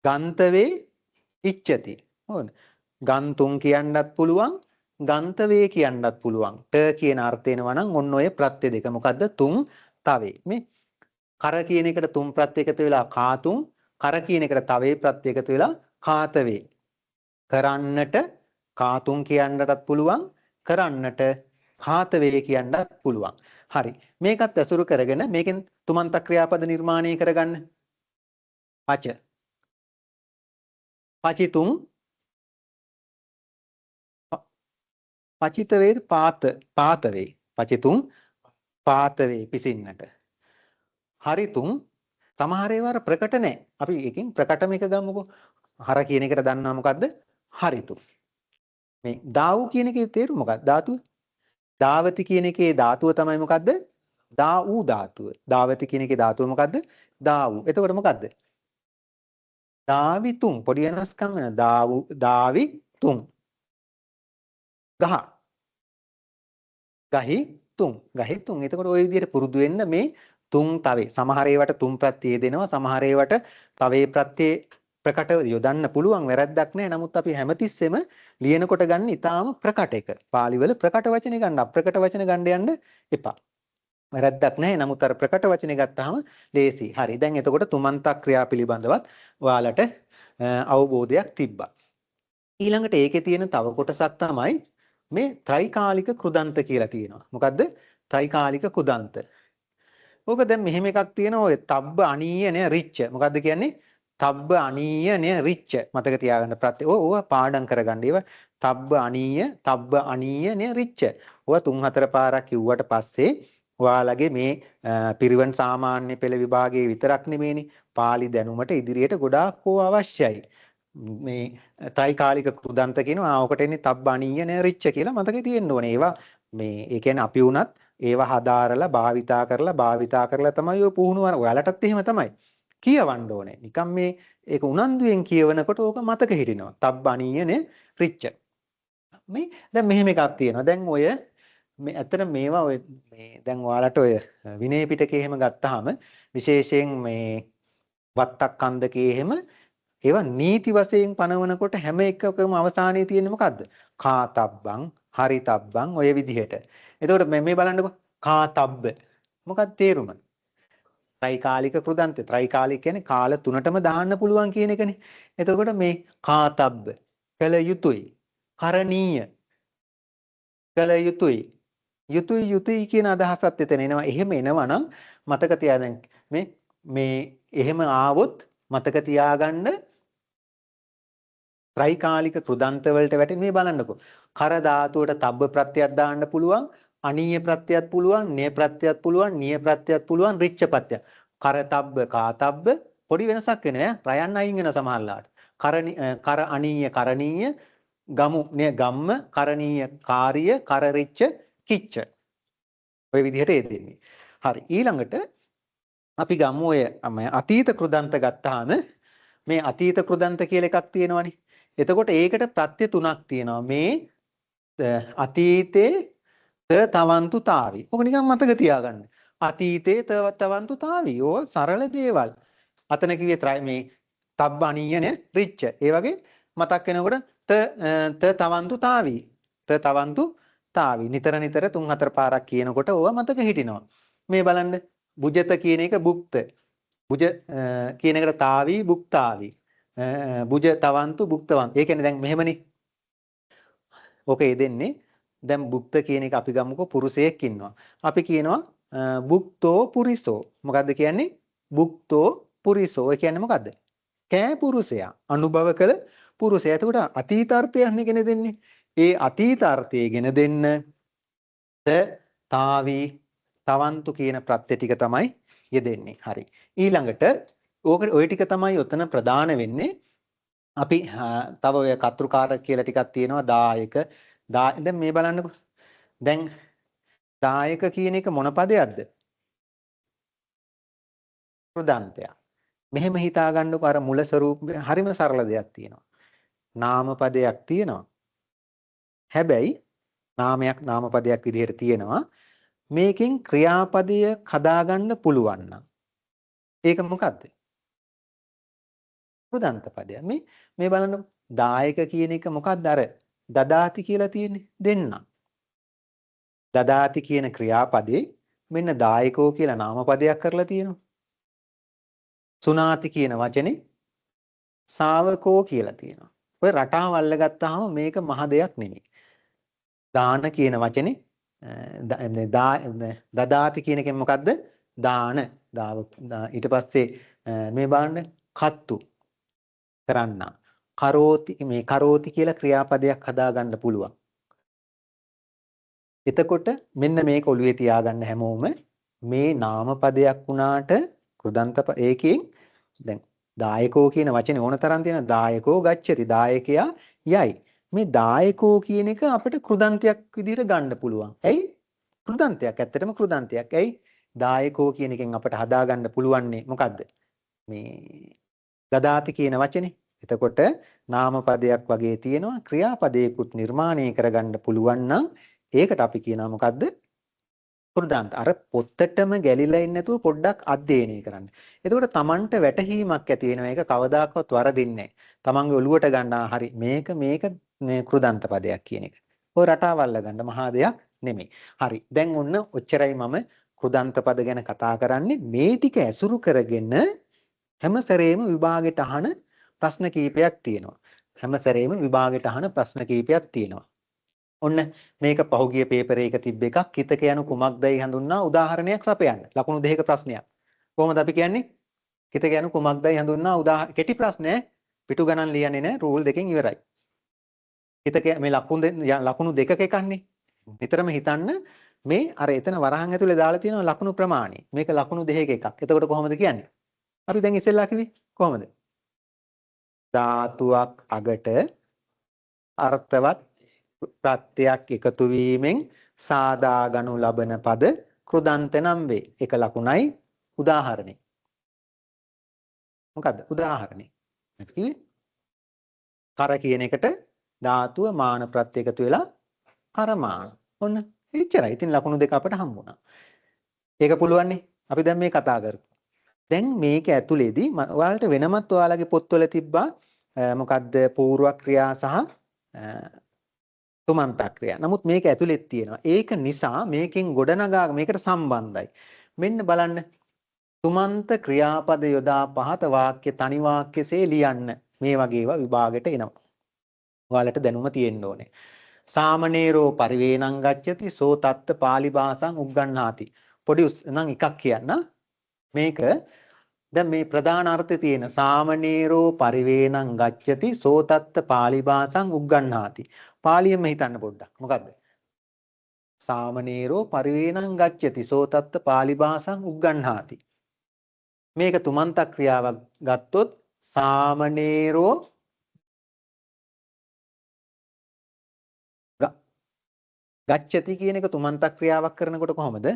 ගන්ත වේ ඉච්ඡති. හොඳ. ගන්තුන් කියන්නත් පුළුවන් ගන්ත වේ කියන්නත් පුළුවන්. ට කියන අර්ථය එනවා නම් ඔන්න ඔය ප්‍රත්‍ය දෙක. මොකද්ද? තුන් තවේ. මේ කර කියන එකට තුන් ප්‍රත්‍ය එකතු වෙලා කාතුන්, කර කියන එකට තවේ ප්‍රත්‍ය එකතු වෙලා කාත වේ. කරන්නට කාතුන් කියන්නටත් පුළුවන්, කරන්නට කාත වේ කියන්නත් පුළුවන්. හරි. මේකත් ඇසුරු කරගෙන මේකෙන් තුමන්ත ක්‍රියාපද නිර්මාණය කරගන්න. පච. පචිතුන් පචිත වේද පාත වේ. පචිතුන් පාත වේ පිසින්නට. හරිතුන් සමහර ඒවා ප්‍රකට නැහැ. අපි එකකින් ප්‍රකටම එක ගමුකෝ. හර කියන එකට දන්නවා මොකද්ද? හරිතුන්. මේ දාවු කියන එකේ තේරුම මොකක්ද? ධාතුව. දාවති කියන එකේ ධාතුව තමයි මොකද්ද? දා වූ ධාතුව. දාවති කියන එකේ ධාතුව මොකද්ද? දා වූ. එතකොට මොකද්ද? දාවිතුන්. පොඩි වෙනස්කම් වෙන. දාවිතුන්. ගහ. ගහි තුන්. ගහි තුන්. එතකොට ওই විදිහට පුරුදු වෙන්න මේ තුන් තවේ. සමහර ඒවට තුන් ප්‍රත්‍ය දෙනවා. සමහර ඒවට තවේ ප්‍රත්‍ය ප්‍රකට යොදන්න පුළුවන්. වැරද්දක් නැහැ. නමුත් අපි හැමතිස්සෙම ලියනකොට ගන්න ඊටාම ප්‍රකට එක. පාලි වල ප්‍රකට වචනේ ගන්න අප්‍රකට වචන ගන්න යන්න එපා. වැරද්දක් නැහැ. නමුත් අර ප්‍රකට වචනේ ගත්තාම ලේසි. හරි. දැන් එතකොට තුමන්ත ක්‍රියා පිළිබඳවත් ඔයාලට අවබෝධයක් තිබ්බා. ඊළඟට ඒකේ තියෙන තව කොටසක් තමයි මේ ත්‍රිකාලික කෘදන්ත කියලා තියෙනවා. මොකද්ද? ත්‍රිකාලික කෘදන්ත. ඕක දැන් මෙහෙම එකක් තියෙනවා ඔය තබ්බ අනීයනේ රිච්ච. මොකද්ද කියන්නේ? තබ්බ අනීයනේ රිච්ච. මතක තියාගන්න ප්‍රත්‍ය. ඕවා පාඩම් කරගන්න. ඒවා තබ්බ අනීයනේ රිච්ච. ඕවා 3-4 පාරක් කිව්වට පස්සේ ඔයාලගේ මේ පිරිවෙන් සාමාන්‍ය පෙළ විභාගයේ විතරක් නෙමෙයිනේ. පාලි දැනුමට ඉදිරියට ගොඩාක් අවශ්‍යයි. මේ ත්‍රිකාලික කෘදන්ත කියනවා. ඔකට එන්නේ තබ්බ අනීයනේ රිච්ච කියලා මතකේ තියෙන්න ඕනේ. ඒවා මේ ඒ කියන්නේ අපි වුණත් ඒවා හදාරලා භාවිතා කරලා තමයි ඔය පුහුණුව. ඔයාලටත් එහෙම තමයි. කියවන්න ඕනේ. නිකම් මේ ඒක උනන්දුවෙන් කියවනකොට ඕක මතක හිටිනවා. තබ්බණීයනේ රිච්ච. මේ දැන් මෙහෙම එකක් තියෙනවා. දැන් ඔය මේ ඇත්තට මේවා ඔය මේ දැන් ඔයාලට ඔය විනය පිටකේ එහෙම ගත්තාම විශේෂයෙන් මේ වත්තක් කන්දකේ එහෙම ඒවා නීති වශයෙන් පනවනකොට හැම එකකම අවසානයේ තියෙන්නේ මොකද්ද? කාතබ්බං, හරිතබ්බං ඔය විදිහට. එතකොට මේ බලන්නකො කාතබ්බ. මොකක්ද තේරුම? ත්‍රිකාලික කෘදන්ත. ත්‍රිකාලික කියන්නේ කාල තුනටම දාන්න පුළුවන් කියන එකනේ. එතකොට මේ කාතබ්බ කළ යුතුයි. කරණීය කළ යුතුයි. යුතුයි කියන අදහසත් එතන එනවා. එහෙම එනවනම් මතක තියාගන්න මේ එහෙම ආවොත් මතක තියාගන්න ත්‍රිකාලික කෘදන්ත වලට වැටෙන මේ බලන්නකො. කර ධාතුවට තබ්බ ප්‍රත්‍යයක් දාන්න පුළුවන්. අනීය ප්‍රත්‍යයක් පුළුවන්, නේ ප්‍රත්‍යයක් පුළුවන්, නිය ප්‍රත්‍යයක් පුළුවන්, රිච්ඡ ප්‍රත්‍යයක්. කරතබ්බ, කාතබ්බ පොඩි වෙනසක් වෙනවා. රයන් අයින් වෙන සමහරලාට. කර අනීය, කරණීය, ගමු නේ ගම්ම, කරණීය, කාර්ය, කරරිච්ඡ, කිච්ච. ඔය විදිහට ඒ දෙන්නේ. හරි. ඊළඟට අපි ගමු ඔය අතීත කෘදන්ත ගත්තාම මේ අතීත කෘදන්ත කියලා එකක් තියෙනවනේ. එතකොට ඒකට ප්‍රත්‍ය තුනක් තියෙනවා. මේ අතීතේ තවන්තු තාවි. ඔක නිකන් මතක තියාගන්න. අතීතේ තවන්තු තාවි. ඕ සරල දේවල්. අතන කිව්වේ මේ තබ්බ අනීයනේ රිච්ච. ඒ වගේ මතක් වෙනකොට තවන්තු තාවි. තවන්තු තාවි. නිතර 3-4 පාරක් කියනකොට ඕවා මතක හිටිනවා. මේ බලන්න බුජත කියන එක බුක්ත. බුජ කියන එකට තාවි බුක්තාවි. බුජ තවන්තු බුක්තවන්ත. ඒ කියන්නේ දැන් මෙහෙමනේ. ඕක දෙන්නේ දැන් බුක්ත කියන එක අපි ගමුකෝ පුරුෂයෙක් ඉන්නවා. අපි කියනවා බුක්තෝ පුරිසෝ. මොකද්ද කියන්නේ? බුක්තෝ පුරිසෝ. ඒ කියන්නේ මොකද්ද? කෑ පුරුෂයා. අනුභව කළ පුරුෂයා. එතකොට අතීතාර්ථයක් ගෙන දෙන්නේ. ඒ අතීතාර්ථය ගෙන දෙන්න තාවි තවන්තු කියන ප්‍රත්‍ය ටික තමයි යෙදෙන්නේ. හරි. ඊළඟට ඔය ටික තමයි උතන ප්‍රධාන වෙන්නේ. අපි තව ඔය කතෘකාරක කියලා ටිකක් තියෙනවා. දායක. දැන් මේ බලන්නකෝ. දැන් දායක කියන එක මොන පදයක්ද? කෘදන්තයක්. මෙහෙම හිතා ගන්නකො අර මුල ස්වරූපය හරිම සරල දෙයක් තියෙනවා. නාම පදයක් තියෙනවා. හැබැයි නාමයක් නාම පදයක් විදිහට තියෙනවා. මේකෙන් ක්‍රියාපදය හදාගන්න පුළුවන් නම් ඒක මොකද්ද? කෘදන්ත පදයක්. මේ බලන්න දායක කියන එක මොකක්ද? අර දදාති කියලා තියෙන්නේ දෙන්න. දදාති කියන ක්‍රියාපදේ මෙන්න දායකෝ කියලා නාම පදයක් කරලා තියෙනවා. සුනාති කියන වචනේ ශාවකෝ කියලා තියෙනවා. ඔය රටාව අල්ලගත්තාම මේක මහ දෙයක් නෙමෙයි. දාන කියන වචනේ දදාති කියන එකෙන් මොකද්ද? දාන. ඊට පස්සේ මේ බලන්න කත්තු කරන්න. කරෝති මේ කරෝති කියලා ක්‍රියාපදයක් හදාගන්න පුළුවන්. එතකොට මෙන්න මේක ඔළුවේ තියාගන්න හැමෝම මේ නාම පදයක් වුණාට කෘදන්ත ඒකෙන් දැන් දායකෝ කියන වචනේ ඕන තරම් තියෙන දායකෝ ගච්ඡති දායකයා යයි. මේ දායකෝ කියන එක අපිට කෘදන්තයක් විදිහට ගන්න පුළුවන්. ඇයි? කෘදන්තයක් ඇත්තටම කෘදන්තයක්. ඇයි? දායකෝ කියන එකෙන් අපිට හදාගන්න පුළුවන්නේ මොකද්ද? මේ දදාති කියන වචනේ. එතකොට නාම පදයක් වගේ තියෙනවා ක්‍රියාපදයකුත් නිර්මාණය කරගන්න පුළුවන් නම් ඒකට අපි කියනවා මොකද්ද? කෘදන්ත. අර පොත්තටම ගැලිලා ඉන්නේ නැතුව පොඩ්ඩක් අධ්‍යයනය කරන්න. එතකොට Tamanට වැටහීමක් ඇති වෙනවා. ඒක කවදාකවත් වරදින්නේ නැහැ. Tamanගේ ඔළුවට ගන්නා හරි මේක මේ කෘදන්ත පදයක් කියන එක. ඔය රටාවල්ල ගන්න මහා දෙයක් නෙමෙයි. හරි. දැන් ඔන්න ඔච්චරයි මම කෘදන්ත පද ගැන කතා කරන්නේ. මේ ටික ඇසුරු කරගෙන හැම සැරේම විභාගෙට අහන ප්‍රශ්න කීපයක් තියෙනවා. හැම සැරේම විභාගෙට අහන ප්‍රශ්න කීපයක් තියෙනවා. ඔන්න මේක පහුගිය පේපර් එක තිබ්බ එකක්. කිතක යනු කුමක්දයි හඳුන්නා උදාහරණයක් සපයන්න. ලකුණු දෙකක ප්‍රශ්නයක්. කොහොමද අපි කියන්නේ? කිතක යනු කුමක්දයි හඳුන්නා උදාහරණ කෙටි ප්‍රශ්නය පිටු ගණන් ලියන්නේ නැහැ. රූල් දෙකෙන් ඉවරයි. කිතක මේ ලකුණු දෙකක එකන්නේ. නිතරම හිතන්න මේ අර එතන වරහන් ඇතුලේ දාලා තියෙන ලකුණු ප්‍රමාණය. මේක ලකුණු දෙකක එකක්. එතකොට කොහොමද කියන්නේ? අපි දැන් ඉස්සෙල්ලා කිව්වේ කොහොමද? ධාතුවක් අගට අර්ථවත් ප්‍රත්‍යක් එකතු වීමෙන් සාදා ගනු ලබන පද කෘදන්ත නම් වේ. එක ලකුණයි උදාහරණේ. මොකද්ද උදාහරණේ? අපි කිව්වේ කර කියන එකට ධාතුව මාන ප්‍රත්‍ය එකතු වෙලා කරමාන. ඔන්න එච්චරයි. ඉතින් ලකුණු දෙක අපිට හම්බුණා. ඒක පුළුවන්නේ. අපි දැන් මේ කතා කරමු. දැන් මේක ඇතුලේදී ඔයාලට වෙනමත් ඔයාලගේ පොත්වල තිබ්බා මොකද්ද පූර්ව ක්‍රියා සහ තුමන්ත ක්‍රියා. නමුත් මේක ඇතුලෙත් තියෙනවා. ඒක නිසා මේකෙන් ගොඩනගා මේකට සම්බන්ධයි. මෙන්න බලන්න. තුමන්ත ක්‍රියාපද යොදා පහත වාක්‍ය තනි වාක්‍යසේ ලියන්න. මේ වගේ ඒවා විභාගෙට එනවා. ඔයාලට දැනුම තියෙන්න ඕනේ. සාමනීරෝ පරිවේණං ගච්ඡති සෝ තත්ත පාලි භාසං උග්ගණ්හාති. පොඩි නම් එකක් කියන්න. මේක දැන් මේ ප්‍රධාන අර්ථය තියෙන සාමනීරෝ පරිවේණං ගච්ඡති සෝ තත්ත පාලි භාසං උග්ගණ්හාති. පාලියෙම හිතන්න පොඩ්ඩක්. මොකද්ද? සාමනීරෝ පරිවේණං ගච්ඡති සෝ තත්ත පාලි භාසං උග්ගණ්හාති. මේක තුමන්ත ක්‍රියාවක් ගත්තොත් සාමනීරෝ ගච්ඡති කියන එක තුමන්ත ක්‍රියාවක් කරනකොට කොහොමද?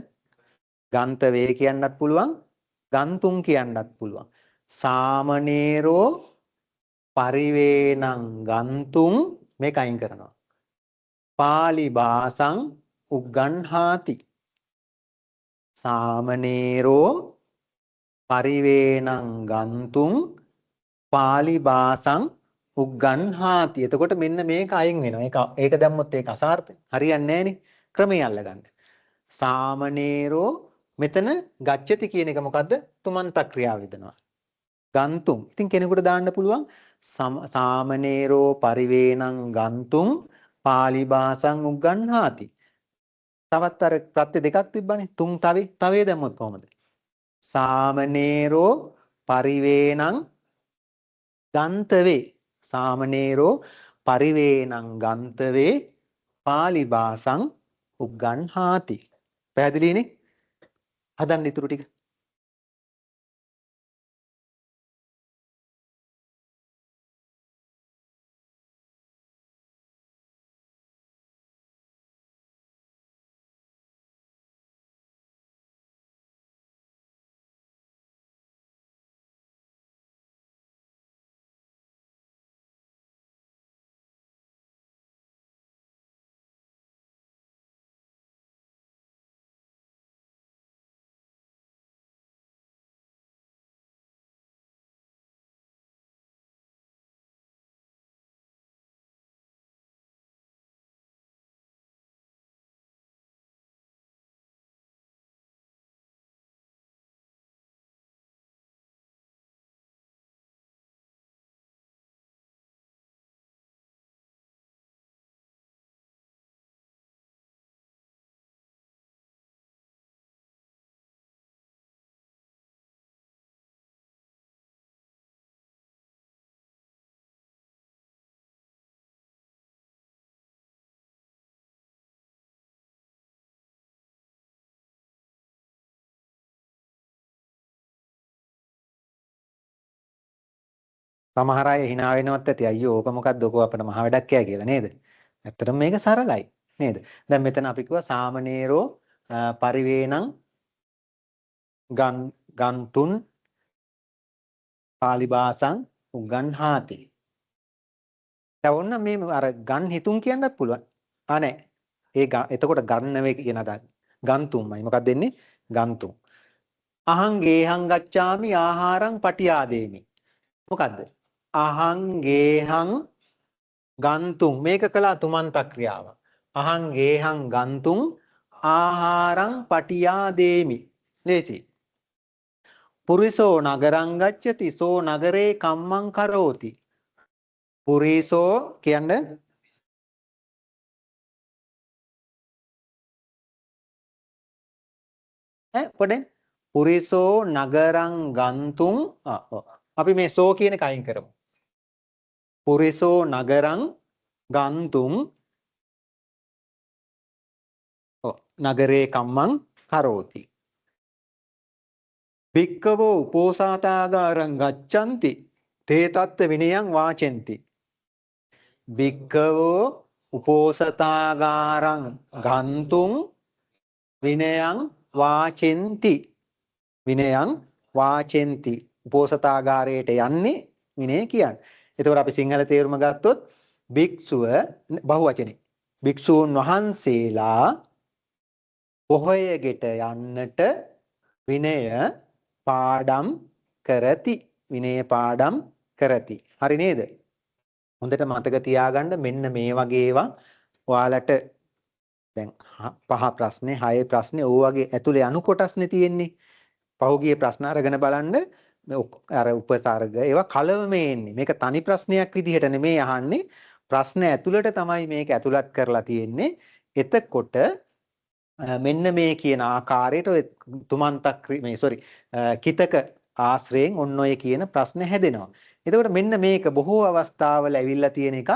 ගන්ත වේ කියන්නත් පුළුවන්, ගන්තුම් කියන්නත් පුළුවන්. සාමනීරෝ පරිවේණං ගන්තුම් මේක අයින් කරනවා. පාලි භාසං උග්ගණ්හාති. සාමනීරෝ පරිවේණං ගන්තුම් පාලි භාසං උග්ගණ්හාති. එතකොට මෙන්න මේක අයින් වෙනවා. ඒක දැම්මොත් ඒක අසාර්ථයි. හරියන්නේ නැහනේ. ක්‍රමය අල්ලගන්න. සාමනීරෝ මෙතන ගච්ඡති කියන එක මොකද්ද? තුමන්ත ක්‍රියාව විදනවා. ගන්තුම්. ඉතින් කෙනෙකුට දාන්න පුළුවන් සාමනීරෝ පරිවේණං ගන්තුම් පාලි භාසං උග්ගණ්හාති. තවත් අර ප්‍රත්‍ය දෙකක් තිබ්බනේ. තුන් තවේ දැම්මොත් කොහොමද? සාමනේරෝ පරිවේණං ගන්තවේ. සාමනේරෝ පරිවේණං ගන්තවේ පාලි භාසං උග්ගණ්හාති. පැහැදිලිනේ? හදන්න ඉතුරු ටික. සමහර අය hina වෙනවත් ඇති අයියෝ ඕක මොකක්ද ඔක අපිට මහ වැඩක් කියලා නේද? ඇත්තටම මේක සරලයි නේද? දැන් මෙතන අපි කිව්වා සාමනේරෝ පරිවේණං ගන්තුන් පාලි භාසං උග්ගණ්හාති. දැන් ඔන්න මේ අර ගන් හිතුම් කියන්නත් පුළුවන්. නෑ. එතකොට ගන්න වේ කියන අදහස. ගන්තුම්මයි. මොකක්ද දෙන්නේ? ගන්තුම්. අහං ගේහං ගච්ඡාමි ආහාරං පටියාදේමි. මොකද්ද? අහං ගේහං ගන්තුම් මේක කළා තුමන්ත ක්‍රියාව. අහං ගේහං ගන්තුම් ආහාරං පටියාදේමි. ලේසි. පුරිසෝ නගරං ගච්ඡති සෝ නගරේ කම්මං කරෝති. පුරිසෝ කියන්නේ පොඩෙන් පුරිසෝ නගරං ගන්තුම් අපි මේ සෝ කියන එක අයින් කරමු. පුරිසෝ නගරං ගන්තුම් නගරේ කම්මං කරෝති. භික්ඛවෝ උපෝසථාගාරං ගච්ඡanti තේ තත්ත විනයං වාචෙන්ති. භික්ඛවෝ උපෝසථාගාරං ගන්තුම් විනයං වාචෙන්ති. විනයං වාචෙන්ති. උපෝසථාගාරයට යන්නේ විනය කියන්නේ. එතකොට අපි සිංහල තේරුම ගත්තොත් භික්ෂුව බහුවචනේ. භික්ෂූන් වහන්සේලා පොහොය ගෙට යන්නට විනය පාඩම් කරති. විනය පාඩම් කරති. හරි නේද? හොඳට මතක තියාගන්න මෙන්න මේ වගේ ඒවා ඔයාලට දැන් 5 ප්‍රශ්නේ 6 ප්‍රශ්නේ ඕ වගේ ඇතුලේ අනු කොටස්නේ තියෙන්නේ. පහුගිය ප්‍රශ්න අරගෙන බලන්න අර උපසර්ග ඒවා කලවමේ එන්නේ. මේක තනි ප්‍රශ්නයක් විදිහට නෙමෙයි අහන්නේ. ප්‍රශ්න ඇතුළට තමයි මේක ඇතුළත් කරලා තියෙන්නේ. එතකොට මෙන්න මේ කියන ආකාරයට කිතක ආශ්‍රයෙන් ඔන්න ඔය කියන ප්‍රශ්න හැදෙනවා. එතකොට මෙන්න මේක බොහෝ අවස්ථාවල ඇවිල්ලා තියෙන එකක්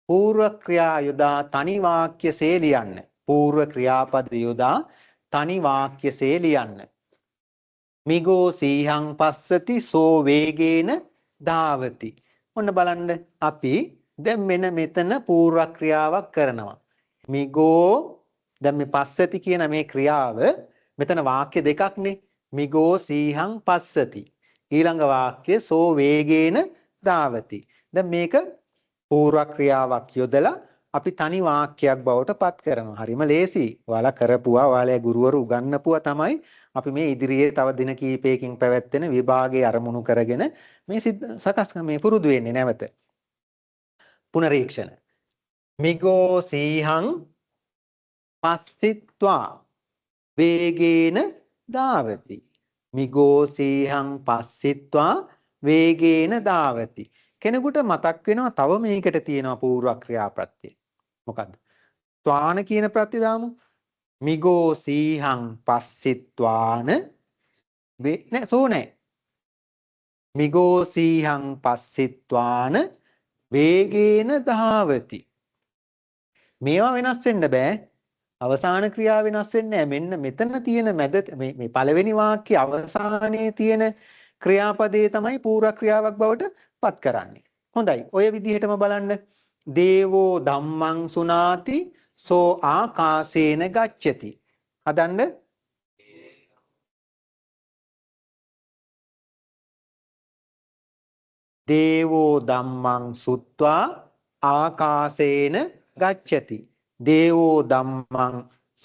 පූර්ව ක්‍රියා යොදා තනි වාක්‍යසේ ලියන්න. පූර්ව ක්‍රියාපද යොදා තනි වාක්‍යසේ ලියන්න. මිගෝ සීහං පස්සති සෝ වේගේන ධාවති. ඔන්න බලන්න අපි දැන් මෙතන පූර්ව ක්‍රියාවක් කරනවා. මිගෝ දැන් මේ පස්සති කියන මේ ක්‍රියාව මෙතන වාක්‍ය දෙකක්නේ. මිගෝ සීහං පස්සති. ඊළඟ වාක්‍ය සෝ වේගේන ධාවති. දැන් මේක පූර්ව ක්‍රියාවක් යොදලා අපි තනි වාක්‍යයක් බවට පත් කරනවා. හරිම ලේසි. ඔයාලා කරපුවා, ඔයාලේ ගුරුවරු උගන්වපුවා තමයි අපි මේ ඉදිරියේ තව දින කිහිපයකින් පැවැත්වෙන විභාගයේ අරමුණු කරගෙන මේ සකස් මේ පුරුදු වෙන්නේ නැවත. පුනරීක්ෂණ. මිගෝ සීහං පස්සිත්වා වේගේන ධාවති. මිගෝ සීහං පස්සිත්වා වේගේන ධාවති. කෙනෙකුට මතක් වෙනවා තව මේකට තියෙනවා පූර්ව ක්‍රියාප්‍රත්‍ය. මොකද්ද? ත්වාන කියන ප්‍රත්‍ය දාමු. මිගෝ සීහං පස්සිත්වාන නෑ සෝනේ. මිගෝ සීහං පස්සිත්වාන වේගේන ධාවති. මේවා වෙනස් වෙන්න බෑ. අවසාන ක්‍රියාව වෙනස් වෙන්නේ නැහැ. මෙන්න මෙතන තියෙන මැද මේ පළවෙනි වාක්‍යයේ අවසානයේ තියෙන ක්‍රියාපදයේ තමයි පූර්ව ක්‍රියාවක් බවට පත් කරන්නේ. හොඳයි. ඔය විදිහටම බලන්න. දේවෝ ධම්මං සුනාති සෝ ආකාසේන ගච්ඡති. හදන්න. දේවෝ ධම්මං සුත්වා ආකාසේන ගච්ඡති. දේවෝ ධම්මං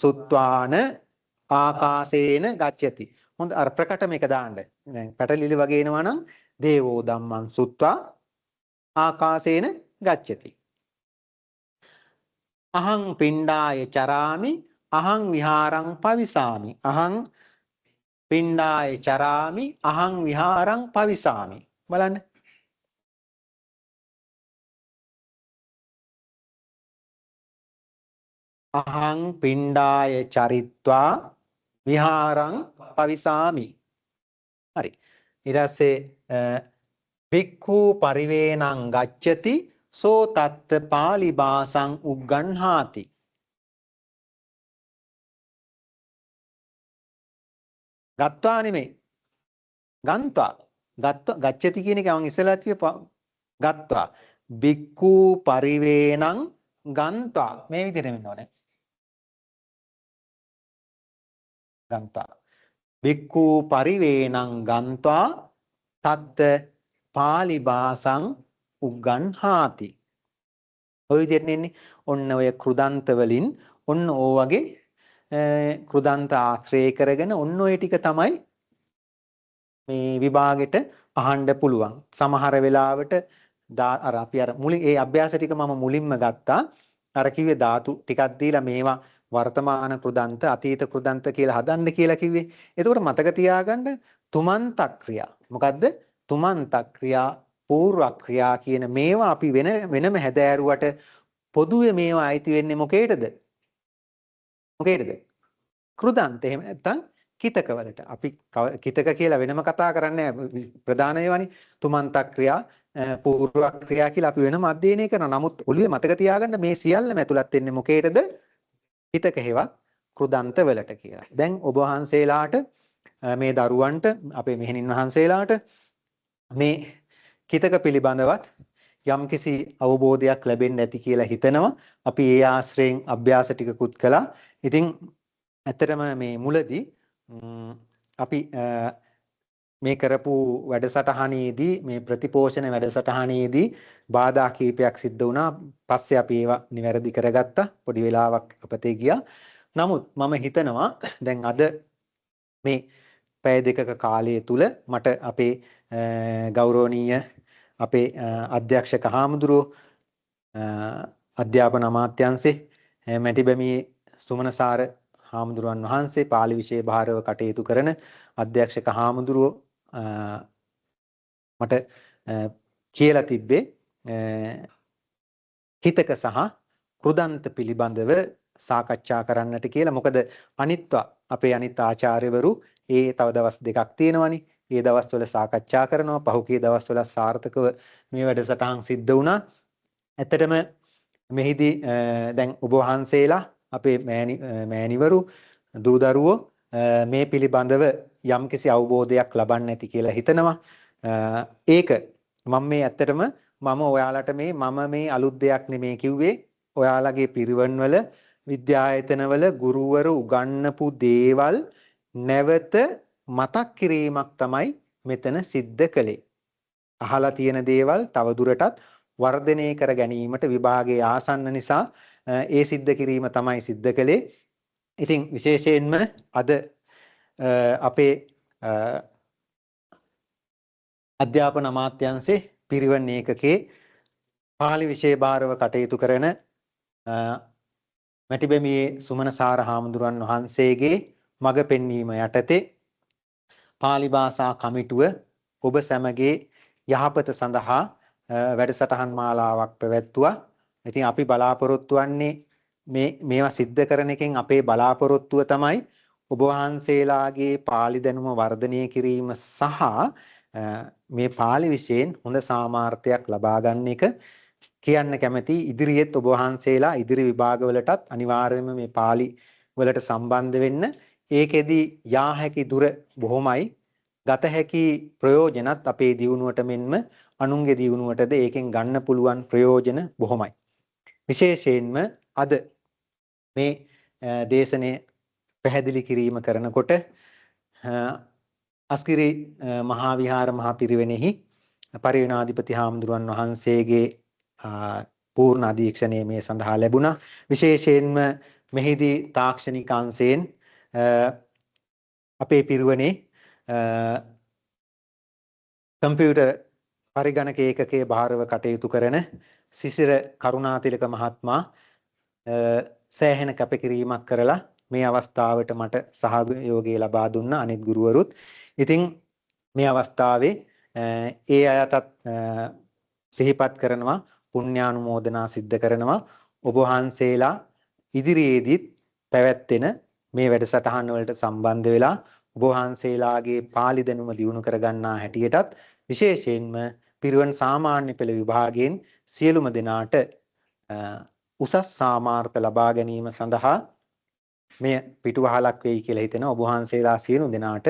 සුත්වාන ආකාසේන ගච්ඡති. හොඳ අර ප්‍රකටම එක දාන්න. දැන් පැටලිලි වගේ එනවා නම් දේවෝ ධම්මං සුත්වා ආකාසේන ගච්ඡති. අහං පිණ්ඩාය චරාමි අහං විහාරං පවිසාමි. අහං පිණ්ඩාය චරාමි අහං විහාරං පවිසාමි. බලන්න. අහං පිණ්ඩාය චරිත්වා විහාරං පවිසාමි. හරි. ඊට පස්සේ භික්ඛු පරිවේණං ගච්ඡති සෝ තත්ත පාලි භාසං උග්ගණ්හාති. ගත්වා නෙමෙයි. ගන්්වා. ගච්ඡති කියන එක මම ඉස්සෙල්ලා කිව්වේ ගත්වා. භික්ඛු පරිවේණං ගන්්වා. මේ විදිහට වෙන්න ඕනේ. ගන්්වා. භික්ඛු පරිවේණං ගන්්වා තත්ත පාලි භාසං උග්ගණ්හාති. ඔය විදිහට එන්නේ. ඔන්න ඔය කෘදන්ත වලින් ඔන්න ඕ වගේ කෘදන්ත ආශ්‍රය කරගෙන ඔන්න ඔය ටික තමයි මේ විභාගෙට අහන්න පුළුවන්. සමහර වෙලාවට අර අපි අර මුලින් ඒ අභ්‍යාස ටික මම මුලින්ම ගත්තා. අර කිව්වේ ධාතු ටිකක් දීලා මේවා වර්තමාන කෘදන්ත අතීත කෘදන්ත කියලා හදන්න කියලා කිව්වේ. එතකොට මතක තියාගන්න තුමන්ත ක්‍රියා. මොකද්ද? තුමන්ත ක්‍රියා, පූර්ව ක්‍රියා කියන මේවා අපි වෙනම හැදෑරුවට පොදුවේ මේවා අයිති වෙන්නේ මොකේටද? මොකේටද? කෘදන්ත. එහෙම නැත්නම් කිතක වලට. අපි කිතක කියලා වෙනම කතා කරන්නේ ප්‍රධාන ඒවානේ. තුමන්ත ක්‍රියා, පූර්ව ක්‍රියා කියලා අපි වෙනම අධ්‍යයනය කරනවා. නමුත් ඔළුවේ මතක තියාගන්න මේ සියල්ලම ඇතුළත් වෙන්නේ මොකේටද? කිතක හේවත් කෘදන්ත වලට කියලා. දැන් ඔබ වහන්සේලාට මේ දරුවන්ට අපේ මෙහෙණින් වහන්සේලාට මේ කිතක පිළිබඳවත් යම්කිසි අවබෝධයක් ලැබෙන්න ඇති කියලා හිතනවා. අපි ඒ ආශ්‍රයෙන් අභ්‍යාස ටිකකුත් කළා. ඉතින් ඇත්තටම මේ මුලදී අපි මේ කරපු වැඩසටහනේදී මේ ප්‍රතිපෝෂණ වැඩසටහනේදී බාධා කීපයක් සිද්ධ වුණා. පස්සේ අපි ඒවා නිවැරදි කරගත්තා. පොඩි වෙලාවක් අපතේ ගියා. නමුත් මම හිතනවා දැන් අද මේ පැය දෙකක කාලය තුල මට අපේ ගෞරවනීය අපේ අධ්‍යක්ෂක හාමුදුරුවෝ අධ්‍යාපන අමාත්‍යාංශේ මැටිබැමියේ සුමනසාර හාමුදුරුවන් වහන්සේ පාලි විෂය භාරව කටයුතු කරන අධ්‍යක්ෂක හාමුදුරුවෝ මට කියලා තිබ්බේ හිතක සහ කෘදන්ත පිළිබඳව සාකච්ඡා කරන්නට කියලා. මොකද අපේ අනිත් ආචාර්යවරු ඒ තව දවස් දෙකක් තියෙනවනේ. ඒ දවස්වල සාකච්ඡා කරනවා. පහුගිය දවස්වල සාර්ථකව මේ වැඩසටහන් සිද්ධ වුණා. ඇත්තටම මෙහිදී දැන් ඔබ වහන්සේලා අපේ මෑණිවරු දූ දරුවෝ මේ පිළිබඳව යම්කිසි අවබෝධයක් ලබන්න ඇති කියලා හිතනවා. ඒක මම මේ ඇත්තටම ඔයාලට මේ අලුත් දෙයක් නෙමේ කිව්වේ. ඔයාලගේ පිරිවන්වල විද්‍යායතනවල ගුරුවරු උගන්වපු දේවල් නැවත මතක් කිරීමක් තමයි මෙතන සිද්ධ කළේ. අහලා තියෙන දේවල් තවදුරටත් වර්ධනය කර ගැනීමට විභාගයේ ආසන්න නිසා ඒ සිද්ධ කිරීම තමයි සිද්ධ කළේ. ඉතින් විශේෂයෙන්ම අද අපේ අධ්‍යාපන අමාත්‍යාංශයේ පිරිවෙන් ඒකකේ පාලි විෂය භාරව කටයුතු කරන මැටිබැමියේ සුමනසාර හාමුදුරන් වහන්සේගේ මඟ පෙන්වීම යටතේ පාලි භාෂා කමිටුව ඔබ සැමගේ යහපත සඳහා වැඩසටහන් මාලාවක් පැවැත්තුවා. ඉතින් අපි බලාපොරොත්තු වෙන්නේ මේවා සිද්ධ කරන එකෙන් අපේ බලාපොරොත්තුව තමයි ඔබ වහන්සේලාගේ පාලි දැනුම වර්ධනය කිරීම සහ මේ පාලි විෂයෙන් හොඳ සාමාර්ථයක් ලබා ගන්න එක කියන්න කැමති. ඉදිරියේත් ඔබ වහන්සේලා ඉදිරි විභාගවලටත් අනිවාර්යයෙන්ම මේ පාලි වලට සම්බන්ධ වෙන්න. ඒකෙදි යා හැකි දුර බොහොමයි. ගත හැකි ප්‍රයෝජනත් අපේ දියුණුවට මෙන්ම අනුන්ගේ දියුණුවටද ඒකෙන් ගන්න පුළුවන් ප්‍රයෝජන බොහොමයි. විශේෂයෙන්ම අද මේ දේශනය පැහැදිලි කිරීම කරනකොට අස්කිරි මහා විහාර මහා පිරිවෙනෙහි පරිවෙනාධිපති හාමුදුරුවන් වහන්සේගේ පූර්ණ අධීක්ෂණය මේ සඳහා ලැබුණා. විශේෂයෙන්ම මෙහිදී තාක්ෂණික අංශයෙන් අපේ පිරිවෙනේ කම්පියුටර් පරිගණක ඒකකයේ භාරව කටයුතු කරන සිසිර කරුණාතිලක මහත්මයා සෑහෙන කැපකිරීමක් කරලා මේ අවස්ථාවට මට සහයෝගය ලබා දුන්න අනිත් ගුරුවරුත්. ඉතින් මේ අවස්ථාවේ ඒ අයටත් සිහිපත් කරනවා, පුණ්‍යානුමෝදනා සිද්ධ කරනවා. ඔබ වහන්සේලා ඉදිරියේදීත් පැවැත්වෙන මේ වැඩසටහන් වලට සම්බන්ධ වෙලා ඔබ වහන්සේලාගේ පාලි දැනුම දියුණු කරගන්නා හැටියටත් විශේෂයෙන්ම පිරිවෙන් සාමාන්‍ය පෙළ විභාගයෙන් සියලුම දෙනාට උසස් සාමාර්ථ ලබා ගැනීම සඳහා මෙය පිටුවහලක් වෙයි කියලා හිතෙන ඔබ වහන්සේලා සියලු දෙනාට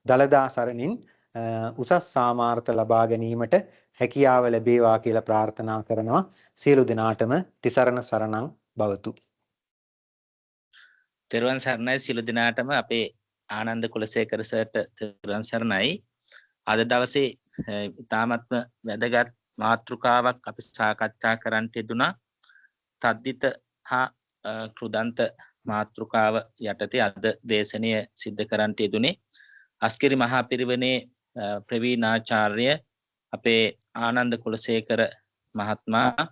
දලදා සරණින් උසස් සාමාර්ථ ලබා ගැනීමට හැකියාව ලැබේවා කියලා ප්‍රාර්ථනා කරනවා. සියලු දෙනාටම තිසරණ සරණං භවතු. තෙරුවන් සරණයි සියලු දෙනාටම. අපේ ආනන්ද කුලසේකර සර්ට තෙරුවන් සරණයි. අද දවසේ ඉතාමත්ම වැදගත් මාතෘකාවක් අපි සාකච්ඡා කරන්නට යෙදුණා. තද්දිත හා කෘදන්ත මාතෘකාව යටතේ අද දේශනය සිද්ධ කරන්නට යෙදුනේ අස්කිරි මහා පිරිවෙනේ ප්‍රවීණාචාර්ය අපේ ආනන්ද කුලසේකර මහත්මයා.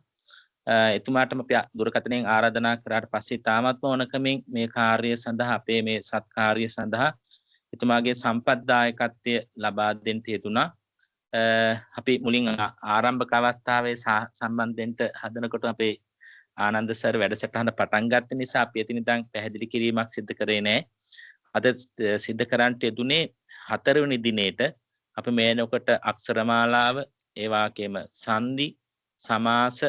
එතුමාටම අපි දුරකථනයෙන් ආරාධනා කරාට පස්සේ තාමත්ම ඕනකමින් මේ කාර්යය සඳහා අපේ මේ සත්කාර්යය සඳහා එතුමාගේ සම්පත්දායකත්වය ලබා දෙන්න යෙදුණා. අපි මුලින් ආරම්භක අවස්ථාවේ සම්බන්ධෙන්ට හදනකොට අපේ ආනන්ද සර් වැඩසටහන පටන් ගත්ත නිසා අපි එතන ඉඳන් පැහැදිලි කිරීමක් සිදු කරේ නැහැ. අද සිදු කරන්නට යෙදුනේ 4 වෙනි දිනේට අපි මේනකොට අක්ෂරමාලාව ඒ වාක්‍යෙම සංදි සමාස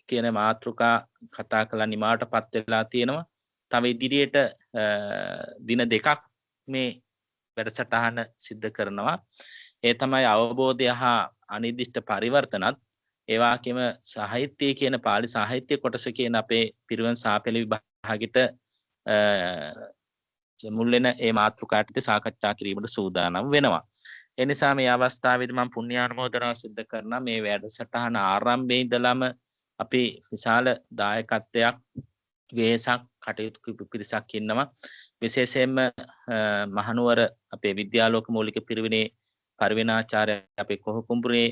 කියන මාතෘකා කතා කළා නිමාවටපත් වෙලා තියෙනවා. තව ඉදිරියට දින 2ක් මේ වැඩසටහන සිදු කරනවා. ඒ තමයි අවබෝධය හා අනිර්දිෂ්ට පරිවර්තනත් ඒ වාක්‍යෙම සාහිත්‍ය කියන පාලි සාහිත්‍ය කොටස කියන අපේ පිරිවෙන් සාපෙළ විභාගෙට මුල් වෙන ඒ මාතෘකාට සාකච්ඡා කිරීමට සූදානම් වෙනවා. ඒ නිසා මේ අවස්ථාවේදී මම පුණ්‍යානුමෝදනා සිදු කරනවා. මේ වැඩසටහන ආරම්භයේ ඉඳලම අපි විශාල දායකත්වයක් වේසක් කටයුතු පිරිසක් ඉන්නවා. විශේෂයෙන්ම මහනුවර අපේ විද්‍යාලෝක මූලික පිරිවෙනේ පරිවෙනාචාර්ය අපේ කොහොකුඹුරේ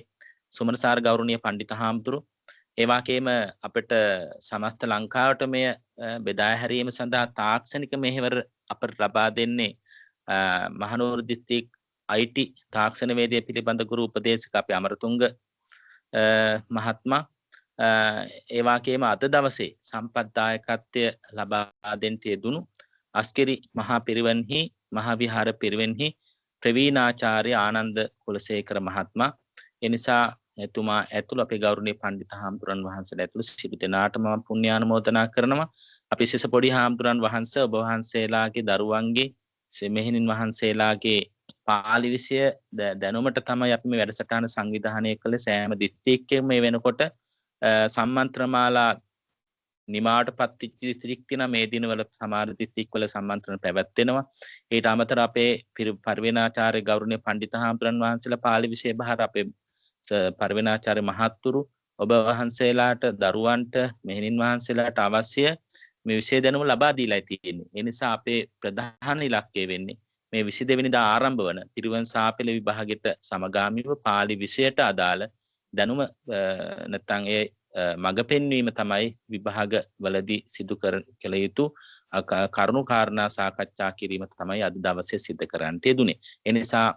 සුමනසාර ගෞරවනීය පණ්ඩිත හාමුදුරු, ඒ වගේම අපිට සමස්ත ලංකාවට මෙය බෙදා හැරීම සඳහා තාක්ෂණික මෙහෙවර අපට ලබා දෙන්නේ මහනුවර දිස්ත්‍රික් IT තාක්ෂණ වේදිය පිළිබඳ ගුරු උපදේශක අපේ අමරතුංග මහත්මයා. ඒ වගේම අද දවසේ සම්පත්දායකත්වය ලබා දෙන්න යෙදුණු අස්කිරි මහා පිරිවෙන්හි මහා විහාර පිරිවෙන්හි ප්‍රවීණාචාර්ය ආනන්ද කුලසේකර මහත්මයා. එනිසා එතුමා ඇතුළු අපේ ගෞරවනීය පණ්ඩිත හාමුදුරන් වහන්සේලා ඇතුළු සියලු දෙනාටම මම පුණ්‍යානුමෝදනා කරනවා. අපි සිස පොඩි හාමුදුරන් වහන්සේ ඔබ වහන්සේලාගේ දරුවන්ගේ මෙහෙණින් වහන්සේලාගේ පාලි විෂය දැනුමට තමයි අපි මේ වැඩසටහන සංවිධානය කළේ. සෑම දිස්ත්‍රික්කයකම මේ වෙනකොට සම්මන්ත්‍රණමාලා නිමාවටපත් වෙච්ච දිස්ත්‍රික් තියෙනවා. මේ දිනවල සමහර දිස්ත්‍රික්වල සම්මන්ත්‍රණ පැවැත්වෙනවා. ඊට අමතරව අපේ පරිවෙනාචාර්ය ගෞරවනීය පණ්ඩිත හාමුදුරන් වහන්සේලා පාලි විෂය බහර අපේ පරිවෙනාචාර්ය මහත්තුරු ඔබ වහන්සේලාට දරුවන්ට මෙහෙණින් වහන්සේලාට අවශ්‍ය මේ විෂය දැනුම ලබා දීලා තියෙන්නේ. ඒ නිසා අපේ ප්‍රධාන ඉලක්කය වෙන්නේ මේ 22 වෙනිදා ආරම්භ වන පිරිවෙන් සාපෙළ විභාගෙට සමගාමීව පාලි විෂයට අදාළ දැනුම නැත්නම් ඒ මඟ පෙන්වීම තමයි විභාග වලදී සිදු කළ යුතු කරුණු කාරණා සාකච්ඡා කිරීම තමයි අද දවසේ සිදු කරන්නට යෙදුනේ. ඒ නිසා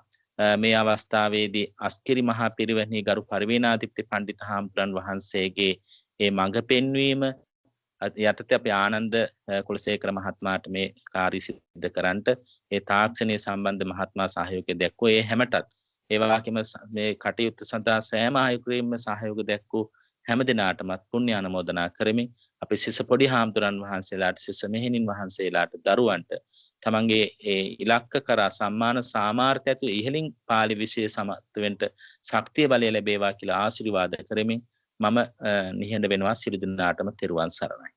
මේ අවස්ථාවේදී අස්කිරි මහා පිරිවෙන්හි ගරු පරිවේනාධිපති පණ්ඩිත හාමුදුරන් වහන්සේගේ ඒ මඟ පෙන්වීම යටතේ අපි ආනන්ද කුලසේකර මහත්මයාට මේ කාර්ය සිද්ධ කරන්නට ඒ තාක්ෂණයේ සම්බන්ධ මහත්මයා සහයෝගය දැක්වුවා. ඒ හැමතත් ඒ වගේම මේ කටයුත්ත සඳහා සෑම අයෙකුගේම සහයෝගය දැක්වූ හැම දිනාටමත් පුණ්‍ය ආනුමෝදනා කරමින් අපි සිස පොඩි හාමුදුරන් වහන්සේලාට සිස මෙහෙණින් වහන්සේලාට දරුවන්ට තමන්ගේ ඒ ඉලක්ක කරා සම්මාන සාමාර්ථ ඇතු ඉහළින් පාලි විෂය සමත් වෙන්න ශක්තිය බලය ලැබේවා කියලා ආශිර්වාද කරමින් මම නිහඬ වෙනවා. සියලු දෙනාටම තෙරුවන් සරණයි.